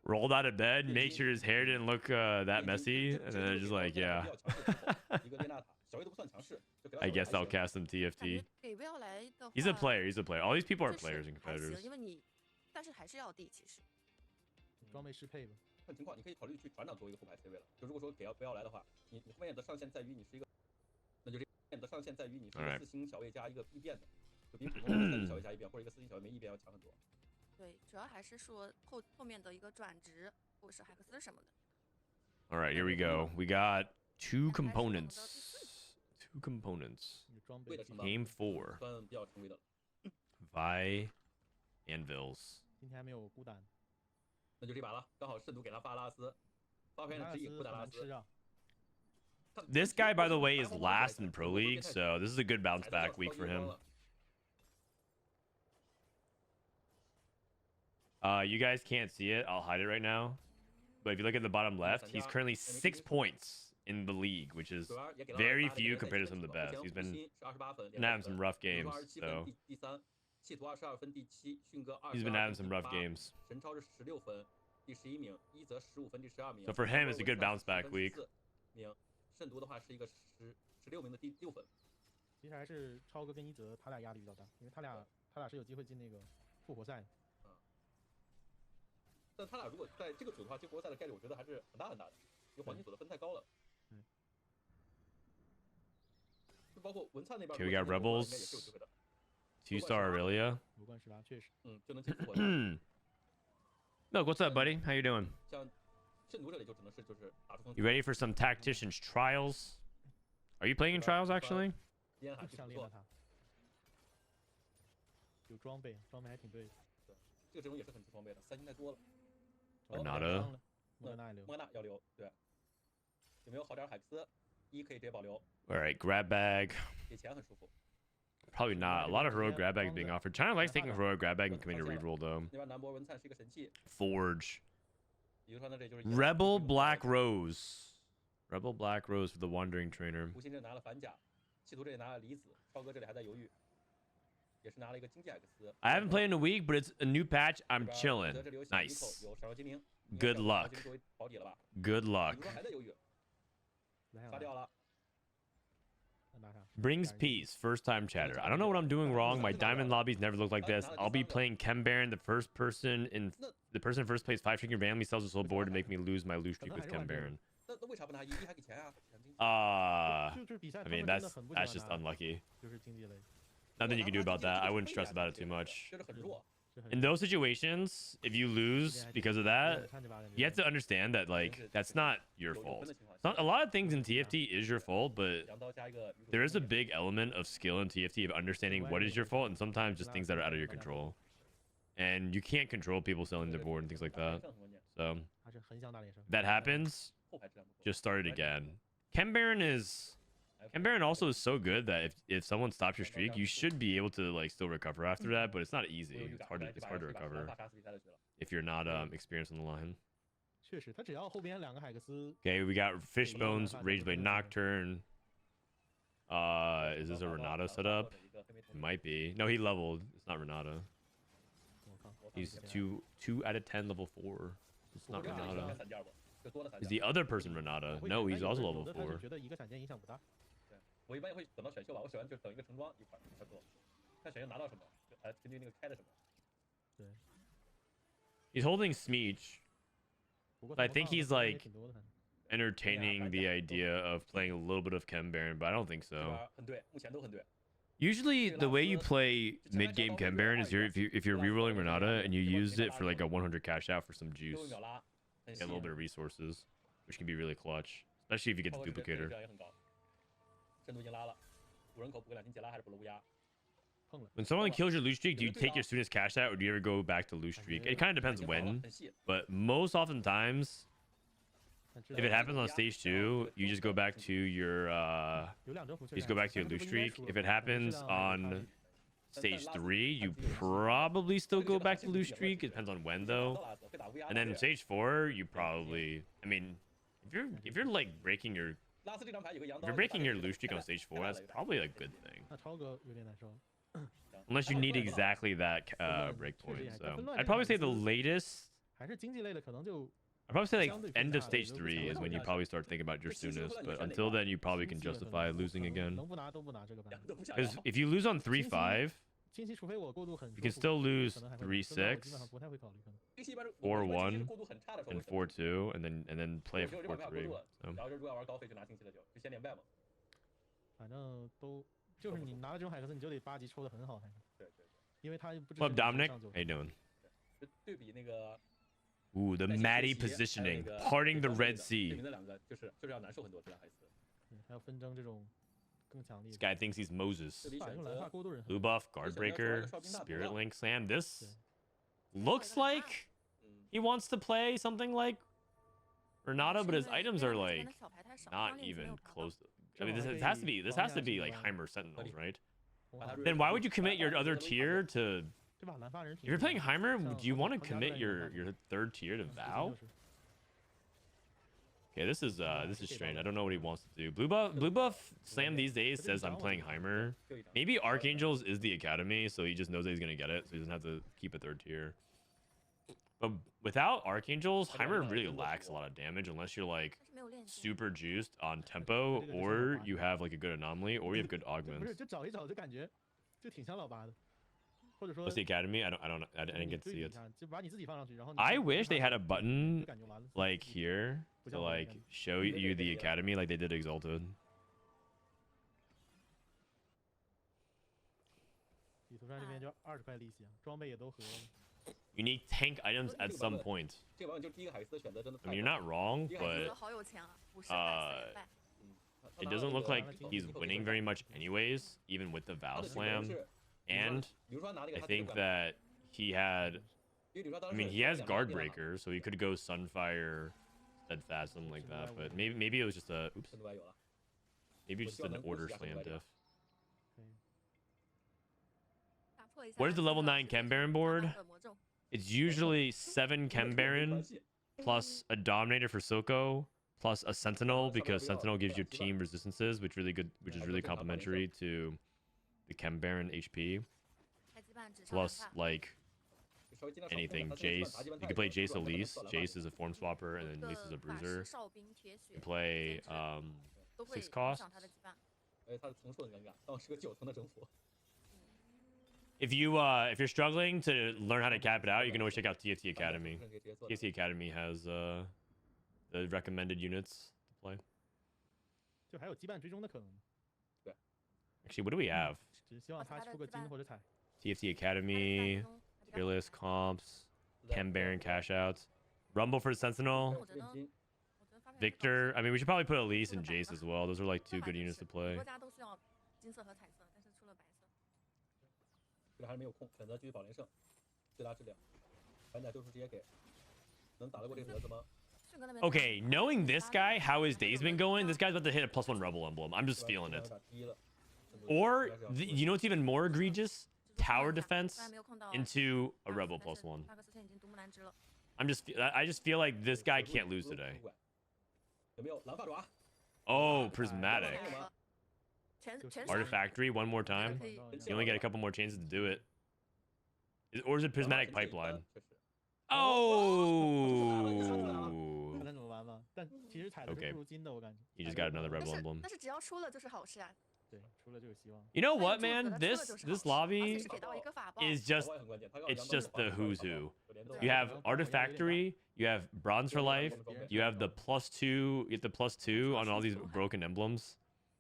Rolled out of bed, made sure his hair didn't look that messy, and then just like, yeah. 一个列娜塔，小魏都不算强势，就给他 I 手 guess 还 I'll 行 cast some 感觉 TFT. 给不要来的 He's a 话 player. He's a player. All these people are 确实 players and 还行 competitors. 因为你，但是还是要地其实。装备适配吧。看情况，你可以考虑去船长作为一个后排 C 位了。就如果说给不要来的话，你后面的上限在于你是一个，那就是你的上限在于你是一个 Alright. 4星小卫加一个异变的，就比普通的3星小卫加异变或者一个4星小卫没异变要强很多。对，主要还是说后面的一个转职或者是海克斯什么的。 All right, here we go. We got two components. Two components. 你的装备贵的城堡 Game 4. 算比较常规的了。 Vi Anvils. 今天还没有孤单，那就这把了，刚好圣徒给他发拉斯，发回来拉的指引斯很不打拉斯。难吃啊。 This guy, by the way, is last in Pro League, so this is a good bounce back week for him. You guys can't see it. I'll hide it right now. But if you look at the bottom left, he's currently 6 points in the league, which is very few compared to some of the best. He's been having some rough games, so he's been having some rough games. So for him, it's a good bounce back week. 圣徒的话是一个16名的第6分。其实还是超哥跟一泽他俩压力比较大，因为他俩是有机会进那个复活赛的。但他俩如果在这个组的话，进复活赛的概率我觉得还是很大很大的，因为黄金组的分太高了。就包括文灿那边 Okay, we got Rebels. 应该也是有机会的。 2-star Aurelia. 夺冠18确实。就能进复活赛。 Look, what's up, buddy? How you doing? 像圣徒这里就只能是就是打出 You ready for some tacticians trials? Are you playing in trials actually? 烟海像练了他，有装备还挺对的。这个阵容也是很吃装备的，3星太多了。 Renata. 莫纳也留。莫纳要留，对。有没有好点海克斯？1可以直接保留， All right, grab bag. 给钱很舒服。 Probably not. A lot of heroic grab bags being offered. China likes taking heroic grab bag and coming to reroll though. 那边南博文灿是一个神器， Forge. 比如说呢这就是 Rebel Black Rose. Rebel Black Rose for the Wandering Trainer. 无心这里拿了反甲，企图这里拿了离子，超哥这里还在犹豫，也是拿了一个经济海克斯。 I haven't played in a week, but it's a new patch. I'm chilling. 这里有小鱼口 Nice. 有闪耀精灵 Good luck. 作为保底了吧？ Good 你 luck. 说还在犹豫，杀掉了。 拿啥？ Brings peace. First time chatter. I don't know what I'm doing wrong. My diamond lobbies never look like this. I'll be playing Chem Baron. The person in first plays 5 tricking randomly sells his whole board to make me lose my loose streak with Chem Baron. 那为啥不拿1还给钱啊？ 就是比赛 I 他 mean 们真的 that's 很不喜欢 just 拿 unlucky. 就是竞技类， Nothing you can do about that. I wouldn't stress about it too much. 这是很弱。是很 In those situations, if you lose because of that, 看这把人 you have to understand that like that's not your 有 fault. 分的情况 It's not, a lot of things in TFT is your fault, but 2刀加一个 there is a big element of skill in TFT of understanding what is your fault and sometimes just things that are out of your control. And you can't control people selling their board and things like that. So 他是很想打连胜。 that happens, 后排质量不错。 just start it again. Chem Baron also is so good that if someone stops your streak, you should be able to like still recover after that, but it's not easy. It's hard to recover if you're not experienced on the line. 确实，他只要后边2个海克斯， Okay, we got Fishbones, Rageblade Nocturne. Is this a Renata setup? It might be. No, he leveled. It's not Renata. 我靠， He's 2 out of 10 level 4. It's not Renata. 3件吧，就多了3 Is 件。 the other person Renata? No, he's also level 他是 4. 觉得一个闪电影响不大。我一般也会等到选秀吧，我喜欢就等一个橙装一块儿差不多，看选秀拿到什么，就根据那个开的什么。对， He's holding Smeech, 不过 I think he's like 挺多的， entertaining the idea of playing a little bit of Chem Baron, but I don't think 这 so. 边很对，目前都很对。 Usually, the way you play mid game Chem Baron is if you're rerolling Renata and you use it for like a 100 cash out for some 最 juice, 后一秒拉，很 get a 细 little bit of resources, which can be really clutch, especially if you get 超 the 哥这个 duplicator. 质量也很高。深度已经拉了，5人口补个2金解拉还是补了乌鸦？ 碰了。 When someone kills your loose streak, do you take your soonest cash out or do you ever go back to loose streak? It kind of depends 已经好了 when, 很细。 but most oftentimes, 但知 if 道 it happens on stage 2, you just go back to your 有2征服， you just go back to your loose streak. If it happens on stage 3, you probably still go back to loose streak. It depends on when though. And then stage 4, you probably, I mean, if you're like breaking your 拉斯这张牌有个羊 If 刀。 you're breaking your loose streak on stage 4, that's probably a good thing. 那超哥有点难受。 Unless you need exactly that breakpoint. So I'd probably say the latest. 还是经济类的，可能就 I'd probably say like end of stage 3 is when you probably start thinking about your soonest. But until then, you probably can justify losing again. 能不拿都不拿这个版本。 Because if you lose on 3-5, 清晰，除非我过渡很。 you can still lose 可能还会 3-6, 基本上不太会考虑可能。 4-1, 过渡很差的时候 and 4-2, and then play 有时候这把 4-3. 过渡了 So 然后就如果要玩高费就拿清晰的就先连败嘛。反正都就是你拿了这种海克斯，你就得8级抽的很好才行。对对对，因为他不支 What's 持 up, 你 Dominic? 上九 How you doing? 就对比那个 Ooh, the Maddie positioning, parting the Red 对 Sea. 面的两个就是要难受很多，这两海斯。对，还有纷争这种更强烈 This 的。 guy thinks he's Moses. 这里选用蓝发择 过渡人很 Blue buff, guard breaker, spirit link slam. This looks like he wants to play something like Renata, but his items are like not even close. I mean, this has to be like Heimer Sentinels, right? 红海 Then why would you commit your other tier to? 这把蓝发人 If you're playing Heimer, 像 do you want to 皇家 commit 战役 your 的 your third tier to 嗯 Vow? 就是 Okay, this is strange. I don't know what he wants to do. Blue buff Slam these days says I'm playing Heimer. 就一场 Maybe Archangels is the academy, so he just knows that he's gonna get it, so he doesn't have to keep a third tier. But without Archangels, Heimer really lacks a lot of damage unless you're like 但是没有练习。 super juiced on tempo, or you have like a good anomaly, or you have good 不是 augments. 就找一找就感觉就挺像老八的，或者说 What's the academy? I didn't 你 get to 对 see 比 it. 一下，就把你自己放上去，然后你 I 再 wish they 看 had a 就 button 感觉完了。 like here to like show you the academy like they did Exalted. 地图上这边就20块利息啊，装备也都合了。 You need tank items at some point. 这个版本就是第一个海斯的选择真的 I 太 mean, you're not wrong, 海 but 斯好有钱啊，50败4败。 it doesn't look like he's winning very much anyways, even with the Vow Slam. And 比如说拿那个 I 他 think 这个 that he had, 因为比如说当 I 时 mean, he has 两 Guard 边电脑 Breaker, so he could go Sunfire, Steadfast, something like that. But maybe it was just a, oops, 深度外有了， maybe just an order slam diff. 可以，打破一下 What is the level 9 Chem Baron board? 的魔咒 It's usually 7 Chem Baron plus a Dominator for Soko plus a Sentinel because Sentinel gives your team resistances, which is really complementary to the Chem Baron HP. 开羁绊只差 Plus 半 like 就稍微尽量少 anything 碰它，但是 Jace. 打基本 You 太 can play 有 Jace 了， Elise. 不然 Jace is a form swapper, and then Elise is a 法师 bruiser. 哨兵铁血 You play 都会 6影 cost. 响他的羁绊。而且它的层数很尴尬，当时个9层的整辅， If you're struggling to learn how to cap it out, you can always check out TFT Academy. 可以直接做 TFT Academy has the recommended units to play. 就还有羁绊追踪的可能。 Actually, what do we have? 只是希望他出个金或者彩。 TFT Academy, tier list comps, Chem Baron cash outs, Rumble for Sentinel, 我觉得 认金， 我觉得发配 Viktor. I mean, we should probably put Elise and Jace as well. Those are like 2 good units to 很 play. 多家都需要金色和彩色，但是出了白色。这个还是没有空，选择继续保连胜，最大质量，反甲丢出直接给，能打得过这个盒子吗？ 迅哥那边 Okay, knowing this guy, how his day's been going, this guy's about to hit a +1 Rebel emblem. I'm just feeling it. 打低了， Or, you know what's even more egregious? 就是看 Tower 一下 defense 虽然没有控到 into a 马克 Rebel 但是 +1. 马克之前已经独木难支了。 I just feel like this guy can't lose today. 有没有狼发爪？ Oh, prismatic. 全 Artifactory one more time. You only get a couple more chances to do it. Or is it prismatic pipeline? 确实， Oh. 看能怎么玩吧。但其实彩的 Okay. 是不如金的，我感觉。 He just got another 但 Rebel 是 emblem. 但是只要出了就是好事啊。对，出了就有希望。 You know 那 what, 你做 man? 出的 This 就是好 this 事 lobby 而且是给到一个法宝 is just 法宝也很关键，它 it's just the who's who. 有联动 You have Artifactory, you have Bronze for Life, you have the +2, you have the +2 on all these broken emblems.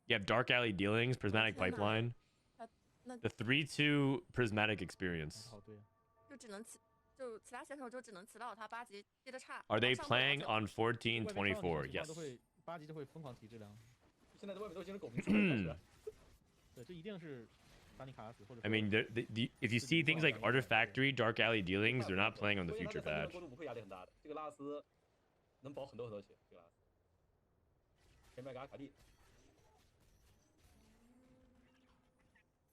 You have Dark Alley Dealings, Prismatic Pipeline, 那 the 3-2 Prismatic Experience. 好对啊。就只能就其他选手就只能骑到他8级跌的差。 Are they 上不了 playing 走 on 1424? 外面看到这种 Yes. 情况都会8级就会疯狂提质量。现在在外面都形成狗鸣出了，对，这一定是把你卡死，或者 I mean, if you see things like Artifactory, Dark Alley Dealings, they're not playing on the 所以它 future 这三个 patch. 过渡不会压力很大的。这个拉斯能保很多血，这个拉斯。先卖给阿卡丽，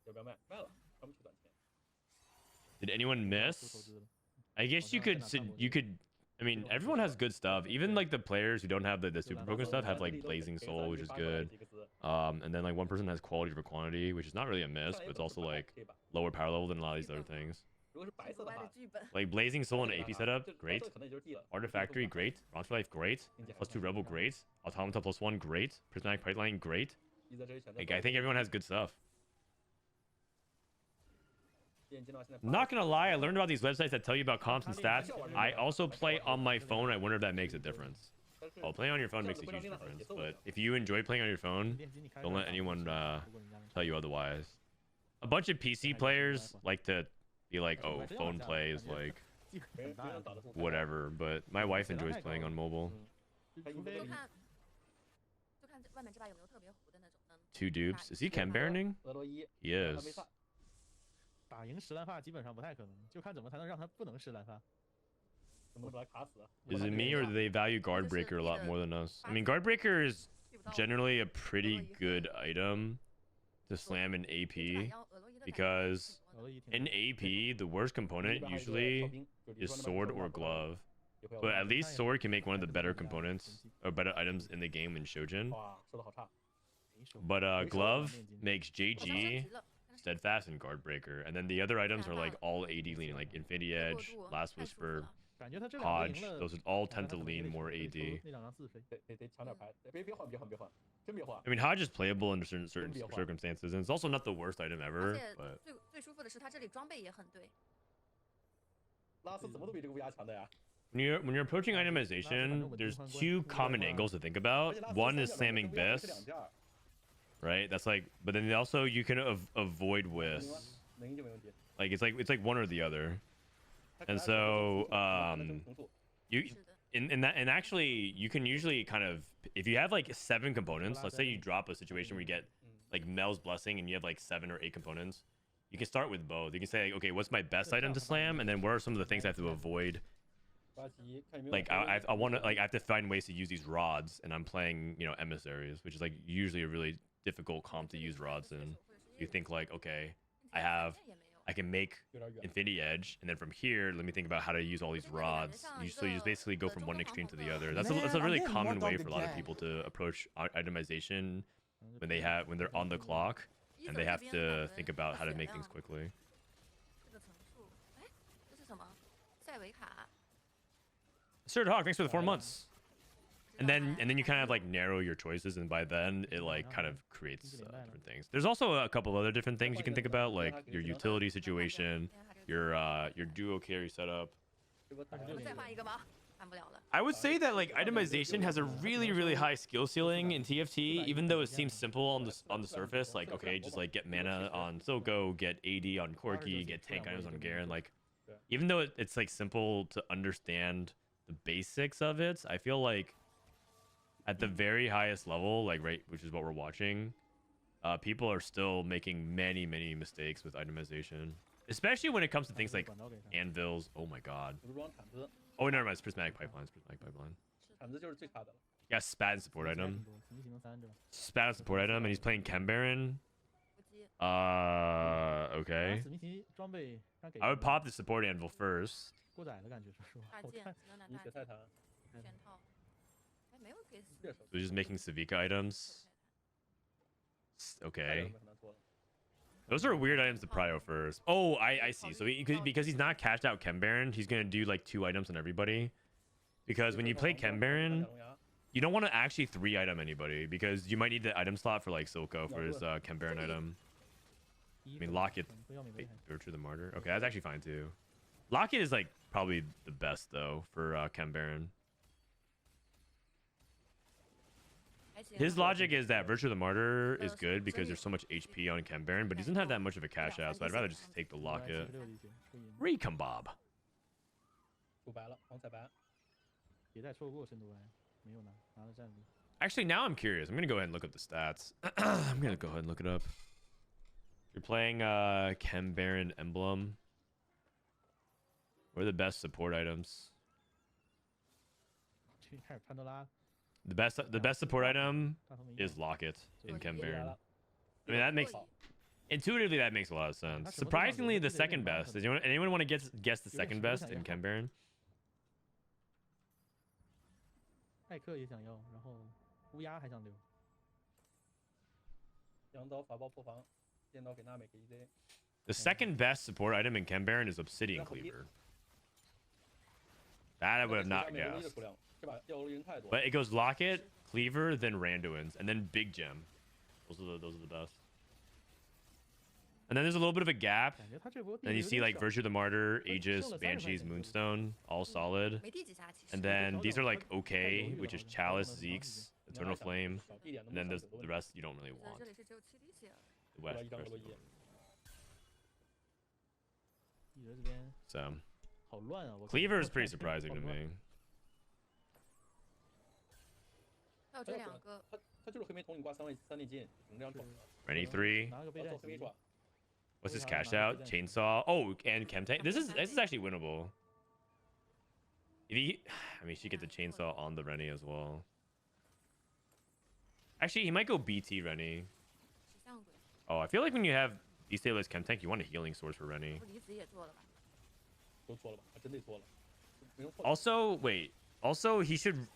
要不要卖？卖了，他们去短签。 Did anyone 出投 miss? 资了。 I guess you could I mean, everyone has good stuff. Even like the players who don't have the super broken stuff have like Blazing Soul, which is good. And then like one person has quality over quantity, which is not really a miss, but it's also like lower power level than a lot of these other things. 如果是白色的 国外的 话， 剧本， Like Blazing Soul and AP setup, 这 great. 白色可能也就是 D 了。 Artifactory, great. Bronze Life, great. +2 Rebel, great. Automata +1, great. Prismatic Pipeline, great. 一则这些选择 Like I think everyone has good stuff. 电竞的话现在 I'm not gonna lie, I learned about these websites that tell you about comps and stats. I also play on my phone. I wonder if that makes a difference. 但是 Oh, playing on your phone makes a huge difference. But if you enjoy playing on your phone, 电机你开 don't 着 let 打 anyone 如果人家能 tell you otherwise. A bunch of PC players like to be like, oh, phone play is like 机会 没 很 人 大 没 呀 人打得动。 whatever. But my wife enjoys playing on mobile. 除非就看这外面这把有没有特别糊的那种能 Two dupes. Is he chem baroning? 俄罗伊 He 他没 is. 上，打赢石蓝发基本上不太可能，就看怎么才能让他不能是蓝发。怎么说来卡死？ Is it me or do they value guard breaker a lot more than us? I mean, guard breaker is 遇不到 generally a pretty good item to slam in 这把 AP 要俄罗伊的感觉 because 俄罗伊挺 in 多 AP the worst 里 component 边还有一个 usually 哨兵，就比如 is 说那 sword 边 or glove, 也会有 but at least Nice. sword can make one of the better components or better items in the game in Shojin. 哇，说的好差。没手 But Nice. glove Nice. makes 好像升 JG, 级了，但是 steadfast, and guard breaker, and then the other items are like all AD leaning, like Infinity 过 Edge, 渡 Last 太舒服 Whisper, 了 感觉他这两个 Hodge. 赢了， Those would all 感 tend 觉 to 他可能 lean 得 more 得 AD. 抽那两张自飞。得抢点牌，别换，别换，别换，真别换。 I mean, Hodge is playable under certain Be a lot. circumstances, and it's also not the worst item 而 ever. 且 But 最舒服的是它这里装备也很对，拉斯怎么都比这个乌鸦强的呀？ when you're approaching itemization, there's two common angles to think about. 而且拉斯 One 三 is 件装备 slamming 跟乌鸦 this, 是两件儿 right? That's like, but then also you can avoid 能赢 whis. 吗？能赢就没问题。 Like it's like one or the other. 他可 And 能还有 so 还能争重塑 you 是的， in that and actually you can usually kind of if you have like 7 components. Let's say you drop a situation where you get 嗯 like Mel's blessing and you have like 7 or 8 components. You can start with both. You can say, okay, what's my best item to slam, and then what are some of the things I have to avoid? 抓棋看有没有 Like I want to like I have to find ways to use these rods, and I'm playing emissaries, which is like usually a really difficult comp to use rods in. You think like, okay, I have I can make 有点远。 Infinity Edge, and then from here, let me think about how to use all these rods. So you just basically go from one extreme to the other. That's Man, a I'm really getting common more way dog for a lot of again. people to approach itemization 可能就 when they're on the clock 伊 and 泽 they 这 have 边 to 感觉 think about how to 血 make 量 things quickly. 这个层数，哎，这是什么？塞维卡， Sir Hawk, thanks for the 4 months. 不知道哎 And then you kind of like narrow your choices, and by then it like kind of creates different things. There's also a couple of other different things you can think about, like your utility situation, your duo carry setup. 这波打我们再换一个吗？换不了了。 I would say that like itemization has a really high skill ceiling in TFT, even though it seems simple on the surface. Like okay, just like get mana on Silco, get AD on Corki, get tank items on Garen. Like even though it's like simple to understand the basics of it, I feel like at the very highest level, like right, which is what we're watching, people are still making many mistakes with itemization, especially when it comes to things like 管道给他。 Anvils. Oh my god. 服装铲子， Oh, never mind. It's prismatic pipelines. Prismatic pipeline. 铲子就是最差的了。 Yeah, Spad support 还 item. 挺多什么技能3这吧？ Spad support item, and he's playing Chem Baron. 伏击， Okay. 史密奇装备他给 I would pop the support anvil first. 过载的感觉，说实话，大剑，我看只能拿大剑，你血菜坛，全套。哎，没有给死。猎手 So just making Savika items. 太 Okay. 很难做了。 Those are weird items to prio first. Oh, I see. So because he's not cashed out Chem Baron, he's gonna do like 2 items on everybody. Because when you play Chem Baron, 大龙牙 you don't want to actually 3 item anybody because you might need the item slot for like Silco for his Chem Baron item. 第一 I mean, 个 Locket. 不要美国 Wait, 还 Virtue the Martyr. Okay, that's actually fine too. Locket is like probably the best though for Chem Baron. 还行 His logic is that Virtue the Martyr is good because there's so much HP on Chem Baron, but he doesn't have that much of a cash out, so I'd rather just take the 76 Locket. 的一些抽赢， Recon Bob. 出白了，黄彩白。迭代错过深度哎，没有拿了战力。 Actually, now I'm curious. I'm gonna go ahead and look up the stats. I'm gonna go ahead and look it up. You're playing Chem Baron Emblem. What are the best support items? 这开始潘多拉 The best support item 大头没用 is Locket in Chem 出白 Baron. 了， I mean, that makes 过瘾 intuitively that makes a lot of sense. Surprisingly, the second best. Does anyone want to guess the second best in Chem Baron? 艾克也想要，然后乌鸦还想留。羊刀法包破防，剑刀给娜美给 EZ。 The second best support item in Chem Baron is Obsidian Cleaver. That I would have not 每个罗伊的 guessed. 数量是吧？要罗伊人太多。 But it goes Locket, Cleaver, then Randuin's, and then Big Gem. Those are the best. And then there's a little bit of a gap. 感觉他这波 Then you see like Virtue the Martyr, Aegis, Banshees, Moonstone, all solid. 没第几下其实。 And then these are like okay, which is Chalice, Ziggs, Eternal Flame. 小地点 And then there's the rest you don't really 我觉得 want. 这里是只有7滴血。 The West, 一张 rest 罗 you 伊 don't。地德这边 So 好乱啊！我 Cleaver is pretty surprising to me. 还有这两个，他就是黑莓桶，你挂3粒金，能这样闯。 Rennie 3. 拿个备战旗， What's his cash out? Chainsaw. Oh, and Chem Tank. This is actually winnable. If he, I mean, she get the chainsaw on the Rennie as well. Actually, he might go BT Rennie. 石像鬼， Oh, I feel like when you have Estalish Chem Tank, you want a healing source for Rennie. 不离子也做了吧？都错了吧？还真得错了，没用错。 Also, wait. Also, he should.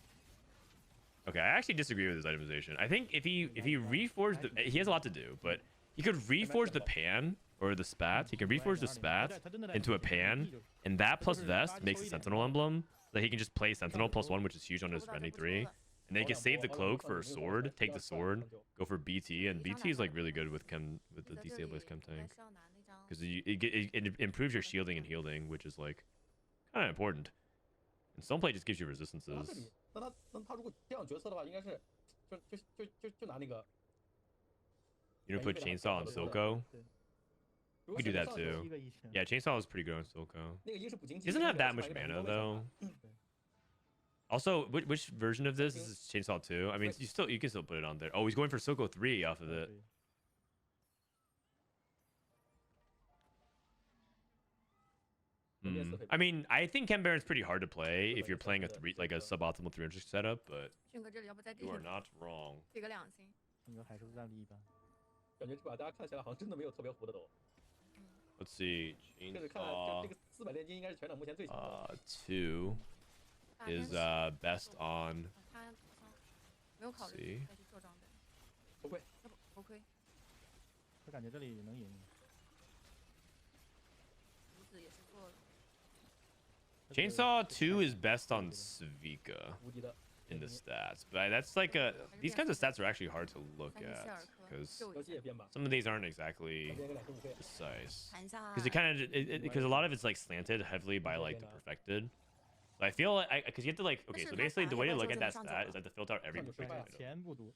Okay, I actually disagree with his itemization. I think if he reforged the, he has a lot to do, but he could reforge the pan or the spats. He can reforge the spats into a pan, and that plus vest makes a sentinel emblem. So that he can just play sentinel +1, which is huge on his Rennie 3. And then he can save the cloak for a sword, take the sword, go for BT, and BT is like really good with the 在这里 Destabilized Chem 还 Tank 是要拿那张。 because it improves your shielding and healing, which is like kind of important. And Stoneplate just gives you 那这 resistances. 里，那他如果这样决策的话，应该是就拿那个。 You know, put chainsaw on Silco. 如 You 果 could do 现在 that 上 too. 一个1000 Yeah, chainsaw is pretty good on Silco. 那个鹰是补经 He 济， doesn't have that 另 much 外一个 mana 两个 though. 对， Also, which version of this is chainsaw 2? I mean, you can still put it on there. Oh, he's going for Silco 3 off of it. 对 I mean, I think Chem Baron's pretty hard to play if you're playing a suboptimal 300 setup, but 迅哥这里要不再 you are not wrong. 给个2星。应该还是战力一般。感觉这把大家看起来好像真的没有特别糊的都。 Let's see. 这个看来这个400炼金应该是全场目前最强的。 2 大天 is 使 best on. 他好像没有考虑 See 再去做装备。头盔，要不头盔，他感觉这里能赢。离子也是做了。 Chainsaw 2 is best on Svika 无敌的。 in the stats, but that's like these kinds of stats are actually hard to look at because 交接也变吧。 some of these aren't exactly 变个25K。 precise. 谈一下。 Because it kind of because a lot of it's like slanted heavily by like the perfected. So I feel like because you have to like okay, so basically the way to look at that stat is that to filter out every perfected item. 钱不多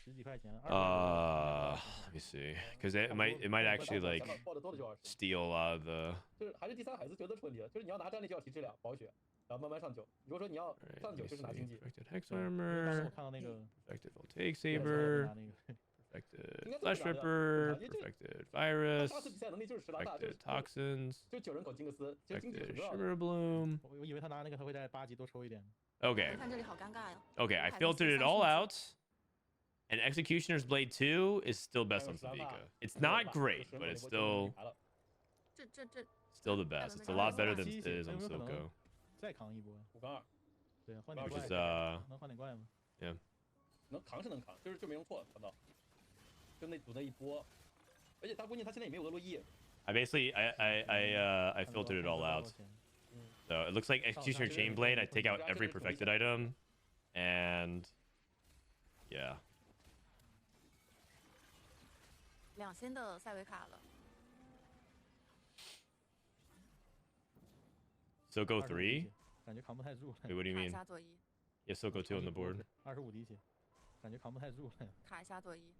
，10几块钱。 Let me see, because it might actually like 爆的多的就20。 steal a lot of the. 就是还是第三海子觉得出问题了，就是你要拿战力就要提质量、保血，然后慢慢上9。如果说你要 Right, 上 let me 9就是拿经 see. 济。 Perfected Hex 当时 Armor, 我看到那个 perfected Voltaic 拿 Saber, 那个 perfected Flesh Ripper, perfected 他 Virus, 杀死比赛能力就是10拉大，就 perfected Toxins, 就9人口金克斯，其实经济是 perfected 很重要的。 Shimmer Bloom. 我以为他拿那个他会在8级多抽一点。 Okay, 看这里好尴尬呀。 okay, I filtered it all out. And Executioner's Blade 2 is still best on Savika. It's not great, but it's still 这 the best. It's a lot better than it is on Silco. 再扛一波。 5杠2，对，换点 Which 怪 is 能换点怪吗？能扛是能扛，就没用错，看到，就那组那一波，而且大关键他现在也没有俄洛伊。 I basically I filtered it all out. So it looks like Executioner Chainblade. I take out every perfected item, and yeah. 2星的塞维卡了。 Silco 3? 感觉扛不太住了。 Wait, what do you 卡一 mean? 下左一， Yeah, Silco 2 on the board. 25滴血，感觉扛不太住了。卡一下左一。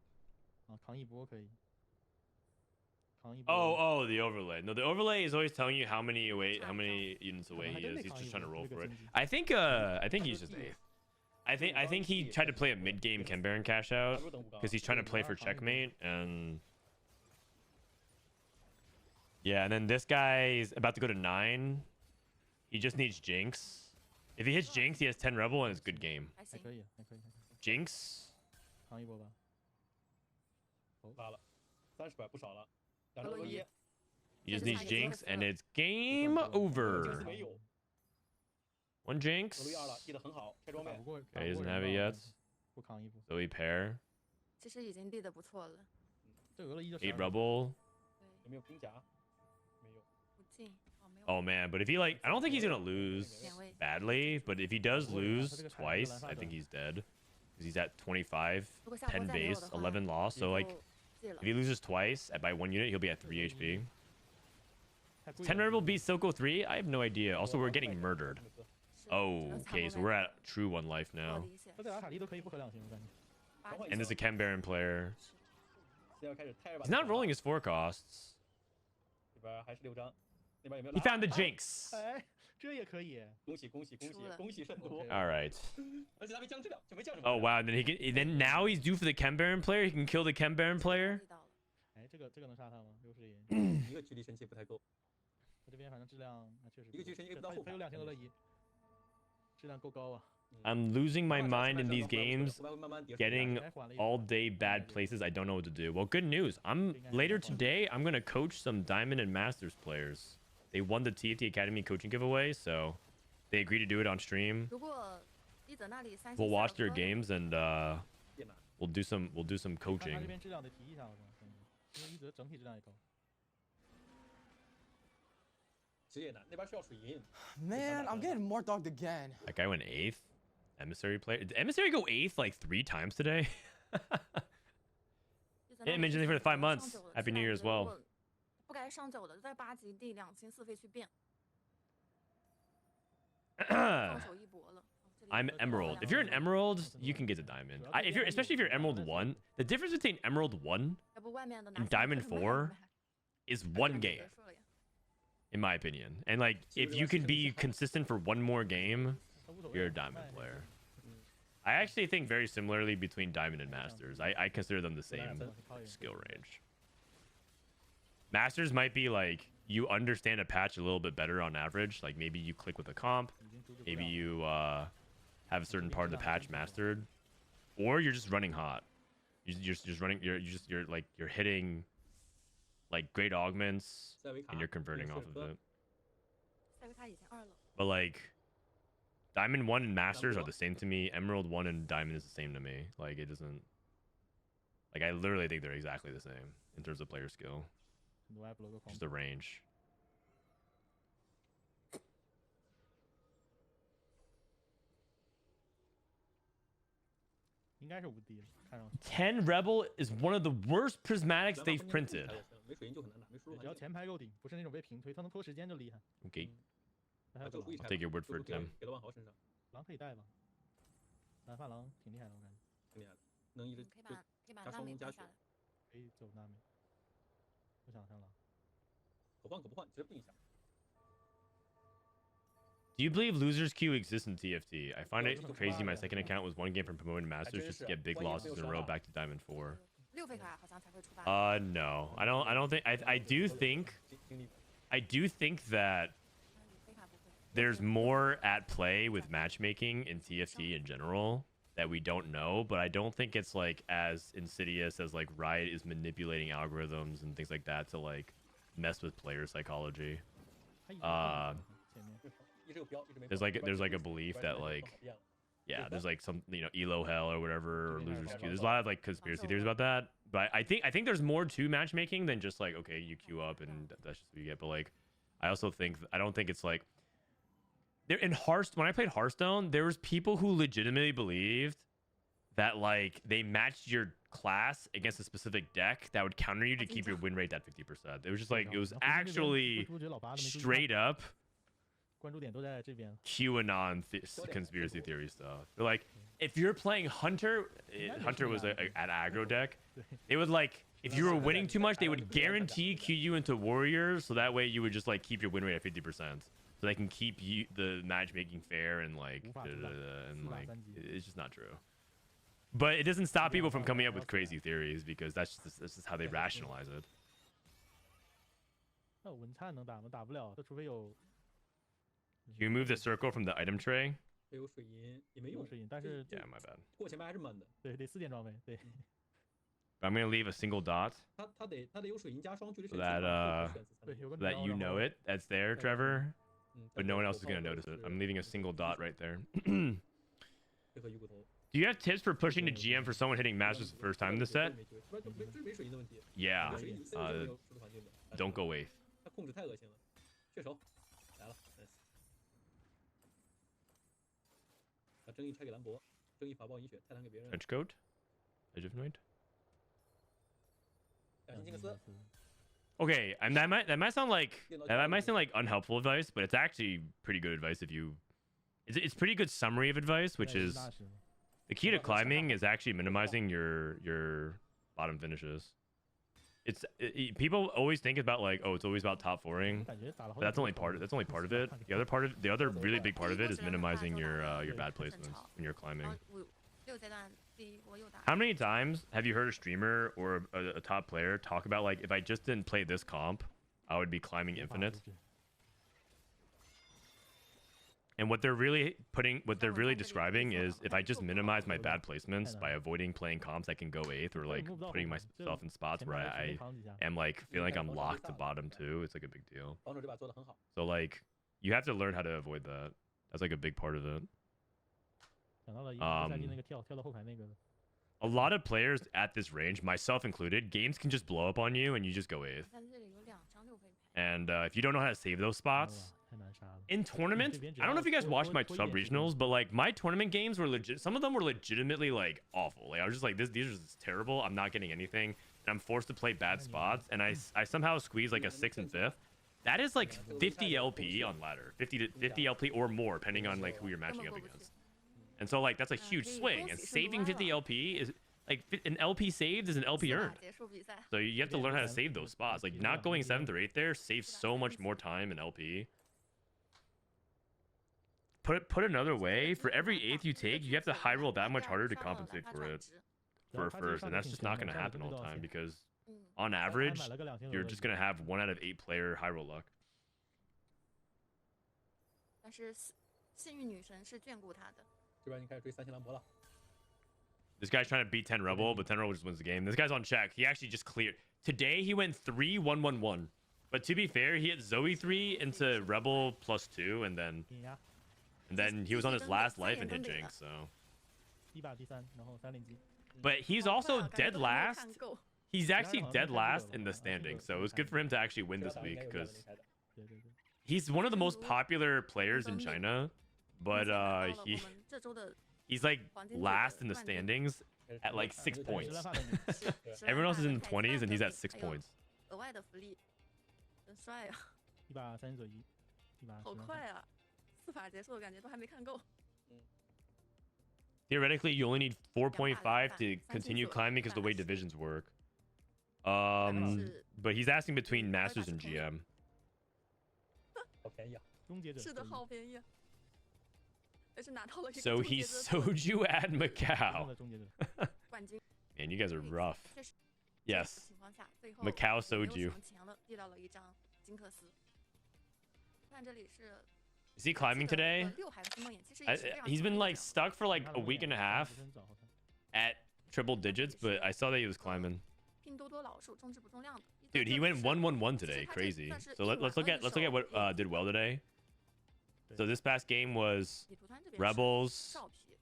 啊，扛一波可以。扛一波。 Oh, the overlay. No, the overlay is always telling you how many units away he is. He's just trying to roll for it. I think he's just 8th. I think he tried to play a mid-game Chem Baron cash out because he's trying to play for checkmate and yeah, and then this guy's about to go to 9. He just needs Jinx. If he hits Jinx, he has 10 Rebel and it's good game. 还行。还可以，还可以。 Jinx. 扛一波吧。拉了，30块不少了，2张俄洛伊， He just needs Jinx and it's game over. 没有。One 格 Jinx. 路易2了，递的很好，拆装备打不。过， Okay, he 打不 doesn't 过 have 人 it 道 yet. 不扛衣服。 Zoe pair. 其实已经递的不错了。这俄罗伊就 8 12 Rebel. 对，有没有兵甲？没有。不进。哦，没有。 Oh man, but if he like, I don't think he's gonna lose 两位。 badly, but if he does lose twice, I think he's dead. Because he's at 25, 如果下播 10 再没有 base, 的话， 11 loss. So like, 就戒了 if he loses twice by 1 unit, he'll be at 3 HP. 太贵 10 了 Rebel beat Soko 3? I have no idea. Also, we're getting murdered. 是 Oh, 只能抢 okay, 播 so 再 we're 打 at true 1 life 不好 now. 理解。他在阿卡丽都可以不合两星，我感觉。八 And And there's a Chem Baron player. 是现在要开始泰尔把 He's not rolling his 4 costs. 这边还是6张，那边有没有 He 拉？ found the Jinx. 哎，这也可以。恭喜恭喜恭喜输了恭喜圣徒！ All right. 而且他没降质量，就没降什么。 Oh wow, then he can. Then now he's due for the Chem Baron player. He can kill the Chem Baron player. 力到了。哎，这个能杀他吗？优势赢。一个距离神器不太够，他这边反正质量确实一个距离神器不到后排。他有2星俄勒伊，质量够高啊。 I'm losing my mind in these 后 games, 排会慢慢叠出来 getting 还缓了一 all day bad places. I don't know what to do. Well, good news. I'm later today. I'm gonna coach some Diamond and Masters players. They won the TFT Academy coaching giveaway, so they agreed to do it on stream. 如果伊泽那里三 We'll 星 watch 下 their 播 games and 变难。 we'll do some看他这 coaching. 边质量得提一下，我操，因为伊泽整体质量也高。其实也难，那边需要水银。 Man, I'm getting more dogged again. That guy went 8th. Emissary player. Did Emissary go 8th like 3 times today? 伊泽那 Hey, 里 mentioned 是 for the 5 上 months. 九的 Happy 质 New 量 Year as 如 well. 果不该上9的，就在8级递2星4费去变，放手一搏了。哦这里 I'm 有个 Emerald. 漂 If 亮 you're an 的 Emerald, you can get to Diamond. If you're, especially if you're Emerald 1, the difference between Emerald 1要不外面的 and 拿 Diamond 4 4 is 1 game, in my opinion. And like, if you can be consistent for 1 more game, 他无所谓 you're a 卖 Diamond 那个 player. I actually think very similarly between Diamond and Masters. I consider them the same skill range. Masters might be like, you understand a patch a little bit better on average. Like maybe you click with a comp, 已经阻止不 maybe 了 you have a certain part of the patch mastered, or you're just running hot. You're just running. You're hitting like great augments, 塞维卡 and you're converting 有 off 射 of 车 it. 塞维卡以前2楼， But like, Diamond 1 and Masters are the same to me. Emerald 1 and Diamond is the same to me. Like it doesn't. Like I literally think they're exactly the same in terms of player skill, 很多 app 都 just the range. 应该是无敌了，看上去。 10 Rebel is one of the worst prismatics they've printed. 没水银就很难打，没输入只要前排够顶，不是那种被平推，他能拖时间就厉害。 Okay, 还有个狼 I'll take your word for it, 给 Tim. 给到万豪身上，狼可以带吧？蓝发狼挺厉害的，我感觉挺厉害的，能一直可以把纳美加血拍下来。可以走纳美。不想上狼，可换可不换，直接定一下。 Do you believe losers queue exists in TFT? I find it crazy. My second account was 1 game from promoting Masters just to get big losses in a row back to Diamond 4. 6费卡好像才会出发。 No, I don't think. I do think. 经历 I do think that 费卡不会。 there's more at play with matchmaking in TFT in general that we don't know, but I don't think it's like as insidious as like Riot is manipulating algorithms and things like that to like mess with player psychology. 他一直前面 一直有标，一直没。 There's like a belief that like yeah, there's like some elo hell or whatever or losers queue. There's a lot of like conspiracy theories about that. But I think there's more to matchmaking than just like okay, you queue up and that's just what you get. But like I also think I don't think it's like there in Hearthstone. When I played Hearthstone, there was people who legitimately believed that like they matched your class against a specific deck that would counter you to keep your win rate at 50%. It was just like it was actually straight up 关注点都在这边。 QAnon conspiracy theory stuff. They're like, if you're playing Hunter, Hunter was an aggro deck. They would like, if you were winning too much, they would guarantee queue you into Warriors, so that way you would just like keep your win rate at 50%, so they can keep you the matchmaking fair and like, and like it's just not true. But it doesn't stop people from coming up with crazy theories because that's just how they rationalize it. 那文灿能打吗？打不了，他除非有 You move the circle from the item tray. 没有水银也没用有，水银，但是 Yeah, my bad. 过前排还是闷的。对得4点装备，对。 I'm gonna leave a single dot 他得有水银加双距离 so 神器 that 对，有个 so that you know it. That's there, Trevor. but no one else is gonna notice it. I'm leaving a single dot right there. 配合鱼骨头。 Do you have tips for pushing to GM for someone hitting Masters the first time in the set? 这是没水银的问题。 Yeah. 水银没有输出环境的。 Don't go eighth. 他控制太恶心了。血手来了 ，nice。把正义拆给兰博，正义法爆饮血，泰坦给别人。 Trench coat. Edge of night. 小心金克斯。 Okay, and that might sound like unhelpful advice, but it's actually pretty good advice if you. It's pretty good summary of advice, which is the key to climbing is actually minimizing your bottom finishes. People always think about like, oh, it's always about top fouring, but that's only part of it. The other really big part of it is minimizing your bad placements when you're climbing. 6阶段第一波又打。 How many times have you heard a streamer or a top player talk about like, if I just didn't play this comp, I would be climbing infinite? And what they're really describing is if I just minimize my bad placements by avoiding playing comps that can go 8th or like putting myself in spots where I am like feeling like I'm locked to bottom 2, it's like a big deal. 防守这把做得很好。 So like you have to learn how to avoid that. That's like a big part of it. 想到了赛季那个跳到后排那个。 A lot of players at this range, myself included, games can just blow up on you and you just go 8th. 但这里有2张就可以赔。 And if you don't know how to save those spots, 太难杀了。 in tournaments, I don't know if you guys watched my sub regionals, but like my tournament games were legit. Some of them were legitimately like awful. Like I was just like, these are just terrible. I'm not getting anything, and I'm forced to play bad spots. And I somehow squeeze like a 6th and 5th. That is like 50 LP on ladder, 50 LP or more, depending on like who you're matching up against. And so like that's a huge swing. And saving 50 LP is like an LP saved is an LP earned. 结束比赛。 So you have to learn how to save those spots. Like not going 7th or 8th there saves so much more time in LP. Put another way, for every 8th you take, you have to high roll that much harder to compensate for it for first, and that's just not going to happen all the time because on average you're just going to have 1 out of 8 player high roll luck. 但是幸运女神是眷顾他的。 这边你开始追3星兰博了。 This guy's trying to beat 10 Rebel, but 10 Rebel just wins the game. This guy's on check. He actually just cleared. Today he went 3-1-1-1. But to be fair, he hit Zoe 3 into Rebel +2, and then he was on his last life and hit Jinx, so. 第1把第3，然后3连击。 But he's also 感觉 dead 都还没有 last. 看够。 He's actually dead last in the standings, so it was good for him to actually win this week because 对对对。 he's one of the most popular players in China, but 目前拿到了我 he 们这周的 he's like last in the standings at like 6 points. Everyone else is in the 20s and he's at 6 points. 额外的福利，真帅啊！ 1把3左1，一把。好快啊！4把结束，我感觉都还没看够。 Theoretically, you only need 4.5 to continue climbing because the way divisions work. But he's asking between Masters and GM. 好便宜啊！终结者。是的，好便宜啊！但是拿到了一个 So he soju at Macau. 终结者。冠军。 Man, you guys are rough. 确实 Yes. 情况下，最后 Macau 也没有 soju. 什么钱了，递到了一张金克斯。看这里是 Is he climbing today? 6海的星梦魇其实也是非常 He's been 强 like 的 stuck for like a week and a half at triple digits, but I saw that he was climbing. 拼多多老树重质不重量的。 Dude, he went 1-1-1 today. Crazy. So let's look at what did well today. So this past game was 地图团这边是 Rebels, 少皮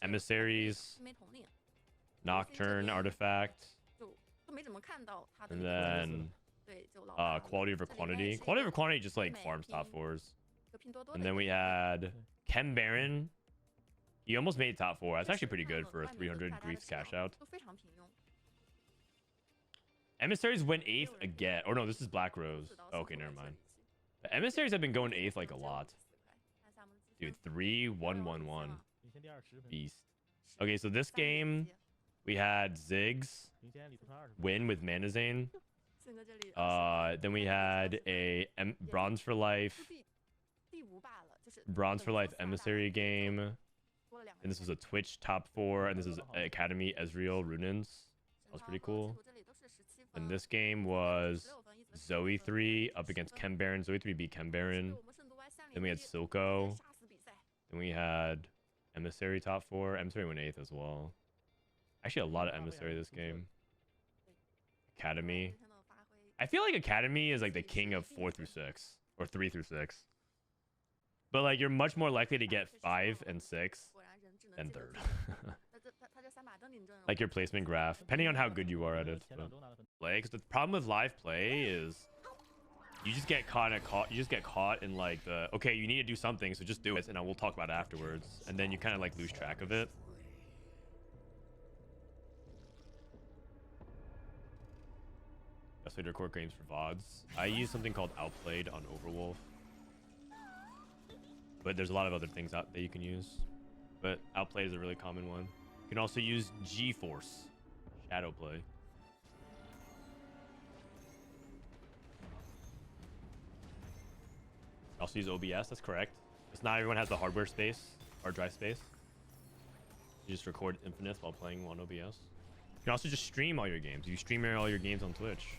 Emissaries, 没统领， Nocturne, Artifact, 就都没怎么看到他的 and 那个 then 对，就老大 Quality over Quantity. Quality over Quantity just like farms top 4s. 一个拼多多的 And then we had Chem Baron. He almost made top 4. That's actually pretty good for a 300 Grief cash out. 都非常平庸。 Emissaries went 8th again. Or no, this is Black Rose. Okay, never mind. The Emissaries have been going 8th like a lot. Dude, 3-1-1-1. Beast. Okay, so this game we had Ziggs win with Manazane. Then we had a Bronze for Life Emissary game. And this was a Twitch top 4. And this is Academy Ezreal Runins. That was pretty cool. And this game was Zoe 3 up against Chem Baron. Zoe 3 beat Chem Baron. Then we had Silco. Then we had Emissary top 4. Emissary went 8th as well. Actually, a lot of Emissary this game. Academy. I feel like Academy is like the king of 4 through 6. or 3 through 6. But like you're much more likely to get 5 and 6 果然人只能 than 记得 third. 他这3把登领阵容 Like your placement graph, depending on how good you are at it. 前 But 两周拿的很 play, 'cause the problem with live play is you just get caught. You just get caught in like the okay, you need to do something, so just do it, and we'll talk about it afterwards. And then you kind of like lose track of it. Best way to record games for VODs. I use something called Outplayed on Overwolf. But there's a lot of other things out that you can use. But Outplayed is a really common one. You can also use G-Force. Shadow play. Also use OBS, that's correct. Because not everyone has the hard drive space. You just record Infinite while playing on OBS. You can also just stream all your games. You stream all your games on Twitch.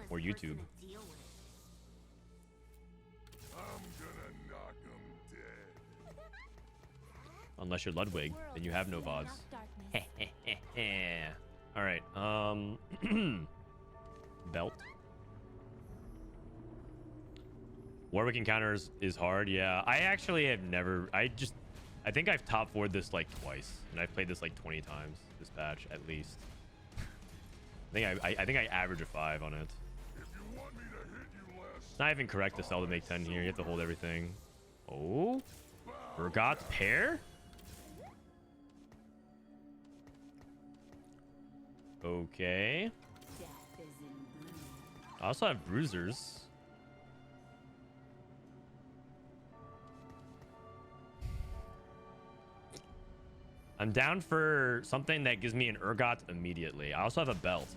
Or YouTube. Unless you're Ludwig, then you have no VODs. Alright, belt. Warwick encounters is hard, yeah. I actually have never, I think I've top 4'd this like twice. And I've played this like 20 times, this patch, at least. I think I average a 5 on it. It's not even correct to sell to make 10 here. You have to hold everything. Oh? Urgot's pair? Okay. I also have bruisers. I'm down for something that gives me an Urgot immediately. I also have a belt.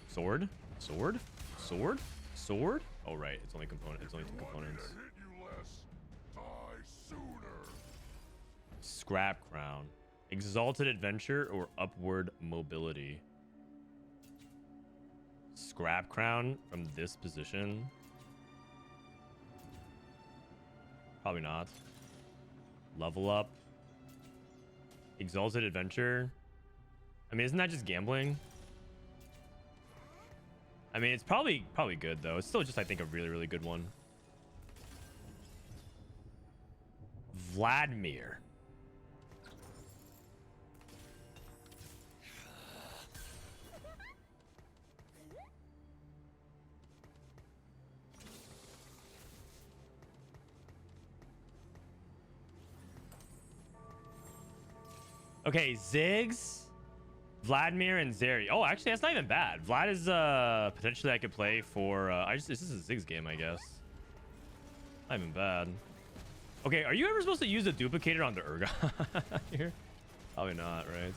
Sword? Sword? Sword? Sword? Oh, right. It's only component. It's only 2 components. Scrap crown. Exalted adventure or upward mobility. Scrap crown from this position. Probably not. Level up. Exalted adventure. I mean, isn't that just gambling? I mean, it's probably good though. It's still just, I think, a really, really good one. Vladimir. Okay, Ziggs, Vladimir, and Zeri. Oh, actually, that's not even bad. Vlad is potentially I could play for. This is a Ziggs game, I guess. Not even bad. Okay, are you ever supposed to use a duplicator on the Urgot here? Probably not, right?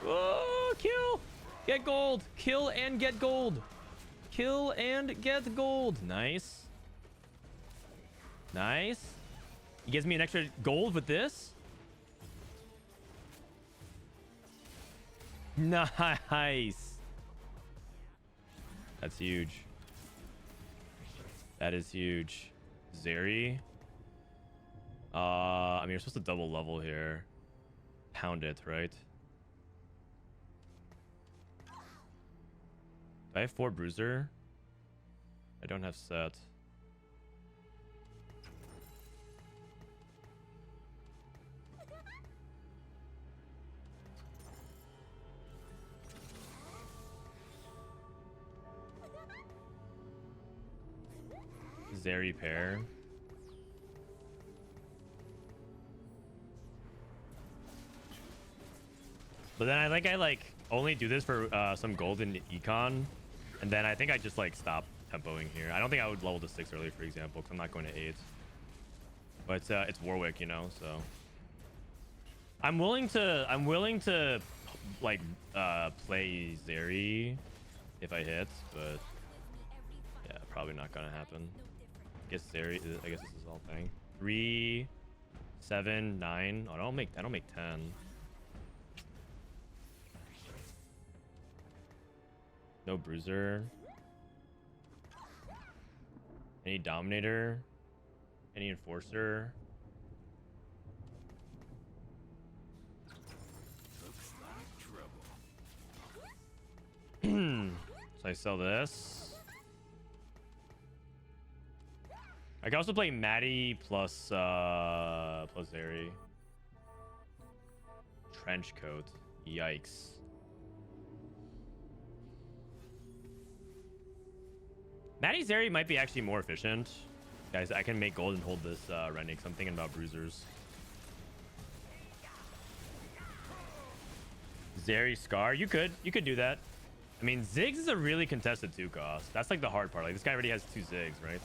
Oh, kill! Get gold! Kill and get gold! Kill and get gold! Nice. Nice. He gives me an extra gold with this. Nice. That's huge. That is huge. Zeri. I mean, you're supposed to double level here. Pound it, right? Do I have 4 bruiser? I don't have set. Zeri pair. But then I only do this for some gold in econ, and then I think I just like stop tempoing here. I don't think I would level to 6 early, for example, because I'm not going to 8. But it's Warwick, you know, so I'm willing to like play Zeri if I hit, but yeah, probably not gonna happen. I guess Zeri. I guess this is all thing. 3, 7, 9. Oh, I don't make 10. No bruiser. Any Dominator? Any Enforcer? So I sell this. I can also play Maddie plus Zeri. Trench coat. Yikes. Maddie Zeri might be actually more efficient. Guys, I can make gold and hold this Rennie because I'm thinking about bruisers. Zeri Scar. You could do that. I mean, Ziggs is a really contested 2 cost. That's like the hard part. Like this guy already has 2 Ziggs, right?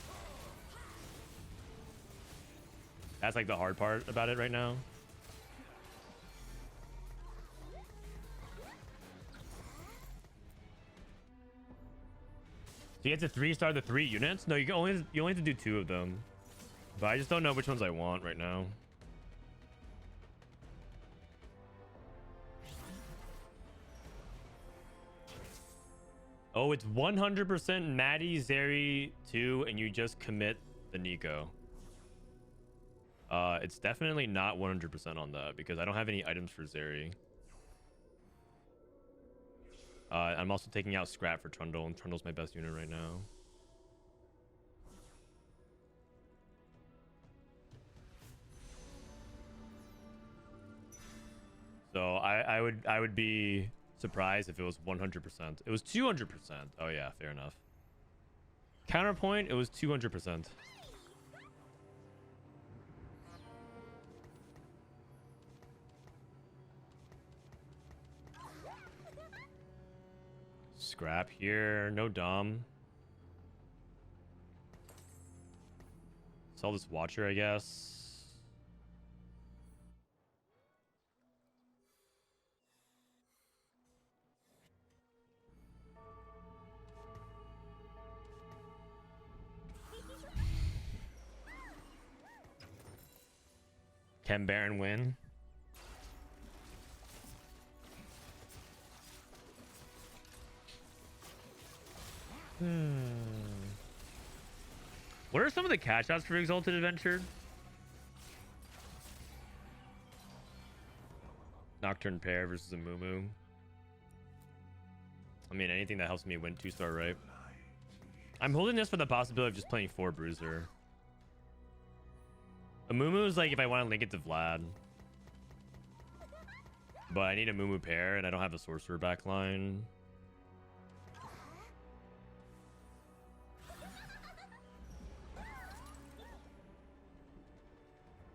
That's like the hard part about it right now. So you have to 3-star the 3 units? No, you only have to do 2 of them. But I just don't know which ones I want right now. Oh, it's 100% Maddie, Zeri 2, and you just commit the Nico. It's definitely not 100% on that because I don't have any items for Zeri. I'm also taking out Scrap for Trundle, and Trundle's my best unit right now. So I would be surprised if it was 100%. It was 200%. Oh yeah, fair enough. Counterpoint, it was 200%. Scrap here, no Dom. Sell this Watcher, I guess. Can Baron win? What are some of the catch outs for Exalted Adventure? Nocturne Pair versus a Mumu. I mean, anything that helps me win 2-star, right? I'm holding this for the possibility of just playing 4 Bruiser. A Mumu is like if I want to link it to Vlad. But I need a Mumu pair and I don't have a Sorcerer backline.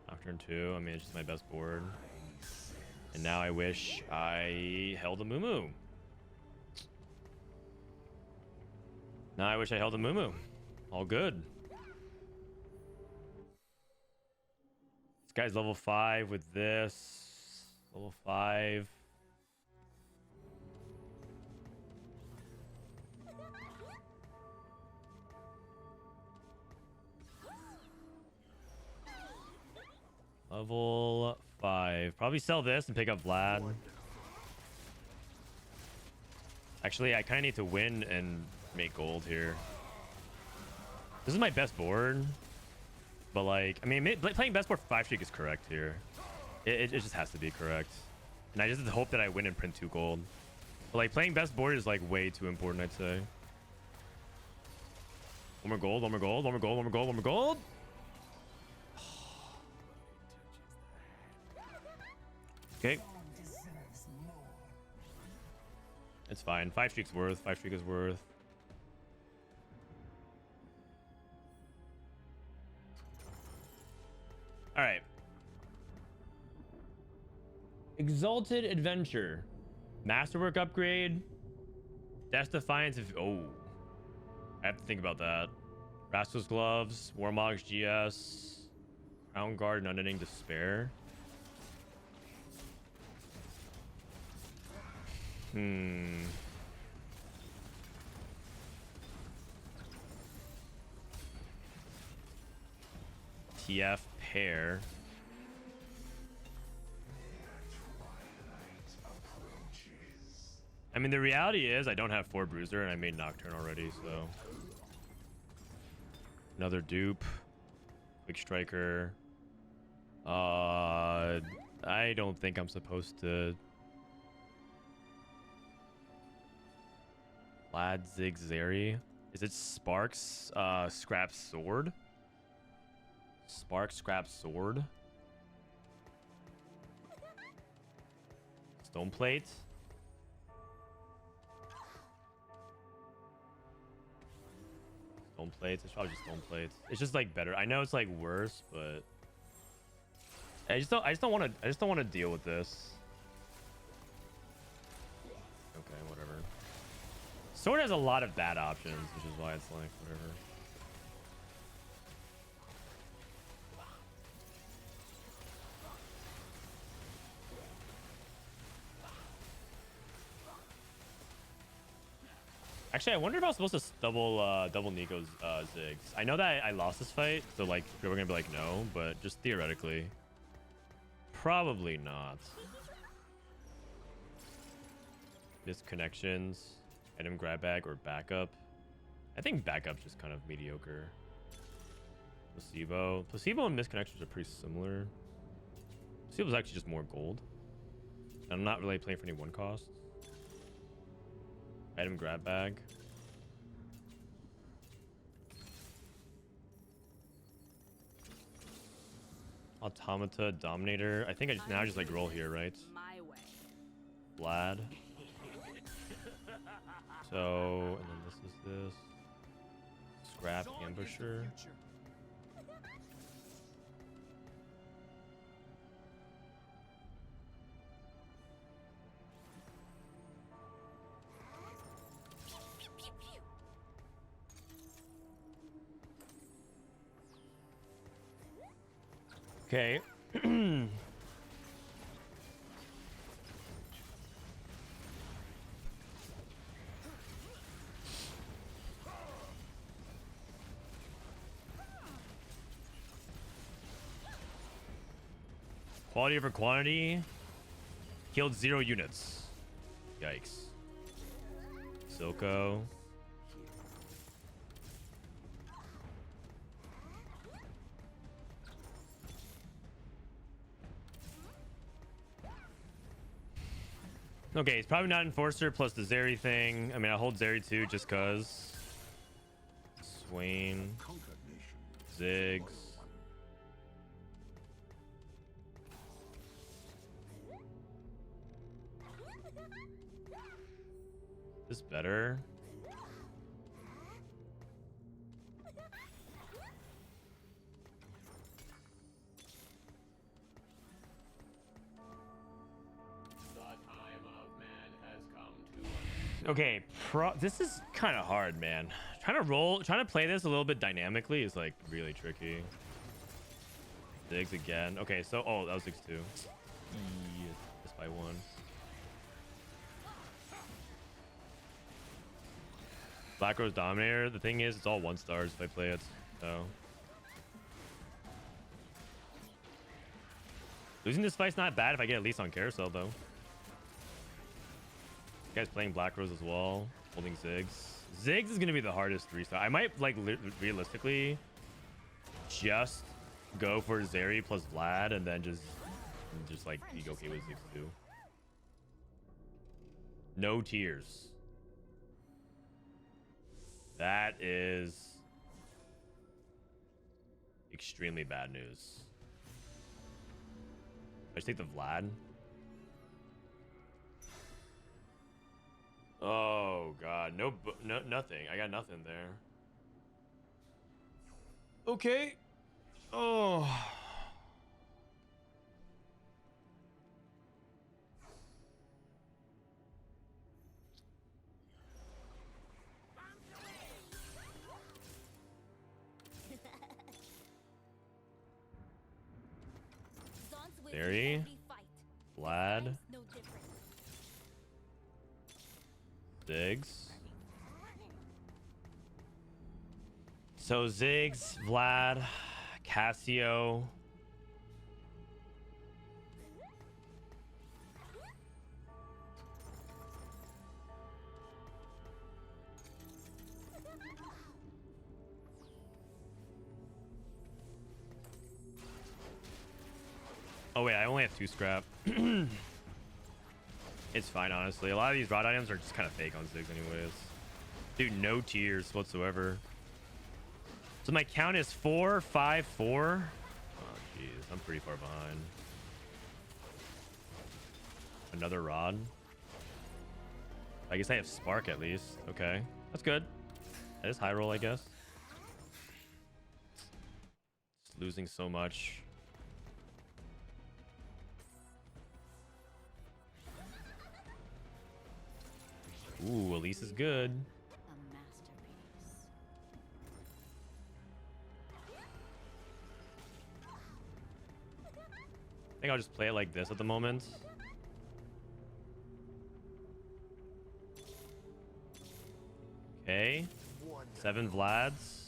Nocturne 2, I mean, it's just my best board. And now I wish I held a Mumu. Now I wish I held a Mumu. All good. This guy's level 5 with this. Level 5. Level 5. Probably sell this and pick up Vlad. Actually, I kind of need to win and make gold here. This is my best board. But like, I mean, playing best board for 5 streak is correct here. It just has to be correct. And I just hope that I win and print 2 gold. But like, playing best board is like way too important, I'd say. One more gold, one more gold, one more gold, one more gold, one more gold. Okay. It's fine. 5 streaks worth. 5 streak is worth. All right. Exalted Adventure. Masterwork upgrade. Death Defiance. Oh. I have to think about that. Rascal's Gloves. Warmog's GS. Crown Guard and Unending Despair. TF pair. I mean, the reality is I don't have 4 Bruiser and I made Nocturne already, so. Another dupe. Quick Striker. I don't think I'm supposed to. Vlad, Ziggs, Zeri. Is it Sparks, Scrap Sword? Spark, Scrap Sword? Stone Plate? Stone Plates? It's probably just Stone Plates. It's just like better. I know it's like worse, but I just don't want to deal with this. Okay, whatever. Sword has a lot of bad options, which is why it's like whatever. Actually, I wonder if I was supposed to double Nico's Ziggs. I know that I lost this fight, so like we're gonna be like no, but just theoretically, probably not. Disconnections, item grab bag, or backup. I think backup's just kind of mediocre. Placebo and misconnections are pretty similar. Placebo's actually just more gold. I'm not really playing for any one cost. Item grab bag. Automata, Dominator. I think I just now just like roll here, right? Vlad. So, and then this is this. Scrap, Ambusher. Okay. Quality over quantity. Killed 0 units. Yikes. Silco. Okay, it's probably not Enforcer plus the Zeri thing. I mean, I'll hold Zeri too just cuz. Swain. Ziggs. This better. Okay, this is kind of hard, man. Trying to play this a little bit dynamically is like really tricky. Ziggs again. Okay, so that was Ziggs too. Just by 1. Black Rose Dominator. The thing is, it's all 1 stars if I play it. So losing this fight's not bad if I get at least on carousel though. You guys playing Black Rose as well, holding Ziggs. Ziggs is gonna be the hardest 3-star. I might like realistically just go for Zeri plus Vlad and then just like be okay with Ziggs too. No tears. That is extremely bad news. I just take the Vlad. Oh god, no, nothing. I got nothing there. Okay. Oh. Zeri, Vlad, Ziggs. So Ziggs, Vlad, Cassio. Oh wait, I only have 2 scrap. It's fine, honestly. A lot of these rod items are just kind of fake on Ziggs anyways. Dude, no tiers whatsoever. So my count is 4, 5, 4. Oh jeez, I'm pretty far behind. Another rod. I guess I have spark at least. Okay, that's good. That is high roll, I guess. Just losing so much. Ooh, Elise is good. A masterpiece. I think I'll just play it like this at the moment. Okay. 7 Vlads.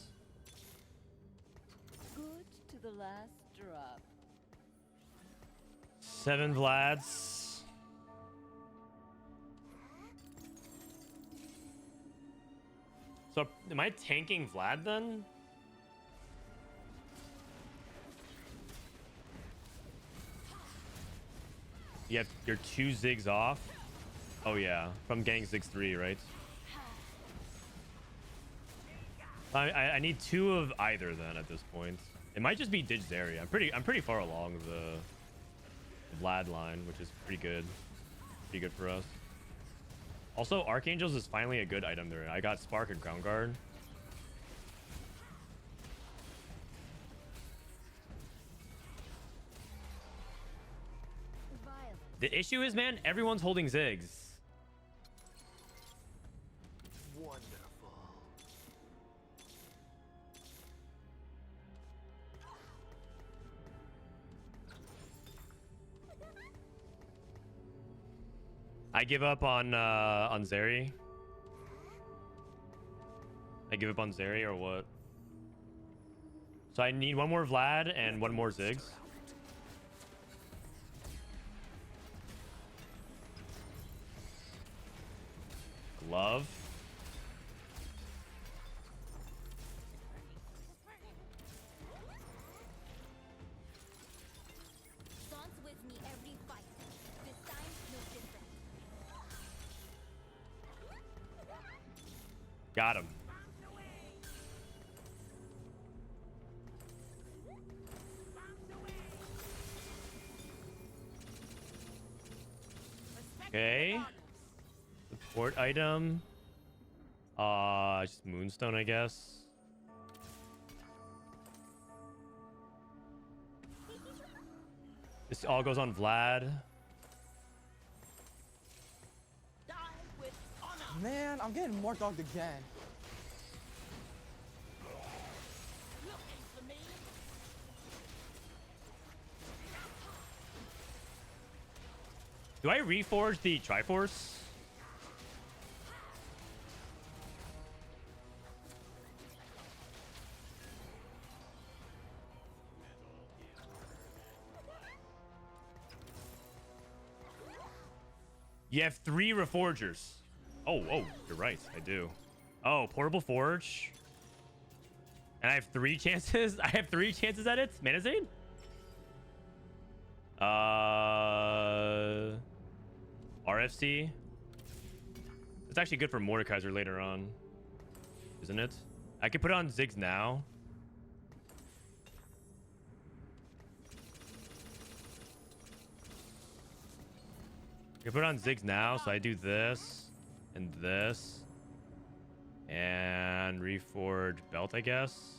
Good to the last drop. 7 Vlads. So am I tanking Vlad then? You have your 2 Ziggs off. Oh yeah, from getting Ziggs 3, right? I need 2 of either then at this point. It might just be Dig Zeri. I'm pretty far along the Vlad line, which is pretty good. Pretty good for us. Also, Archangels is finally a good item there. I got Spark and Ground Guard. The issue is, man, everyone's holding Ziggs. Wonderful. I give up on Zeri. I give up on Zeri or what? So I need 1 more Vlad and 1 more Ziggs. Glove. Dance with me every fight. This time, no different. Got him. Okay. Support item. Just Moonstone, I guess. This all goes on Vlad. Man, I'm getting more dogged again. Do I reforge the Triforce? You have 3 Reforgers. Oh, you're right. I do. Oh, Portable Forge. And I have 3 chances. I have 3 chances at it. Manazade? RFC. It's actually good for Mordekaiser later on, isn't it? I could put it on Ziggs now. I can put it on Ziggs now, so I do this and this and reforge belt, I guess.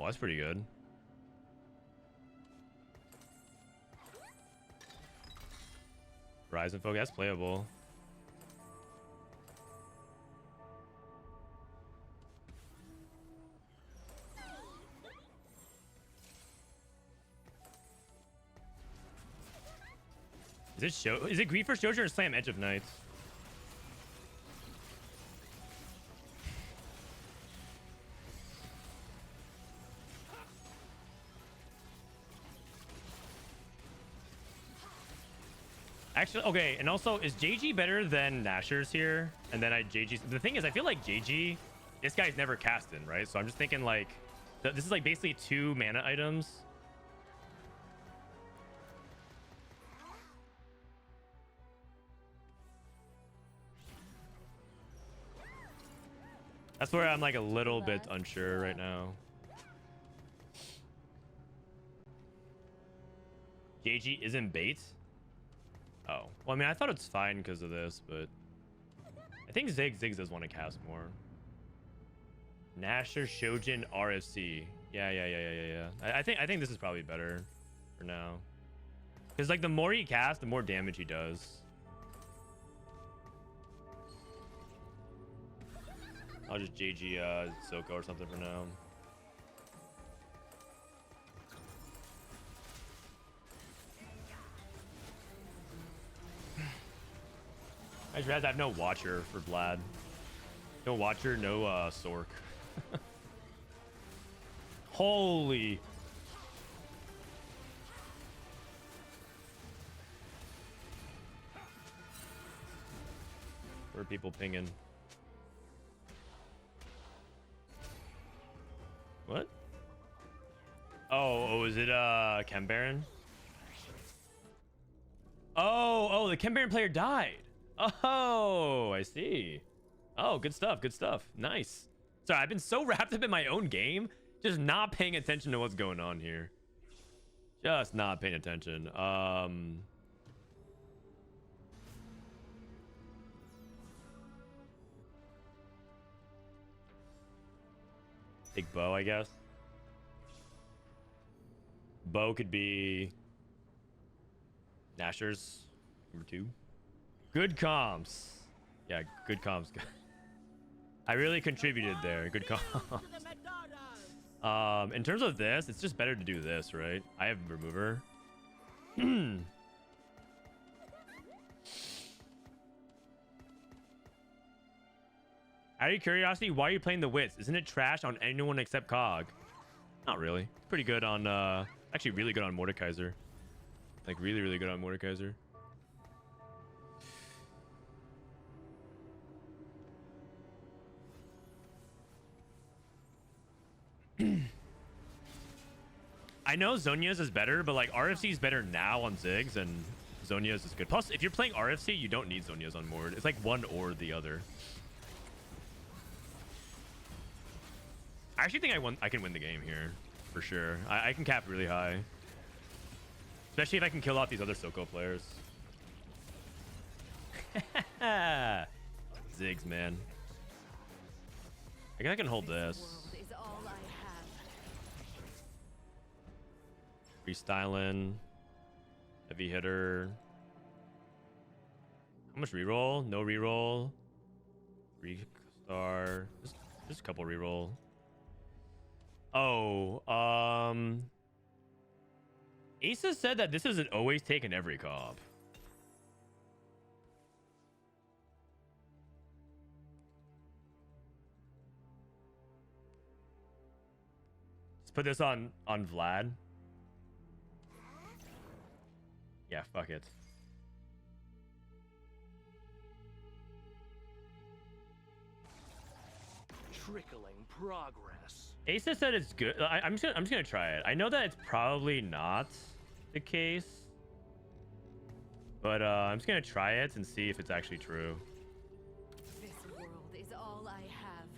Oh, that's pretty good. Rise and Focus, that's playable. Is it Grief for Shoja or Slam Edge of Night? Actually, okay, and also, is JG better than Nashor's here? And then JG... The thing is, I feel like JG, this guy's never casted, right? So I'm just thinking, like, this is, like, basically 2 mana items. That's where I'm like a little bit unsure right now. JG isn't bait? Oh. Well, I mean, I thought it's fine because of this, but I think Ziggs does want to cast more. Nasher, Shojin, RFC. Yeah. I think this is probably better for now. Because like the more he casts, the more damage he does. I'll just JG Soko or something for now. I just realized I have no Watcher for Vlad. No Watcher, no Sork. Holy. Where are people pinging? What? Oh, is it Chem Baron? Oh, the Chem Baron player died. Oh, I see. Oh, good stuff. Nice. Sorry, I've been so wrapped up in my own game, just not paying attention to what's going on here. Just not paying attention. Take Bo, I guess. Bo could be Nashers, number 2. Good comms. Yeah, good comms. I really contributed there. Good comms. In terms of this, it's just better to do this, right? I have remover. Out of curiosity, why are you playing the Wits? Isn't it trash on anyone except Cog? Not really. It's pretty good on, actually really good on Mordekaiser. Like really good on Mordekaiser. I know Zhonya's is better, but like RFC is better now on Ziggs and Zhonya's is good. Plus, if you're playing RFC, you don't need Zhonya's on Mord. It's like one or the other. I actually think I can win the game here for sure. I can cap really high, especially if I can kill off these other Soko players. Ziggs, man. I guess I can hold this. Freestyling. Heavy hitter. How much reroll? No reroll. 3-star. Just a couple reroll. Oh, Asa said that this isn't always taken every comp. Let's put this on Vlad. Yeah, fuck it. Trickling progress. Asa said it's good. I'm just gonna try it. I know that it's probably not the case, but I'm just gonna try it and see if it's actually true. This world is all I have.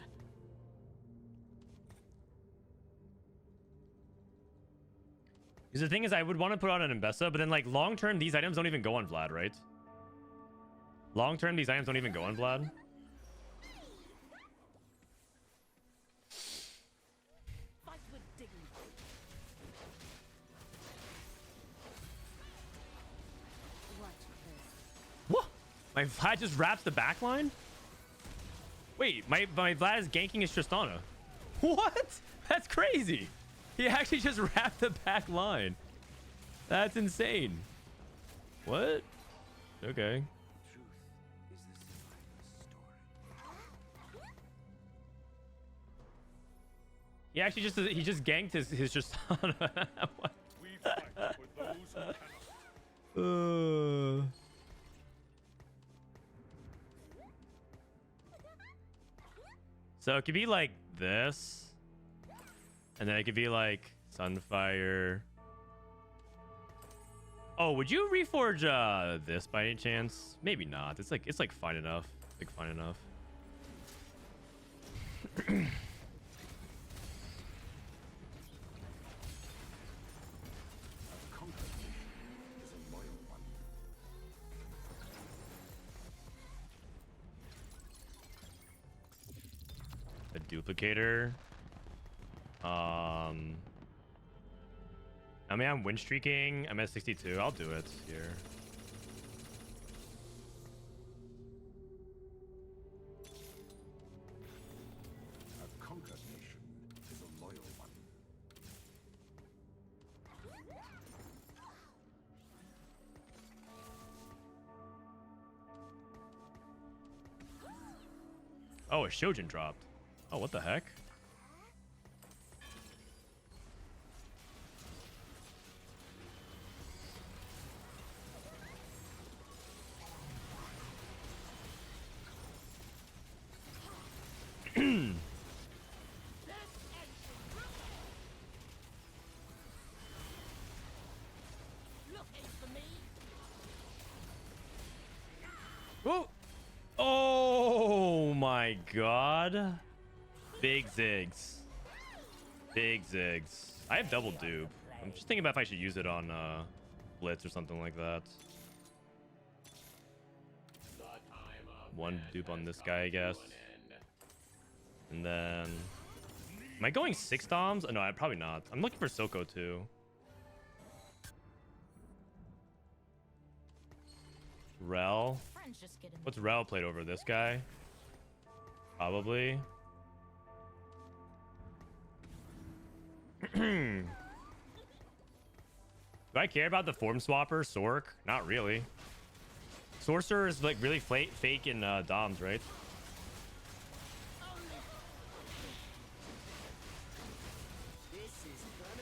Because the thing is, I would want to put on an Mbessa, but then like long term, these items don't even go on Vlad, right? Long term, these items don't even go on Vlad. What? My Vlad just wraps the back line? Wait, my Vlad is ganking his Tristana. What? That's crazy. He actually just wrapped the back line. That's insane. What? Okay. He actually just ganked his Tristana. What? So it could be like this. And then it could be like Sunfire. Oh, would you reforge this by any chance? Maybe not. It's like fine enough. Like fine enough. A duplicator. I mean, I'm win streaking. I'm at 62. I'll do it here. A conquered nation is a loyal one. Oh, a Shojin dropped. Oh, what the heck? Oh! Oh my god. Big Ziggs. Big Ziggs. I have double dupe. I'm just thinking about if I should use it on Blitz or something like that. One dupe on this guy, I guess. And then... Am I going 6 doms? Oh, no, I'm probably not. I'm looking for Soko too. Rel. What's Rel played over this guy? Probably. Do I care about the form swapper, Sork? Not really. Sorcerer is like really fake in Doms, right?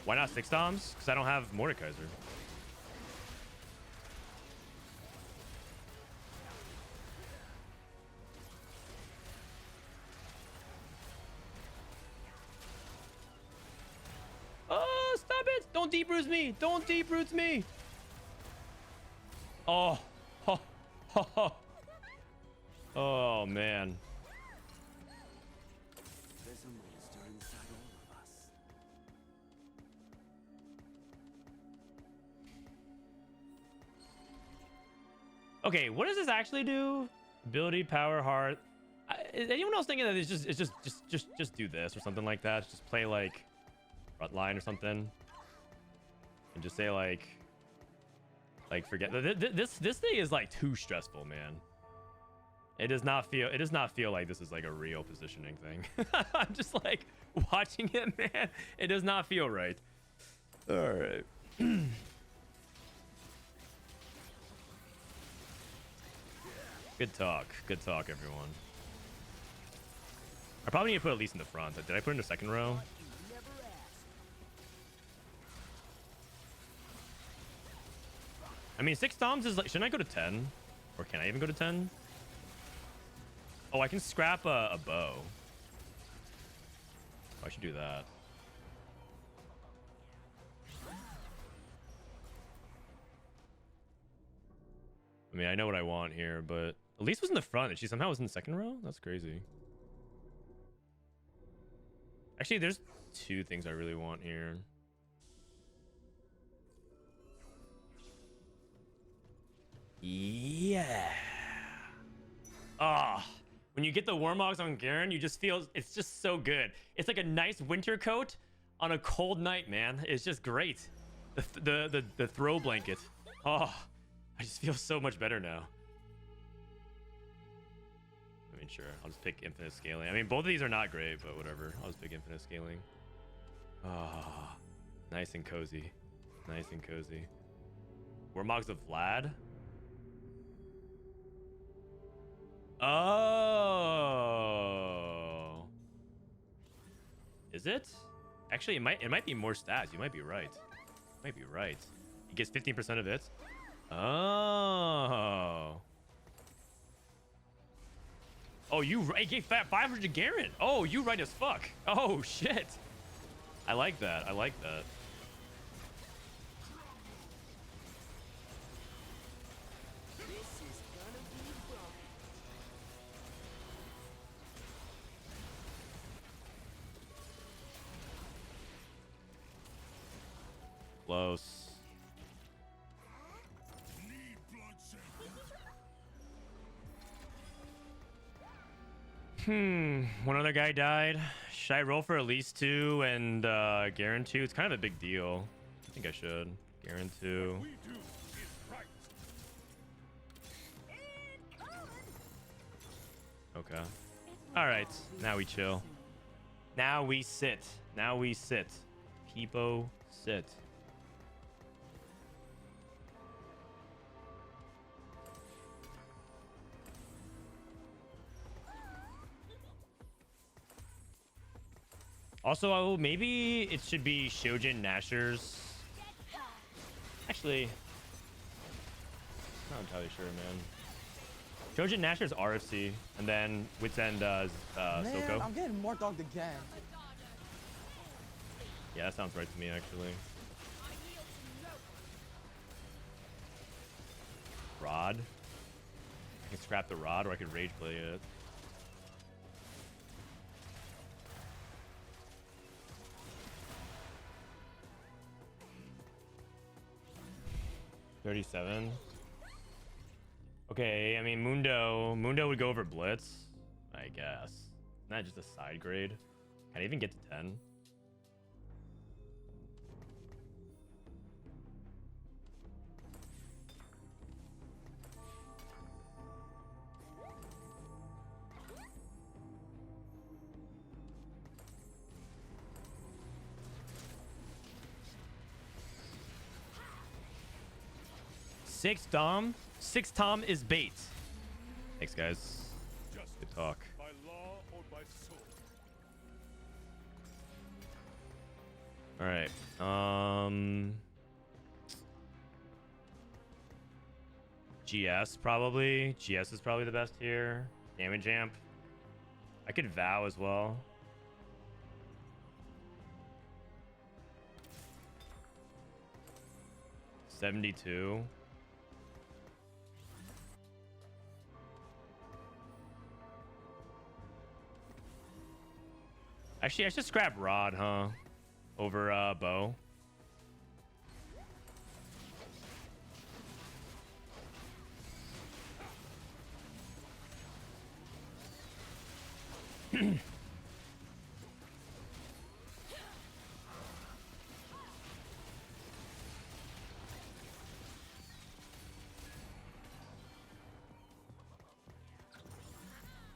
Why not 6 Doms? Because I don't have Mordekaiser. Oh, stop it! Don't deep roots me! Don't deep roots me! Oh. Oh. Oh, oh man. There's a monster inside all of us. Okay, what does this actually do? Ability, power, heart. Is anyone else thinking that it's just do this or something like that? Just play like Frontline or something, and just say like forget this thing is like too stressful, man. It does not feel like this is like a real positioning thing. I'm just like watching it, man. It does not feel right. All right. Good talk, everyone. I probably need to put at least in the front. Did I put in the second row? I mean, 6 Doms is like, shouldn't I go to 10? Or can I even go to 10? Oh, I can scrap a bow. Oh, I should do that. I mean, I know what I want here, but Elise was in the front and she somehow was in the second row? That's crazy. Actually, there's 2 things I really want here. Yeah. Ah, when you get the Warmogs on Garen, you just feel it's just so good. It's like a nice winter coat on a cold night, man. It's just great. The throw blanket. Oh, I just feel so much better now. I mean, sure, I'll just pick infinite scaling. I mean, both of these are not great, but whatever. I'll just pick infinite scaling. Ah, nice and cozy. Nice and cozy. Warmogs of Vlad. Oh, is it? Actually, it might be more stats. You might be right. You might be right. He gets 15% of it. Oh. Oh, he gave 500 Garen. Oh, you right as fuck. Oh shit. I like that. I like that. Close. One other guy died. Should I roll for at least 2 and Garen 2? It's kind of a big deal. I think I should. Garen 2. We do is right. Okay. All right. Now we chill. Now we sit. Now we sit. Peepo sit. Also, maybe it should be Shojin Nashor's. Actually, not entirely sure, man. Shojin Nashor's RFC, and then Wits End Man, Soko. I'm getting more dogged again. Yeah, that sounds right to me, actually. Rod. I can scrap the rod, or I can rage play it. $37. Okay, I mean Mundo would go over Blitz, I guess. Not just a side grade. Can I even get to 10? Six Tom is bait. Thanks, guys. Good talk. By law or by sword. All right. GS probably. GS is probably the best here. Damage amp. I could vow as well. $72. Actually, I should scrap Rod, huh? Over Bow.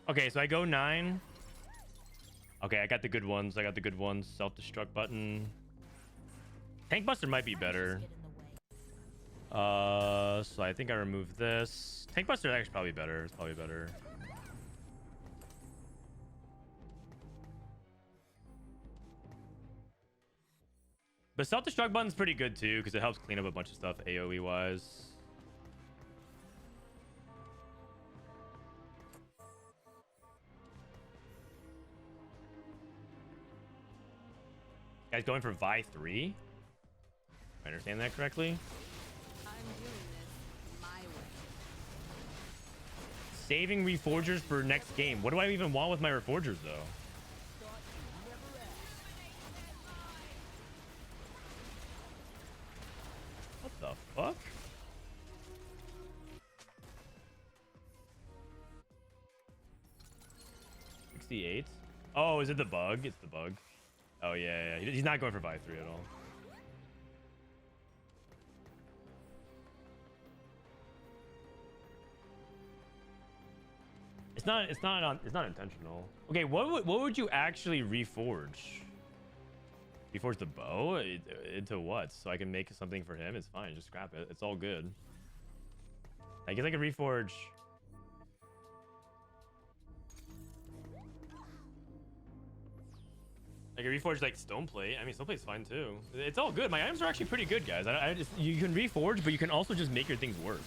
Okay, so I go 9. Okay, I got the good ones. Self-destruct button. Tank Buster might be better. So I think I remove this. Tank Buster is actually probably better. It's probably better. But self-destruct button's pretty good too, because it helps clean up a bunch of stuff AoE wise. Guys going for Vi 3? If I understand that correctly. I'm doing this my way. Saving Reforgers for next game. What do I even want with my Reforgers though? What the fuck? $68. Oh, is it the bug? It's the bug. Oh yeah, yeah. He's not going for Vi 3 at all. It's not intentional. Okay, what would you actually reforge? Reforge the bow into what? So I can make something for him. It's fine. Just scrap it. It's all good. I guess I could reforge. I can reforge like Stoneplate. I mean, Stoneplate's fine too. It's all good. My items are actually pretty good, guys. I just you can reforge, but you can also just make your things worse.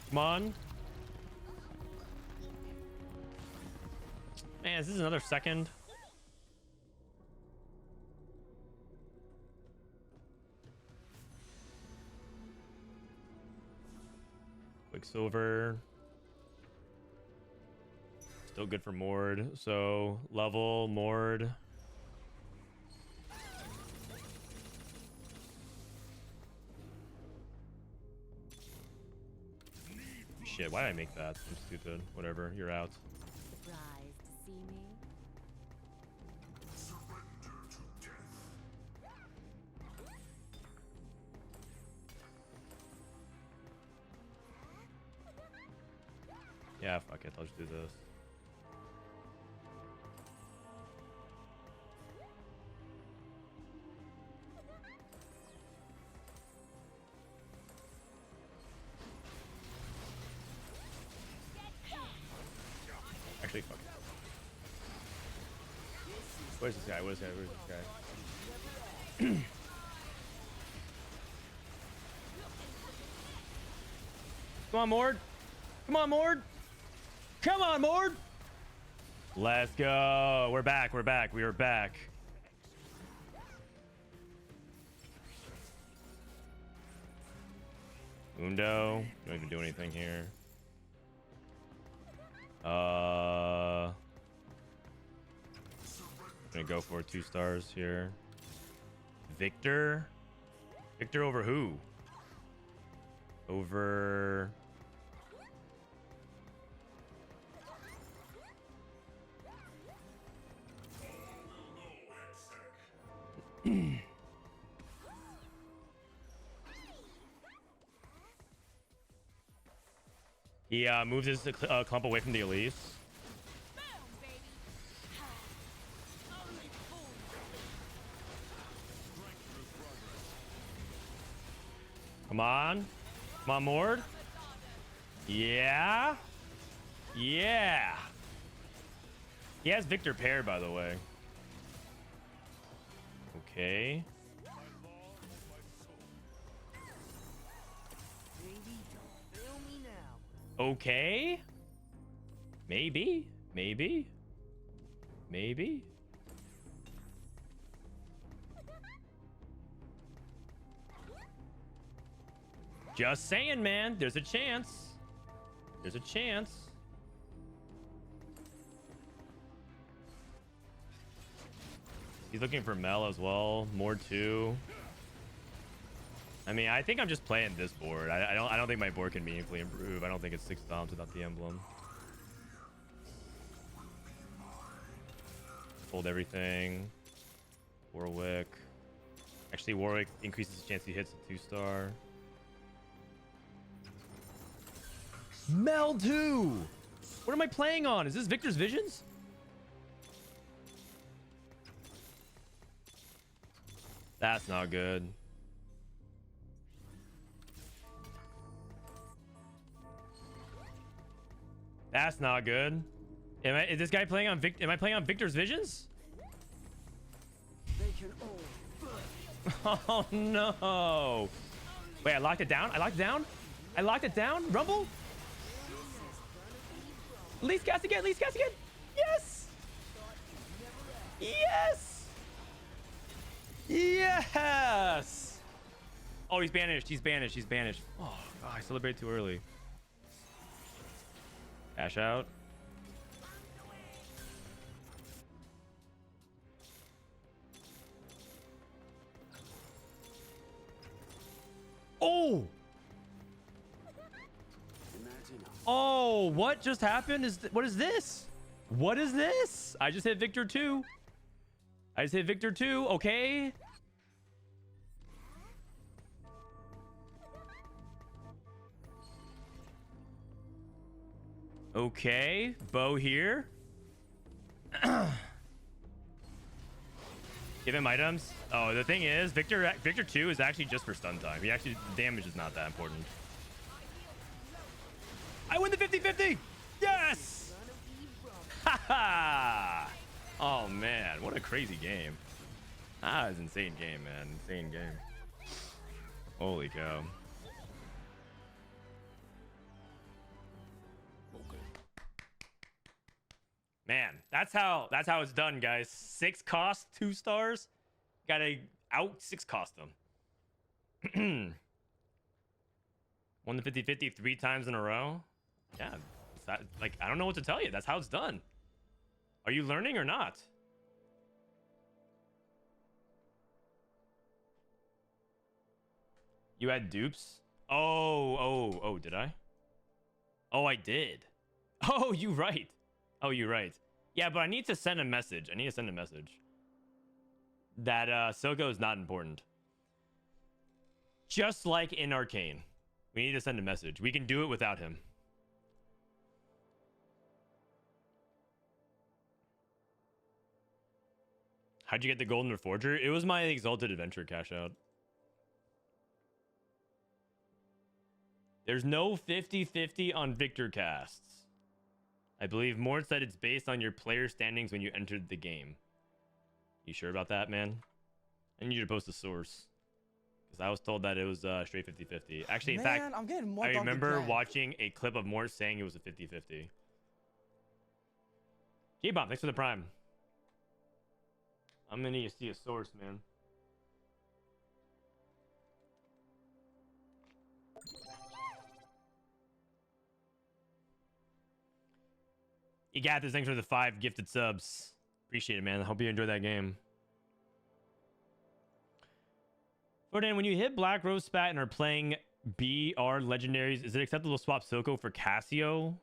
Come on. Man, is this another second? Quicksilver. Still good for Mord. So level Mord. Shit, why did I make that? I'm stupid. Whatever, you're out. Surprised to see me? Yeah, fuck it. I'll just do this. Actually, fuck it. Where's this guy? Where's this guy? Where's this guy? Come on, Mord. Come on, Mord. Come on, Mord. Let's go. We're back. We're back. We are back. Undo. Don't even do anything here. Gonna go for 2 stars here. Viktor. Viktor over who? Over. He moves his clump away from the Elise. Come on. Come on, Mord. Yeah. Yeah. He has Viktor paired, by the way. Okay. Okay. Maybe. Maybe. Maybe. Just saying, man. There's a chance. There's a chance. He's looking for Mel as well. More too. I mean, I think I'm just playing this board. I don't think my board can meaningfully improve. I don't think it's 6 bombs without the emblem. Hold everything. Warwick. Actually, Warwick increases the chance he hits a 2-star. Mel 2! What am I playing on? Is this Viktor's Visions? That's not good. That's not good. Is this guy playing on am I playing on Viktor's Visions? They can all Oh no. Wait, I locked it down? I locked it down? I locked it down? Rumble? Least cast again, least cast again. Yes! Yes! Yes! Oh, he's banished, he's banished, he's banished. Oh, God, I celebrated too early. Cash out. Oh! Oh, what just happened? What is this? What is this? I just hit Viktor 2. I just hit Viktor 2. Okay. Okay. Bow here. Give him items. Oh, the thing is, Viktor 2 is actually just for stun time. He actually, damage is not that important. I win the 50-50! Yes! Haha! Oh man, what a crazy game. Ah, it's an insane game, man. Insane game. Holy cow. Man, that's how it's done, guys. 6 cost, 2 stars. Gotta out 6 cost them. Won the 50-50 3 times in a row. Yeah, that, like, I don't know what to tell you. That's how it's done. Are you learning or not? You had dupes? Oh, did I? Oh, I did. Oh, you right. Oh, you're right. Yeah, but I need to send a message. I need to send a message that Silco is not important. Just like in Arcane. We need to send a message. We can do it without him. How'd you get the Golden Reforger? It was my Exalted Adventure cash out. There's no 50-50 on Viktor casts. I believe Mort said it's based on your player standings when you entered the game. You sure about that, man? I need you to post a source. Because I was told that it was straight 50-50. Actually, in fact, I'm getting more I remember watching a clip of Mort saying it was a 50-50. G-Bomb, thanks for the prime. I'm gonna need to see a source, man. You got this. Thanks for the 5 gifted subs. Appreciate it, man. I hope you enjoyed that game. Frodan, when you hit Black Rose Spat and are playing BR legendaries, is it acceptable to swap Silco for Cassio?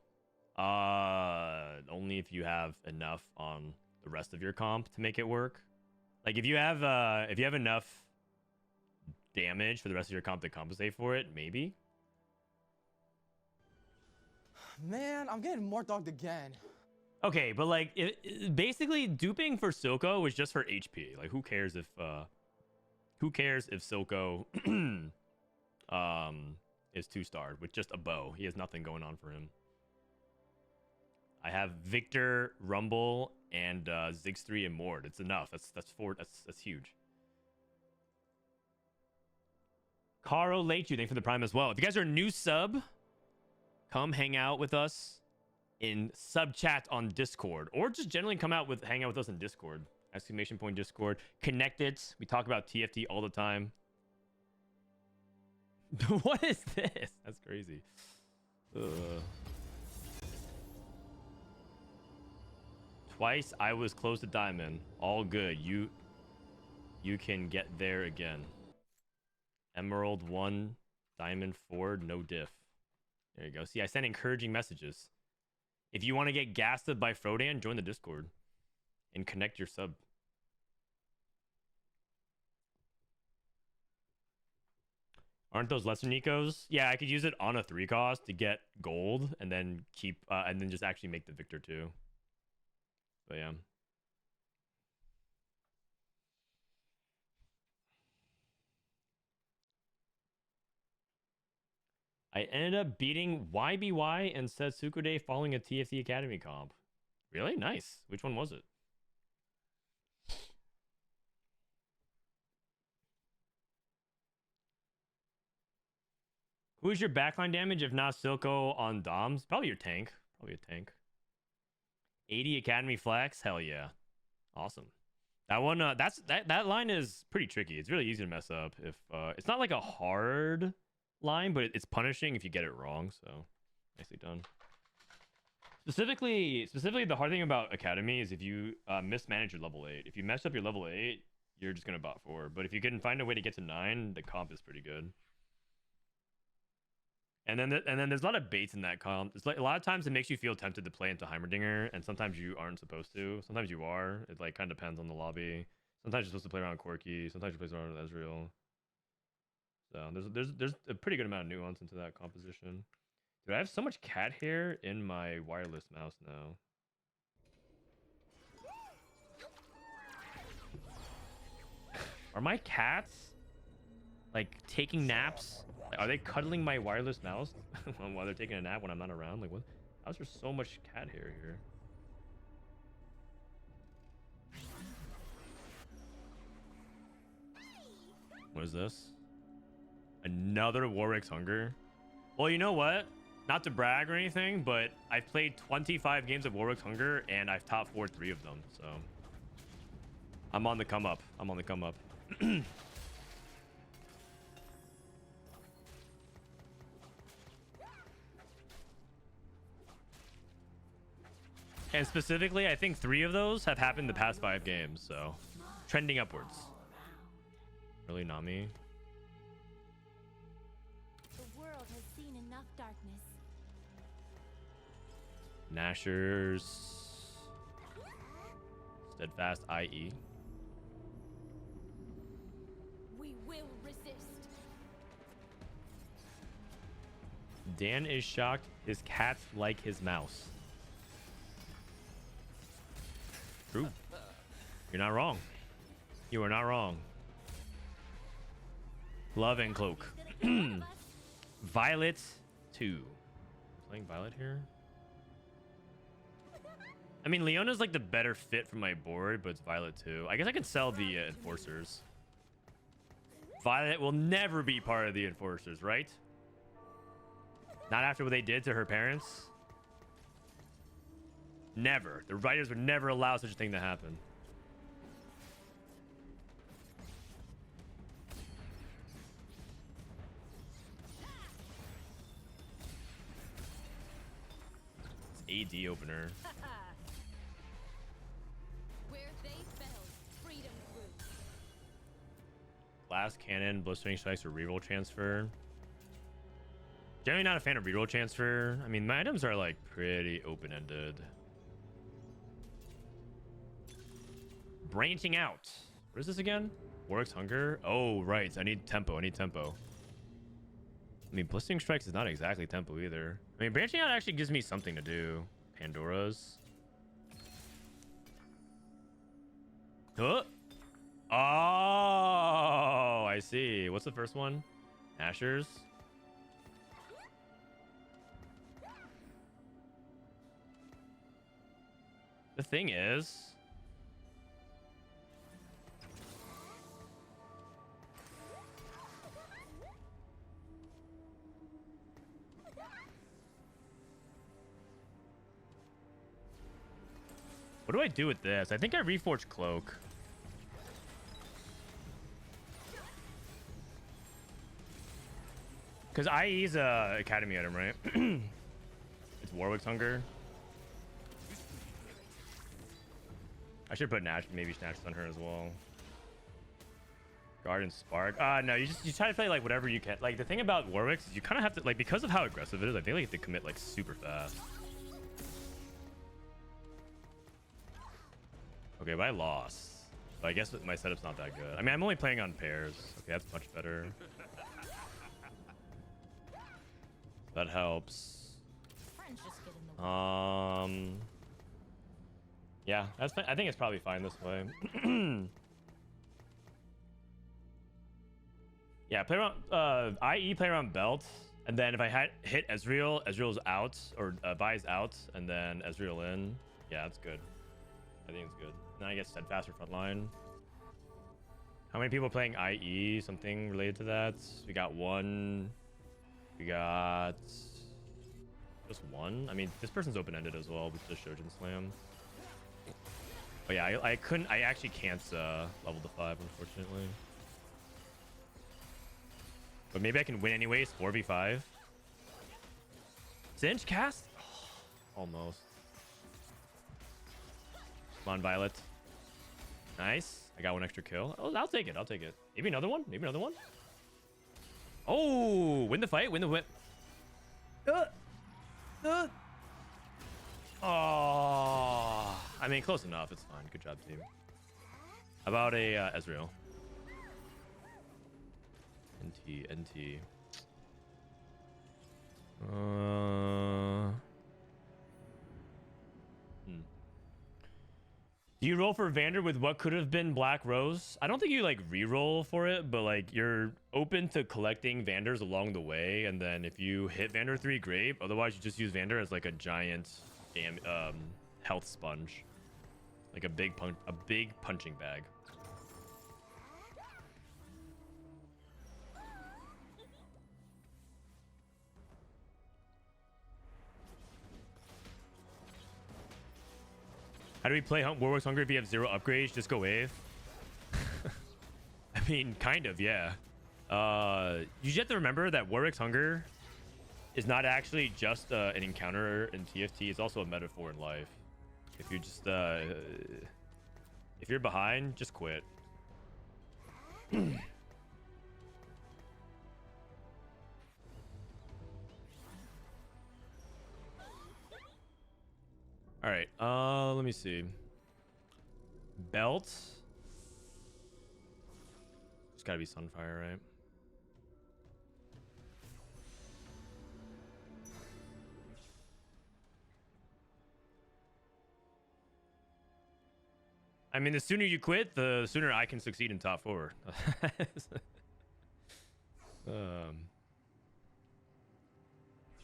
Only if you have enough on the rest of your comp to make it work. Like if you have enough damage for the rest of your comp to compensate for it, maybe. Man, I'm getting more dogged again. Okay, but like basically duping for Silco was just for HP. Like who cares if Silco is 2-starred with just a bow? He has nothing going on for him. I have Viktor, Rumble, and Ziggs 3 and Mord. It's enough. That's huge. Caro Lechu, thanks for the prime as well. If you guys are a new sub, come hang out with us in sub chat on Discord, or just generally hang out with us in Discord. ! Discord. Connect it. We talk about TFT all the time. What is this? That's crazy. Twice I was close to diamond. All good. You can get there again. Emerald 1, diamond 4, no diff. There you go. See, I send encouraging messages. If you want to get gassed up by Frodan, join the Discord and connect your sub. Aren't those lesser Nikos? Yeah, I could use it on a 3 cost to get gold and then keep and then just actually make the Viktor too. But yeah. I ended up beating YBY and Setsukude following a TFT Academy comp. Really? Nice. Which one was it? Who is your backline damage if not Silco on Doms? Probably your tank. Probably a tank. 80 Academy flex? Hell yeah. Awesome. That one, that line is pretty tricky. It's really easy to mess up. If it's not like a hard line, but it's punishing if you get it wrong. So nicely done. Specifically, the hard thing about Academy is if you mismanage your level 8. If you mess up your level 8, you're just gonna bot 4. But if you can find a way to get to 9, the comp is pretty good. And then there's a lot of baits in that comp. It's like a lot of times it makes you feel tempted to play into Heimerdinger, and sometimes you aren't supposed to. Sometimes you are. It like kind of depends on the lobby. Sometimes you're supposed to play around Corki. Sometimes you play around with Ezreal. So there's a pretty good amount of nuance into that composition. Dude, I have so much cat hair in my wireless mouse now. Are my cats like taking naps? Like, are they cuddling my wireless mouse while they're taking a nap when I'm not around? Like, what? How's there so much cat hair here? What is this? Another Warwick's Hunger? Well, you know what? Not to brag or anything, but I've played 25 games of Warwick's Hunger and I've top 4 3 of them. So I'm on the come up. I'm on the come up. And specifically, I think 3 of those have happened the past 5 games, so trending upwards. Really, Nami? The world has seen enough darkness. Nashers. Steadfast, IE. We will resist. Dan is shocked his cats like his mouse. True. You're not wrong. You are not wrong. Love and Cloak. Violet 2. Playing Violet here? I mean, Leona's like the better fit for my board, but it's Violet 2. I guess I can sell the Enforcers. Violet will never be part of the Enforcers, right? Not after what they did to her parents. Never. The writers would never allow such a thing to happen. It's AD opener. Where they fell, freedom grew. Blast Cannon, Blistering Strikes, or reroll transfer. Generally not a fan of reroll transfer. I mean, my items are like pretty open-ended. Branching out. What is this again? Warwick's Hunger? Oh, right. I need tempo. I need tempo. I mean, Blistering Strikes is not exactly tempo either. I mean, branching out actually gives me something to do. Pandora's. Huh? Oh, I see. What's the first one? Asher's. The thing is... What do I do with this? I think I reforge Cloak. Because IE's a Academy item, right? It's Warwick's Hunger. I should put Nash, maybe Nash on her as well. Guard and Spark. No, you try to play like whatever you can. Like the thing about Warwick's is you kind of have to like because of how aggressive it is. I think like you have to commit like super fast. Okay, but I lost. But I guess my setup's not that good. I mean, I'm only playing on pairs. Okay, that's much better. That helps. Friends just get in the way. Yeah, I think it's probably fine this way. Yeah, play around IE, play around belt, and then if I hit Ezreal, Ezreal's out or Vi's out, and then Ezreal in. Yeah, that's good. I think it's good. Then I get Steadfast or Frontline. How many people playing IE? Something related to that? We got one. We got just one. I mean, this person's open-ended as well with the Shojin Slam. But yeah, I couldn't. I actually can't level to 5, unfortunately. But maybe I can win anyways. 4v5. Cinch cast? Oh, almost. Come on, Violet. Nice. I got one extra kill. Oh, I'll take it. I'll take it. Maybe another one. Maybe another one. Oh, win the fight. Win the whip. Oh, I mean, close enough. It's fine. Good job, team. How about a Ezreal? NT. Do you roll for Vander with what could have been Black Rose? I don't think you like re-roll for it, but like you're open to collecting Vanders along the way, and then if you hit Vander 3, great. Otherwise, you just use Vander as like a giant health sponge, like a big punching bag. How do we play Warwick's Hunger if you have 0 upgrades? Just go wave. I mean, kind of, yeah. You just have to remember that Warwick's Hunger is not actually just an encounter in TFT. It's also a metaphor in life. If you just if you're behind, just quit. All right. Let me see. Belt. It's got to be Sunfire, right? I mean, the sooner you quit, the sooner I can succeed in top 4.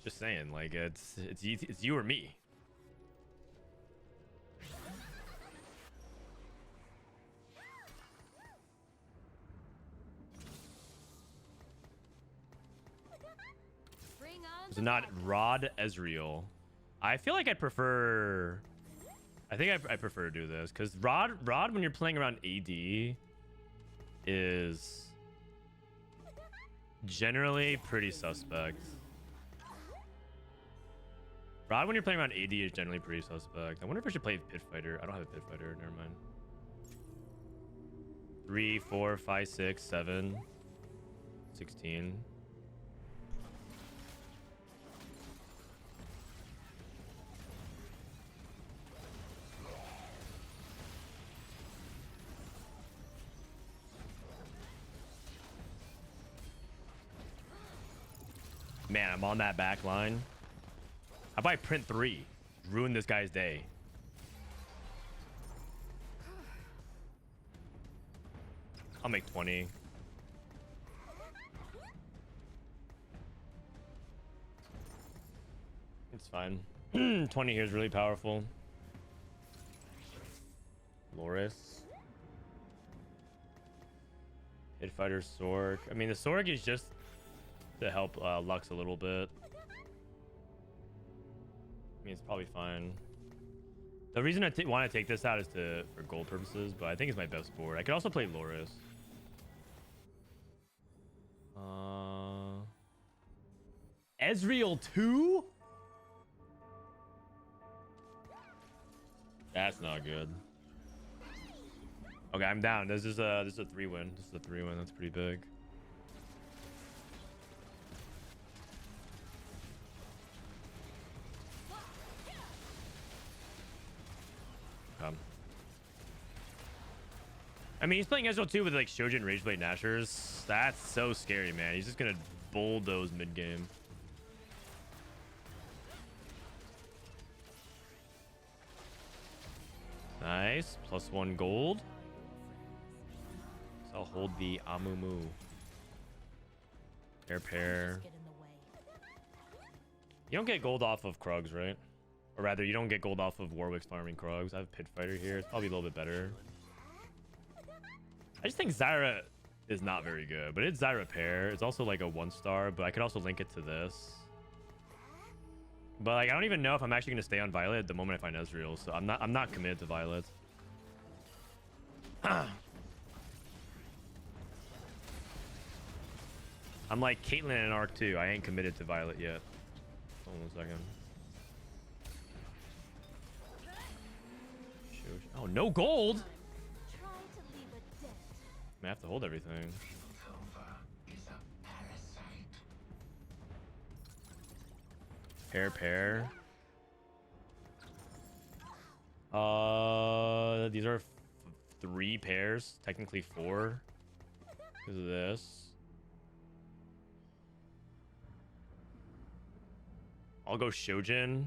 Just saying, like it's you or me. Bring on It's the not fun. Rod Ezreal. I feel like I prefer. I think I prefer to do this because Rod when you're playing around AD is generally pretty suspect. Rod when you're playing around AD is generally pretty suspect. I wonder if I should play Pit Fighter. I don't have a Pit Fighter. Never mind. 3, 4, 5, 6, 7, 16. Man, I'm on that back line. How about I print 3? Ruin this guy's day. I'll make 20. It's fine. 20 here is really powerful. Loris. Hit fighter Sork. I mean, the Sork is just to help Lux a little bit. I mean, it's probably fine. The reason I want to take this out is for gold purposes, but I think it's my best board. I could also play Loris. Ezreal 2? That's not good. Okay, I'm down. This is a 3-win. This is a 3-win. That's pretty big. I mean, he's playing Ezreal 2 with like Shojin Rageblade Nashers. That's so scary, man. He's just gonna bulldoze mid game. Nice. +1 gold. So I'll hold the Amumu. Pair. Get in the way. You don't get gold off of Krugs, right? Or rather, you don't get gold off of Warwick's farming Krugs. I have Pit Fighter here. It's probably a little bit better. I just think Zyra is not very good, but it's Zyra pair. It's also like a 1-star, but I could also link it to this. But like, I don't even know if I'm actually gonna stay on Violet the moment I find Ezreal, so I'm not committed to Violet. I'm like Caitlyn in Arc 2. I ain't committed to Violet yet. Hold on 1 second. Oh, no gold. Try to leave a dent. I have to hold everything. Pair. These are 3 pairs, technically 4. Because of this. I'll go Shojin.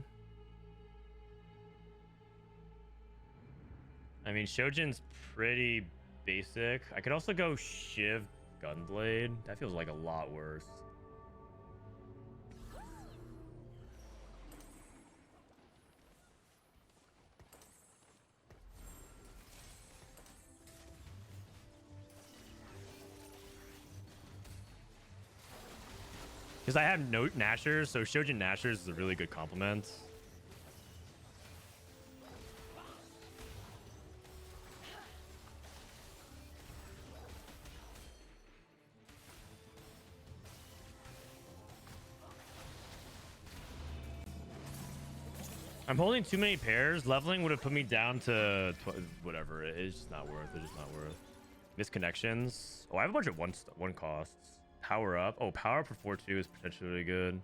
I mean, Shojin's pretty basic. I could also go Shiv Gunblade. That feels like a lot worse. Because I have no Nashers, so Shojin Nashers is a really good compliment. I'm holding too many pairs. Leveling would have put me down to whatever. It's just not worth. It's just not worth. Misconnections. Oh, I have a bunch of one costs. Power up. Oh, power up for 4-2 is potentially really good.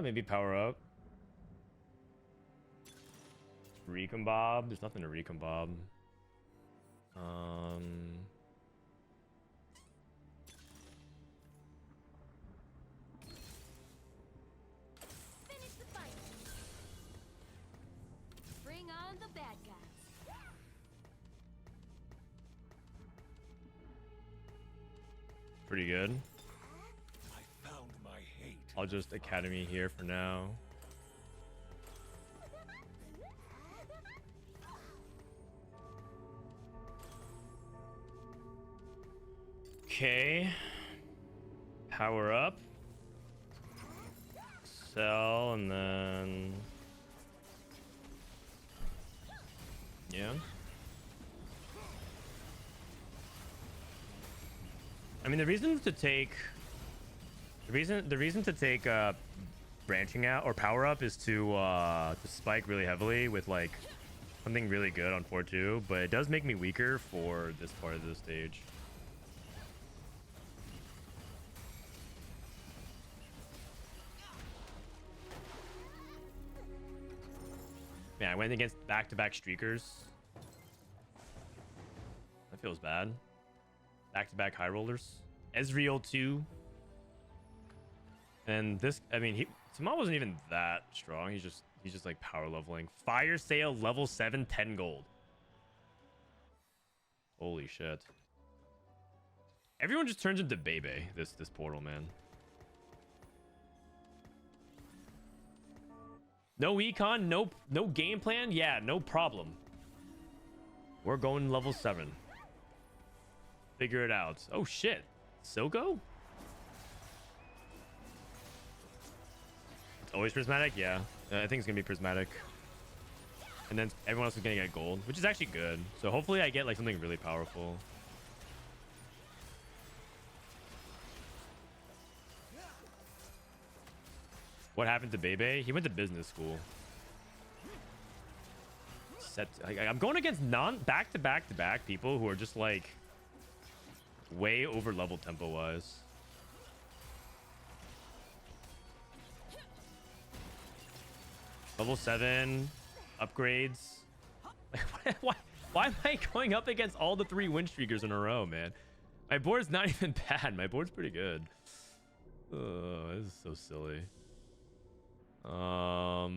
Maybe power up. Recon Bob. There's nothing to Recon Bob. Finish the fight. Bring on the bad guys. Pretty good. I found my hate. I'll just Academy here for now. Okay. Power up. Sell and then... Yeah. I mean, the reason to take branching out or power up is to spike really heavily with like something really good on 4-2, but it does make me weaker for this part of the stage. Man, I went against back-to-back streakers. That feels bad. Back-to-back high rollers. Ezreal 2. And this, I mean, Tamal wasn't even that strong. He's just like power leveling. Fire Sale level 7, 10 gold. Holy shit. Everyone just turns into Bebe, this portal, man. No econ, no game plan? Yeah, no problem. We're going level 7. Figure it out. Oh shit. Silco? It's always prismatic? Yeah. I think it's gonna be prismatic. And then everyone else is gonna get gold, which is actually good. So hopefully I get like something really powerful. What happened to Bebe? He went to business school. I'm going against back-to-back people who are just like way over level tempo wise. Level 7 upgrades. Why am I going up against all the 3 win streakers in a row, man? My board's not even bad. My board's pretty good. Oh, this is so silly. I'll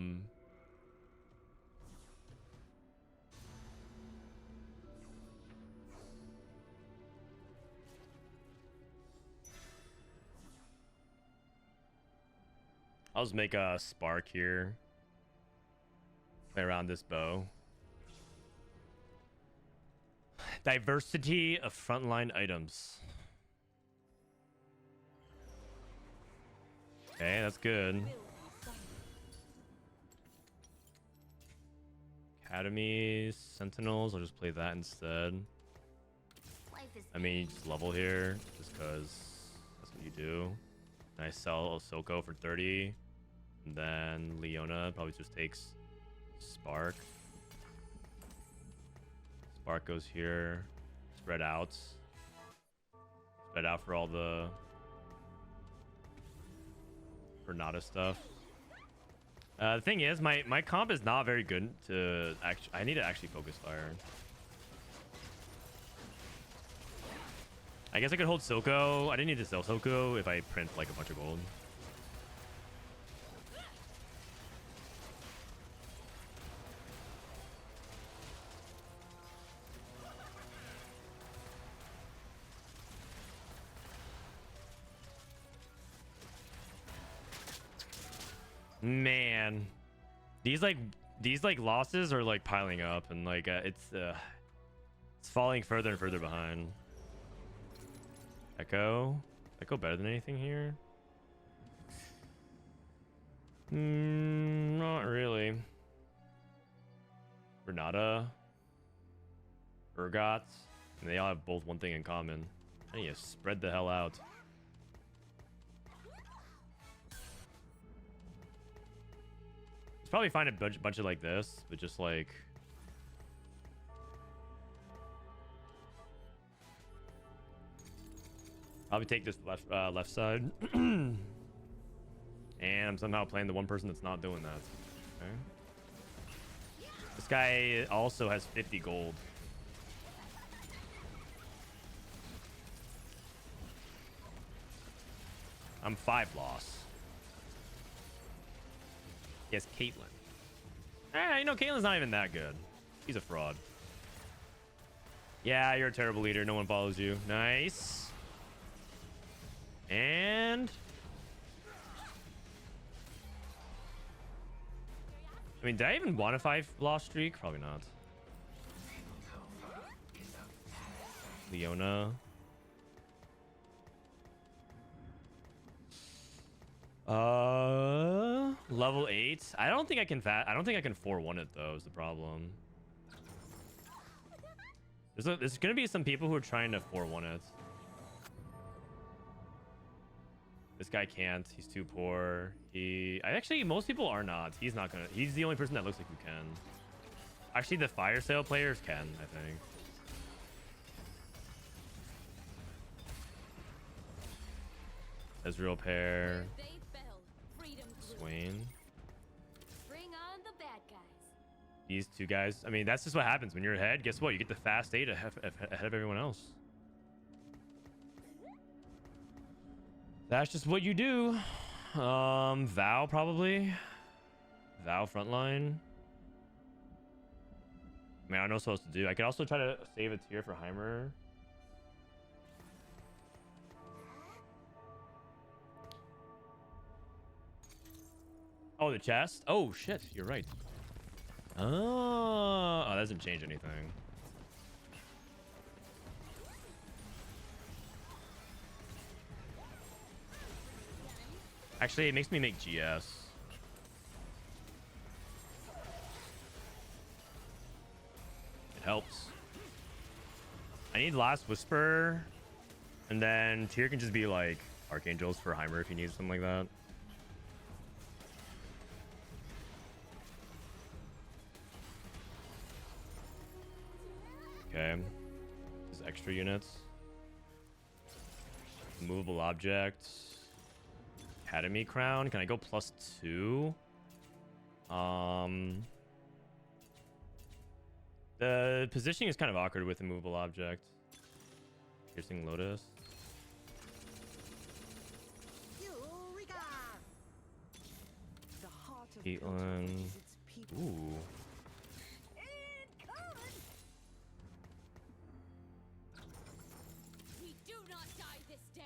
just make a spark here. Play around this bow. Diversity of frontline items. Okay, that's good. Academies, Sentinels, I'll just play that instead. I mean, you just level here, just because that's what you do. And I sell Osoko for 30. And then Leona probably just takes Spark. Spark goes here. Spread out. Spread out for all the Renata stuff. The thing is, my comp is not very good to actually. I need to actually focus fire. I guess I could hold Silco. I didn't need to sell Silco if I print like a bunch of gold. Man, these losses are like piling up, and like it's falling further and further behind. Echo better than anything here? Not really. Renata, Urgot, and they all have both one thing in common. I need to spread the hell out. probably find a bunch of like this, but just like. Probably take this left side. And I'm somehow playing the one person that's not doing that. Okay. This guy also has 50 gold. I'm 5 loss. He has Caitlyn. You know, Caitlyn's not even that good. He's a fraud. Yeah, you're a terrible leader. No one follows you. Nice. And I mean, did I even want a 5 loss streak? Probably not. Leona. Level 8. I don't think I can 4-1 it though, is the problem. There's gonna be some people who are trying to 4-1 it. This guy can't. He's too poor. Actually, most people are not. He's not gonna. He's the only person that looks like who can. Actually, the fire sale players can, I think. Ezreal pair. Swain. Bring on the bad guys. These two guys. I mean, that's just what happens when you're ahead. Guess what? You get the fast 8 ahead of everyone else. That's just what you do. Val probably. Val frontline. I mean, I don't know what else to do. I could also try to save a tier for Heimer. Oh, the chest? Oh, shit. You're right. Oh, that doesn't change anything. Actually, it makes me make GS. It helps. I need Last Whisper. And then tier can just be like Archangels for Heimer if you need something like that. Okay. There's extra units. Movable objects. Academy crown. Can I go +2? The positioning is kind of awkward with a movable object. Piercing Lotus. Caitlyn. Ooh. We do not die this day.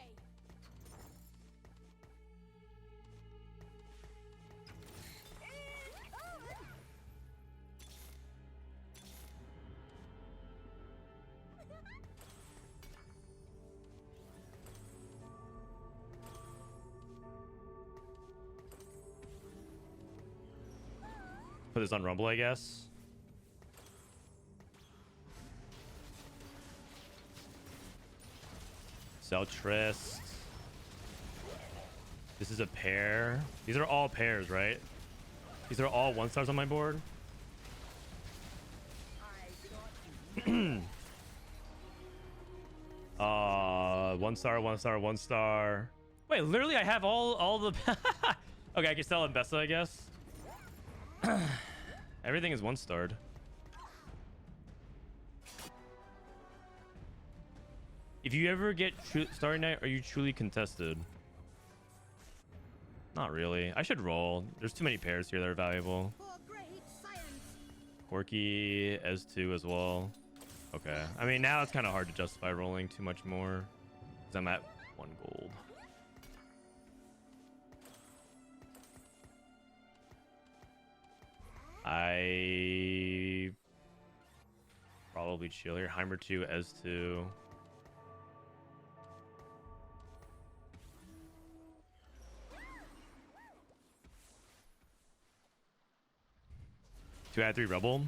Put this on Rumble, I guess. Sell Trist. This is a pair. These are all pairs, right? These are all 1-stars on my board. 1-star, 1-star, 1-star. Wait, literally I have all the okay, I can sell Ambessa, I guess. Everything is 1-starred. If you ever get Starry Night, are you truly contested? Not really. I should roll. There's too many pairs here that are valuable. Corky, S2 as well. Okay. I mean, now it's kind of hard to justify rolling too much more because I'm at 1 gold. I probably chill here. Heimer 2, S2. Two out of 3 Rebel.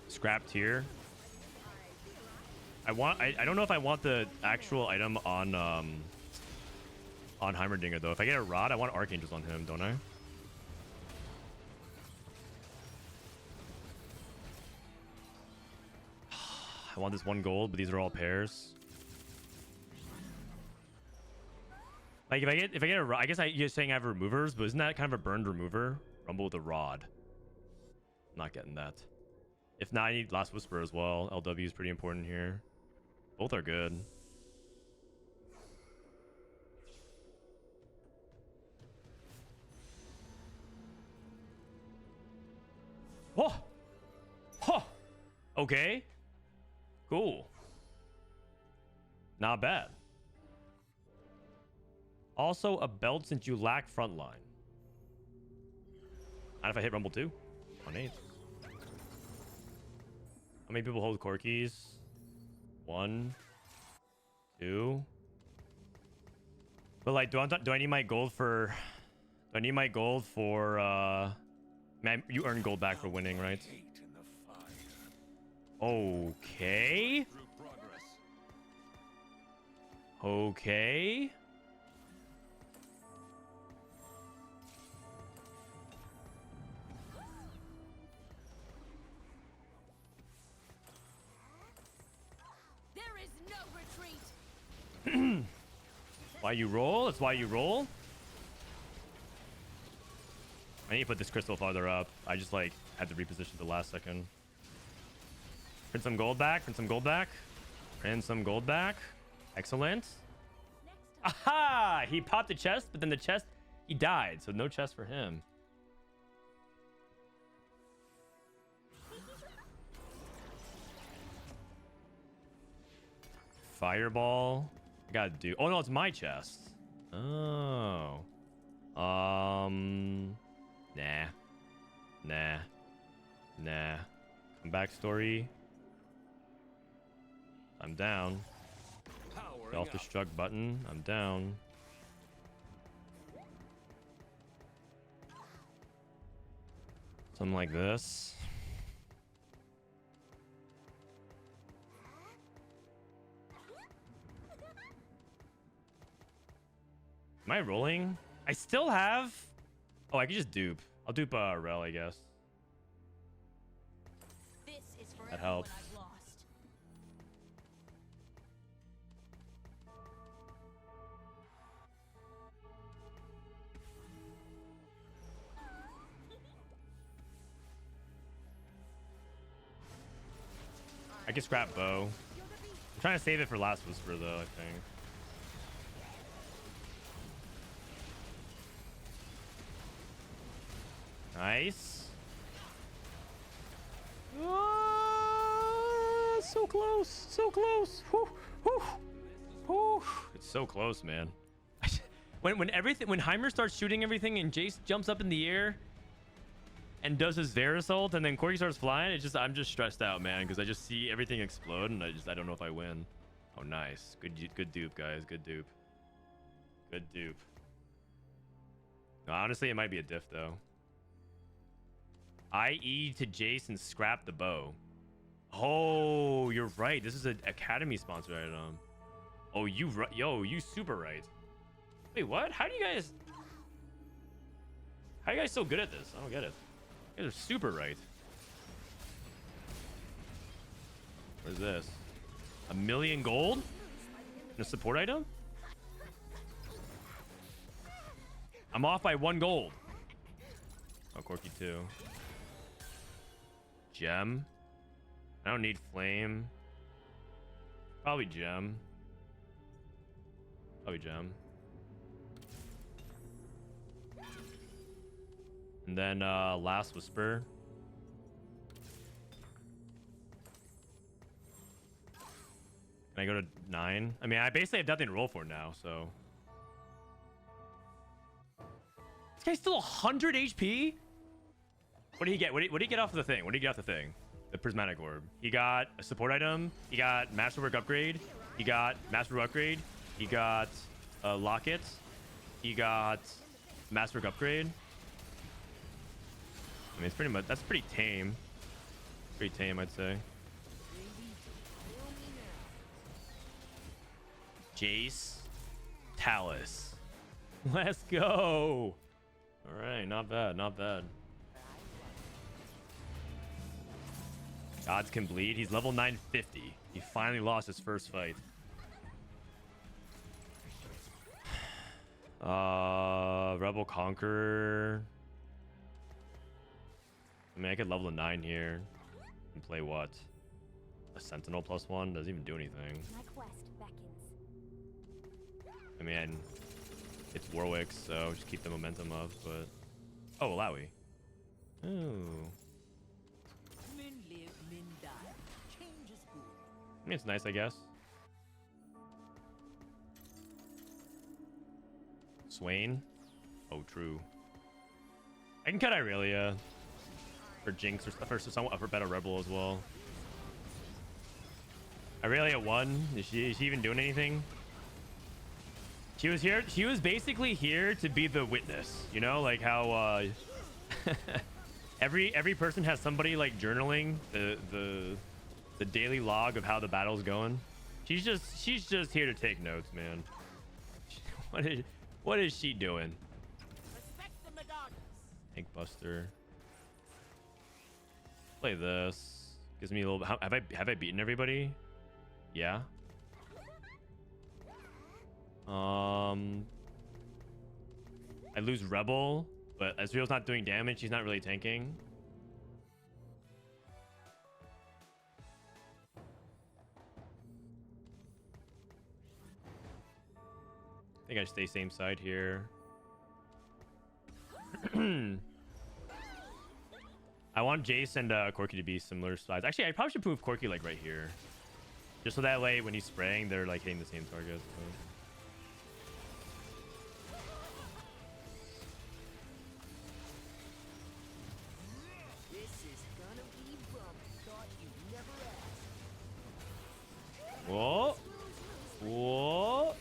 Scrap tier. I don't know if I want the actual item on on Heimerdinger though. If I get a rod, I want Archangels on him, don't I? I want this 1 gold, but these are all pairs. Like if I get a, I guess you're saying I have removers, but isn't that kind of a burned remover? Rumble with a rod. I'm not getting that. If not, I need Last Whisper as well. LW is pretty important here. Both are good. Oh, oh, okay, cool. Not bad. Also a belt since you lack frontline. And if I hit Rumble too? 1-8. How many people hold core keys? 1, 2. But like, do I need my gold for? Do I need my gold for? Man, you earn gold back for winning, right? Okay. Okay. There is no retreat. Why you roll? That's why you roll. I need to put this crystal farther up. I just like had to reposition the last second. Print some gold back. Print some gold back. Print some gold back. Excellent. Aha! He popped the chest, but then the chest, he died. So no chest for him. Fireball. I gotta do. Oh no, it's my chest. Oh. Nah. Nah. Nah. Come back story. I'm down. Self-destruct button. I'm down. Something like this. Am I rolling? I still have... Oh, I could just dupe. I'll dupe Rel, I guess. This is for That helps. everyone I've lost. I can scrap bow. I'm trying to save it for Last Whisper, though, I think. Nice. Ah, so close. So close. Whew, whew, whew. It's so close, man. when Heimer starts shooting everything and Jace jumps up in the air and does his Varus ult and then Corki starts flying, I'm just stressed out, man, because I just see everything explode and I don't know if I win. Oh, nice. Good dupe, guys. Good dupe. Good dupe. No, honestly, it might be a diff, though. IE to Jace and scrap the bow. Oh, you're right. This is an Academy sponsored item. Oh, you super right. Wait, what? How are you guys so good at this? I don't get it. You guys are super right. What is this? 1 million gold? And a support item? I'm off by 1 gold. Oh, Corki 2. Gem. I don't need flame. Probably gem. Probably gem. And then Last Whisper. Can I go to 9? I mean, I basically have nothing to roll for now, so. This guy's still 100 HP? What did he get? What did he get off the thing? What did he get off the thing? The Prismatic Orb. He got a support item. He got Masterwork upgrade. He got Masterwork upgrade. He got a Locket. He got Masterwork upgrade. I mean, it's pretty much, that's pretty tame. Pretty tame, I'd say. Jace. Talus. Let's go. All right, not bad, not bad. Gods can bleed. He's level 950. He finally lost his first fight. Rebel Conqueror. I mean, I could level a 9 here and play what? A Sentinel +1? Doesn't even do anything. My quest beckons. I mean, it's Warwick, so just keep the momentum up, but... Oh, Alawi. Oh. Men live, men die. Change is good. I mean, it's nice, I guess. Swain? Oh, true. I can cut Irelia. For Jinx or for better Rebel as well. Irelia 1. Is she even doing anything? She was here. She was basically here to be the witness. You know, like how every person has somebody like journaling the daily log of how the battle's going. She's just here to take notes, man. What is she doing? Respect from the gods. Tank Buster. Play this. Gives me a little. Have I beaten everybody? Yeah. I lose Rebel, but Ezreal's not doing damage. He's not really tanking. I think I stay same side here. I want Jace and Corki to be similar sides. Actually, I probably should move Corki like right here. Just so that way when he's spraying, they're like hitting the same target. So. This is gonna be bumpy. Thought you never asked. Whoa. Whoa.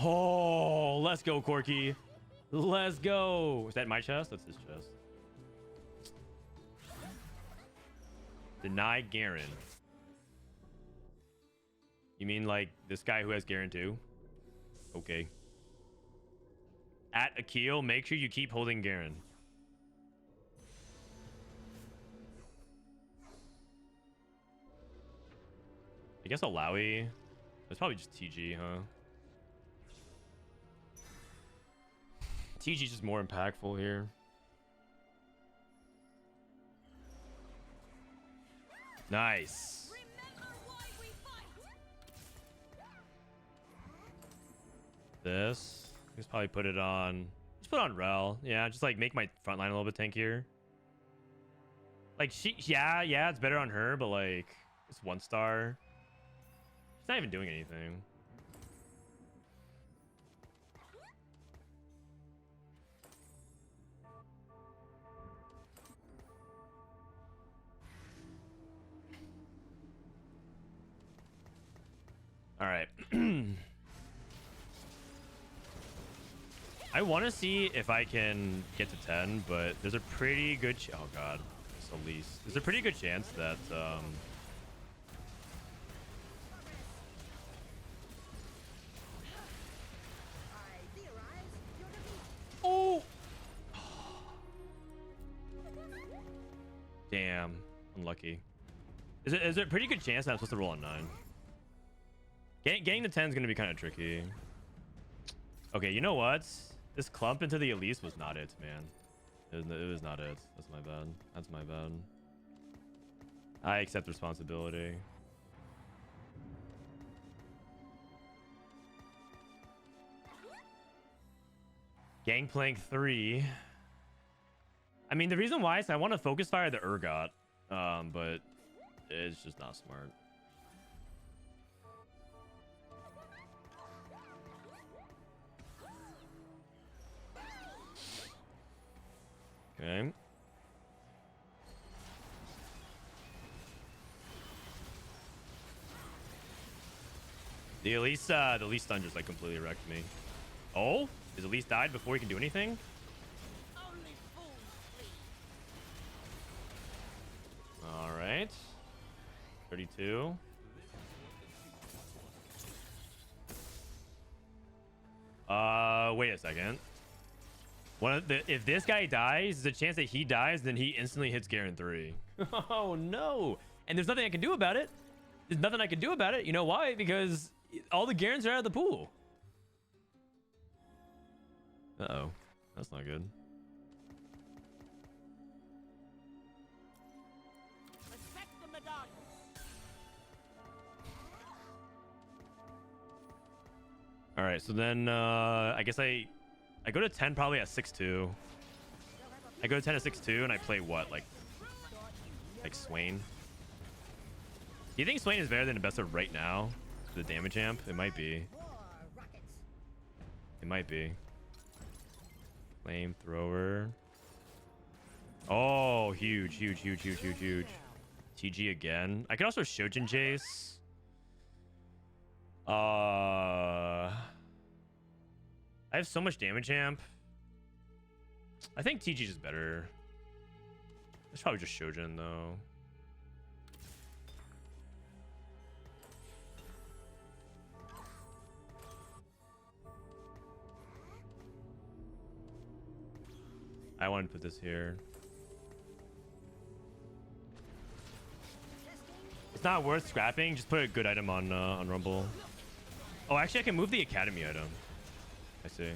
Oh, let's go, Corki. Let's go. Is that my chest? That's his chest. Deny Garen. You mean like this guy who has Garen too? Okay. At Akil, make sure you keep holding Garen. I guess Alawi. It's probably just TG, huh? TG's just more impactful here. Nice. This. Just probably put it on. Just put on Rel. Yeah, just like make my front line a little bit tankier. Like yeah, it's better on her, but like it's 1-star. She's not even doing anything. All right. I want to see if I can get to 10, but there's a pretty good oh god, it's Elise. There's a pretty good chance that oh damn, unlucky. Is it a pretty good chance that I'm supposed to roll on 9? Getting the 10 is going to be kind of tricky. Okay, you know what? This clump into the Elise was not it, man. It was not it. That's my bad. That's my bad. I accept responsibility. Gangplank 3. I mean, the reason why is I want to focus fire the Urgot, but it's just not smart. Okay. The Elise stun just like completely wrecked me. Oh, is Elise died before he can do anything? Only fools sleep. All right. 32. Wait a second. If this guy dies, there's a chance that he dies, then he instantly hits Garen 3. Oh no! And there's nothing I can do about it. There's nothing I can do about it. You know why? Because all the Garens are out of the pool. Uh-oh. That's not good. Respect the medallions. All right, so then I guess I go to 10 probably at 6-2. I go to 10 at 6-2 and I play what? Like Swain? Do you think Swain is better than the best of right now? The damage amp? It might be. It might be. Flamethrower. Oh, huge, huge, huge, huge, huge, huge. TG again. I could also Shojin Jace. I have so much damage amp. I think TG is better. It's probably just Shojin though. I want to put this here. It's not worth scrapping. Just put a good item on Rumble. Oh, actually, I can move the Academy item. I see.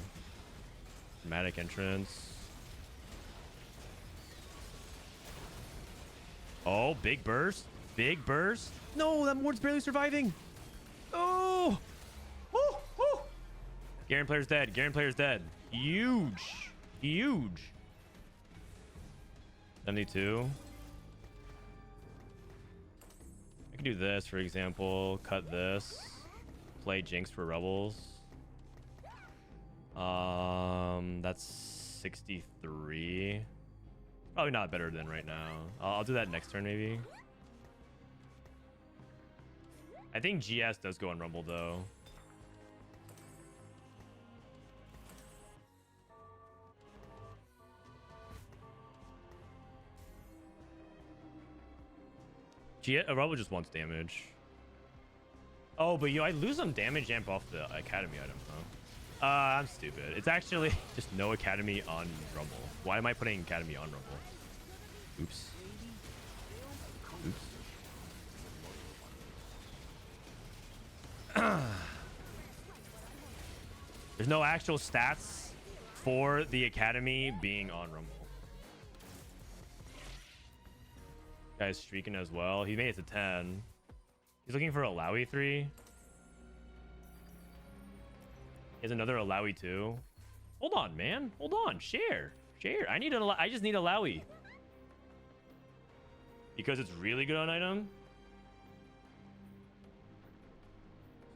Dramatic entrance. Oh, big burst. Big burst. No, that ward's barely surviving. Oh. Oh. Oh. Garen player's dead. Garen player's dead. Huge. Huge. 72. I can do this, for example. Cut this. Play Jinx for Rebels. That's 63. Probably not better than right now. I'll do that next turn, maybe. I think GS does go on Rumble, though. Rumble just wants damage. Oh, but I lose some damage amp off the Academy item, huh? I'm stupid. It's actually just no Academy on Rumble. Why am I putting Academy on Rumble? Oops. Oops. There's no actual stats for the Academy being on Rumble. Guy's streaking as well. He made it to 10. He's looking for a Lowy 3. He has another Lowy 2. Hold on, man. Hold on. Share. Share. I just need a Lowy. Because it's really good on item.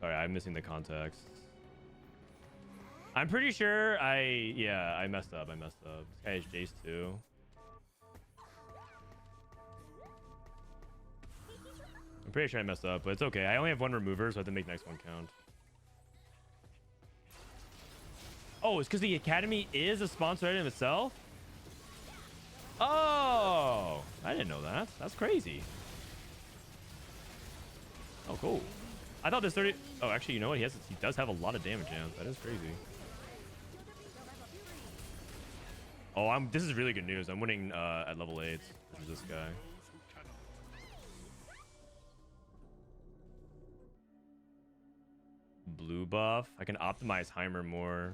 Sorry, I'm missing the context. I'm pretty sure I messed up. This guy is Jace too. I'm pretty sure I messed up, but it's okay. I only have one remover, so I have to make the next one count. Oh, it's because the Academy is a sponsor item itself? Oh, I didn't know that. That's crazy. Oh, cool. I thought this 30... Oh, actually, you know what? He does have a lot of damage amp. That is crazy. Oh, this is really good news. I'm winning at level 8 versus this guy. Blue buff. I can optimize Heimer more.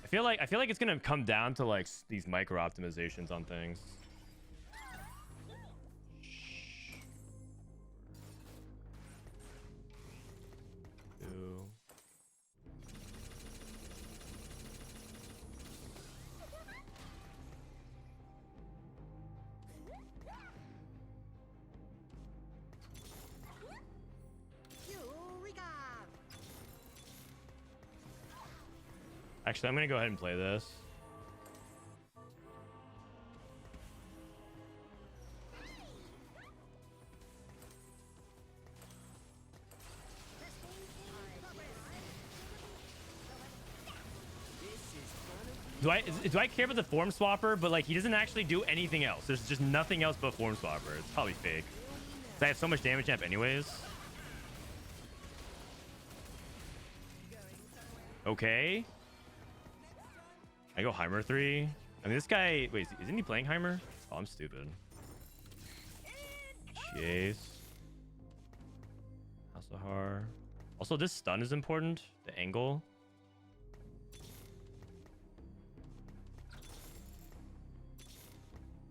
I feel like it's gonna come down to like these micro optimizations on things. Actually, I'm gonna go ahead and play this. Do I care about the form swapper? But like, he doesn't actually do anything else. There's just nothing else but form swapper. It's probably fake. I have so much damage amp anyways. Okay. I go Heimer 3. I mean, this guy... Wait, isn't he playing Heimer? Oh, I'm stupid. Chase. Asahar. Also, this stun is important. The angle.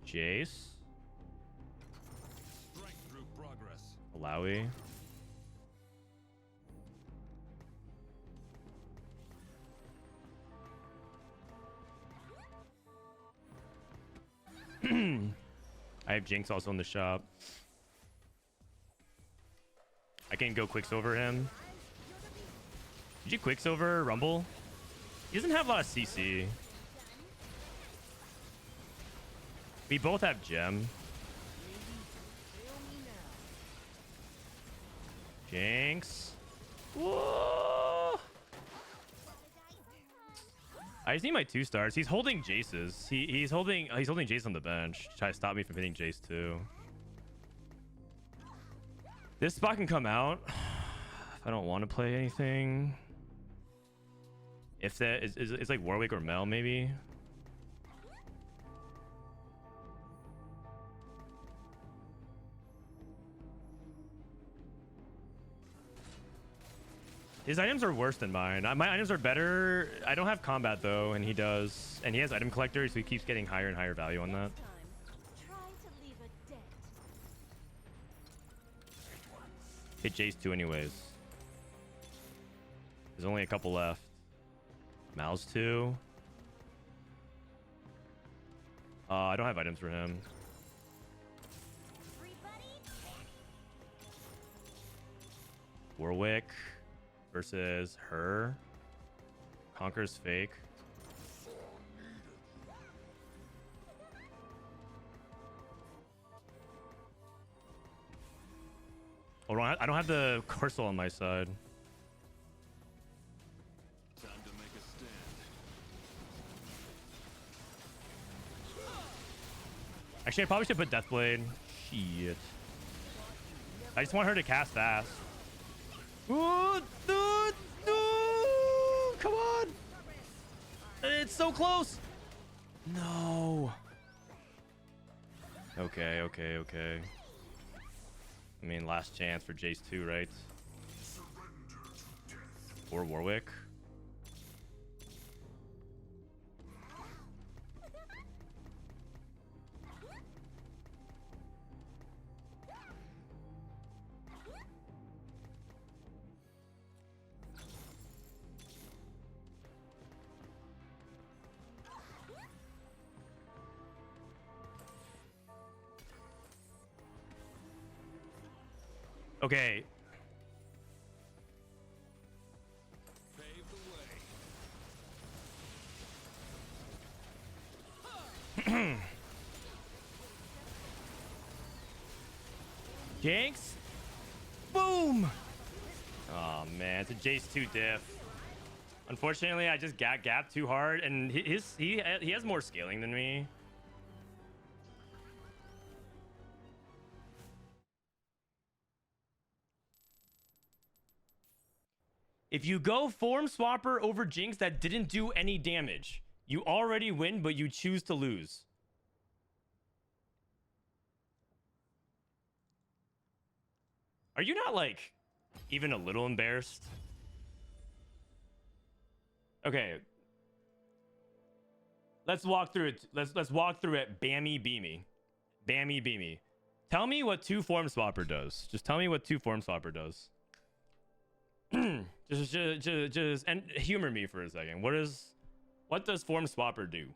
Jace. Alawi. I have Jinx also in the shop. I can go Quicksilver him. Did you Quicksilver Rumble? He doesn't have a lot of CC. We both have Gem. Jinx. Whoa! I just need my 2 stars. He's holding Jace's. He's holding Jace on the bench. Try to stop me from hitting Jace too. This spot can come out if I don't want to play anything. If that is it's like Warwick or Mel maybe. His items are worse than mine. My items are better. I don't have combat though, and he does. And he has item collector, so he keeps getting higher and higher value on that. Try to leave a debt. Hit Jace 2 anyways. There's only a couple left. Mal's 2. I don't have items for him. Warwick versus her. Conquer's fake. Oh, I don't have the Corso on my side. Time to make a stand. Actually, I probably should put Deathblade. Shit. I just want her to cast fast. Ooh, dude, dude, come on. It's so close. No. Okay. I mean, last chance for Jace 2, right? Or Warwick. Okay. Pave the way. Jinx. Boom. Oh man, it's a Jace 2 diff. Unfortunately, I just got gapped too hard, and he has more scaling than me. If you go Form Swapper over Jinx that didn't do any damage, you already win, but you choose to lose. Are you not, like, even a little embarrassed? Okay. Let's walk through it. Let's walk through it. Bammy Beamy. Bammy Beamy. Tell me what 2 Form Swapper does. Just tell me what 2 Form Swapper does. just and humor me for a second. What does Form Swapper do?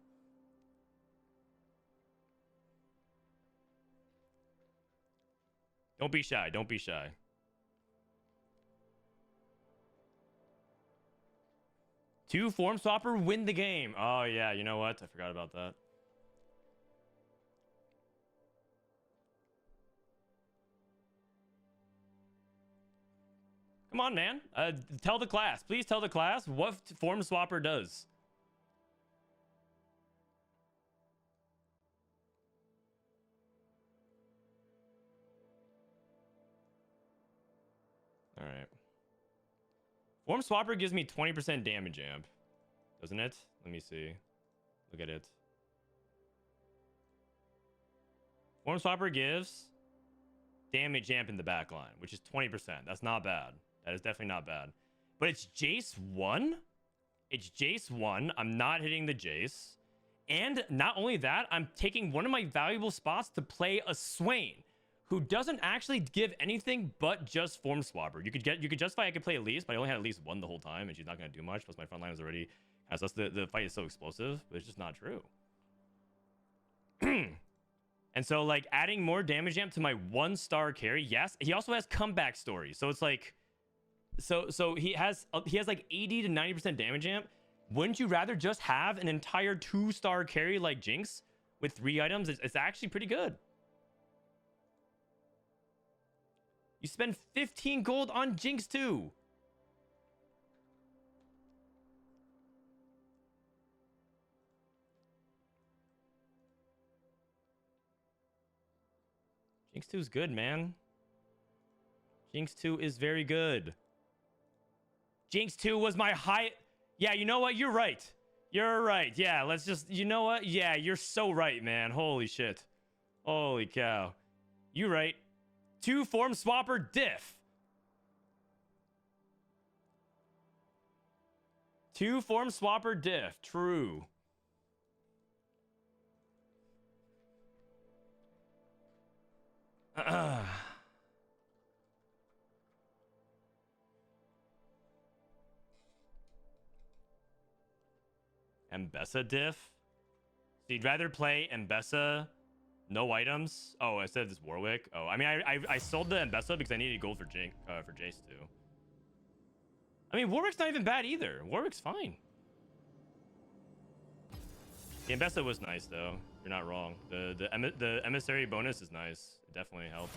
Don't be shy. Don't be shy. Two Form Swapper win the game. Oh yeah, you know what? I forgot about that. Come on, man. Tell the class. Please tell the class what Form Swapper does. All right. Form Swapper gives me 20% damage amp, doesn't it? Let me see. Look at it. Form Swapper gives damage amp in the back line, which is 20%. That's not bad. That is definitely not bad. But it's Jace 1? It's Jace 1. I'm not hitting the Jace. And not only that, I'm taking one of my valuable spots to play a Swain, who doesn't actually give anything but just Form Swapper. You could justify I could play Elise, but I only had at least one the whole time, and she's not gonna do much. Plus my front line was already, as us the fight is so explosive, but it's just not true. And so like adding more damage amp to my 1-star carry, yes. He also has comeback story, so it's like, so he has like 80 to 90% damage amp. Wouldn't you rather just have an entire 2-star carry like Jinx with 3 items? It's actually pretty good. You spend 15 gold on Jinx too. Jinx 2 is good, man. Jinx 2 is very good. Jinx 2 was my high... Yeah, you know what? You're right. You're right. Yeah, let's just... You know what? Yeah, you're so right, man. Holy shit. Holy cow. You're right. 2 Form Swapper diff. 2 Form Swapper diff. True. Mbessa diff? So you'd rather play Mbessa, no items? Oh, I said this Warwick. Oh, I mean, I sold the Mbessa because I needed gold for Jace too. I mean, Warwick's not even bad either. Warwick's fine. The Mbessa was nice though. You're not wrong. The emissary bonus is nice. It definitely helped.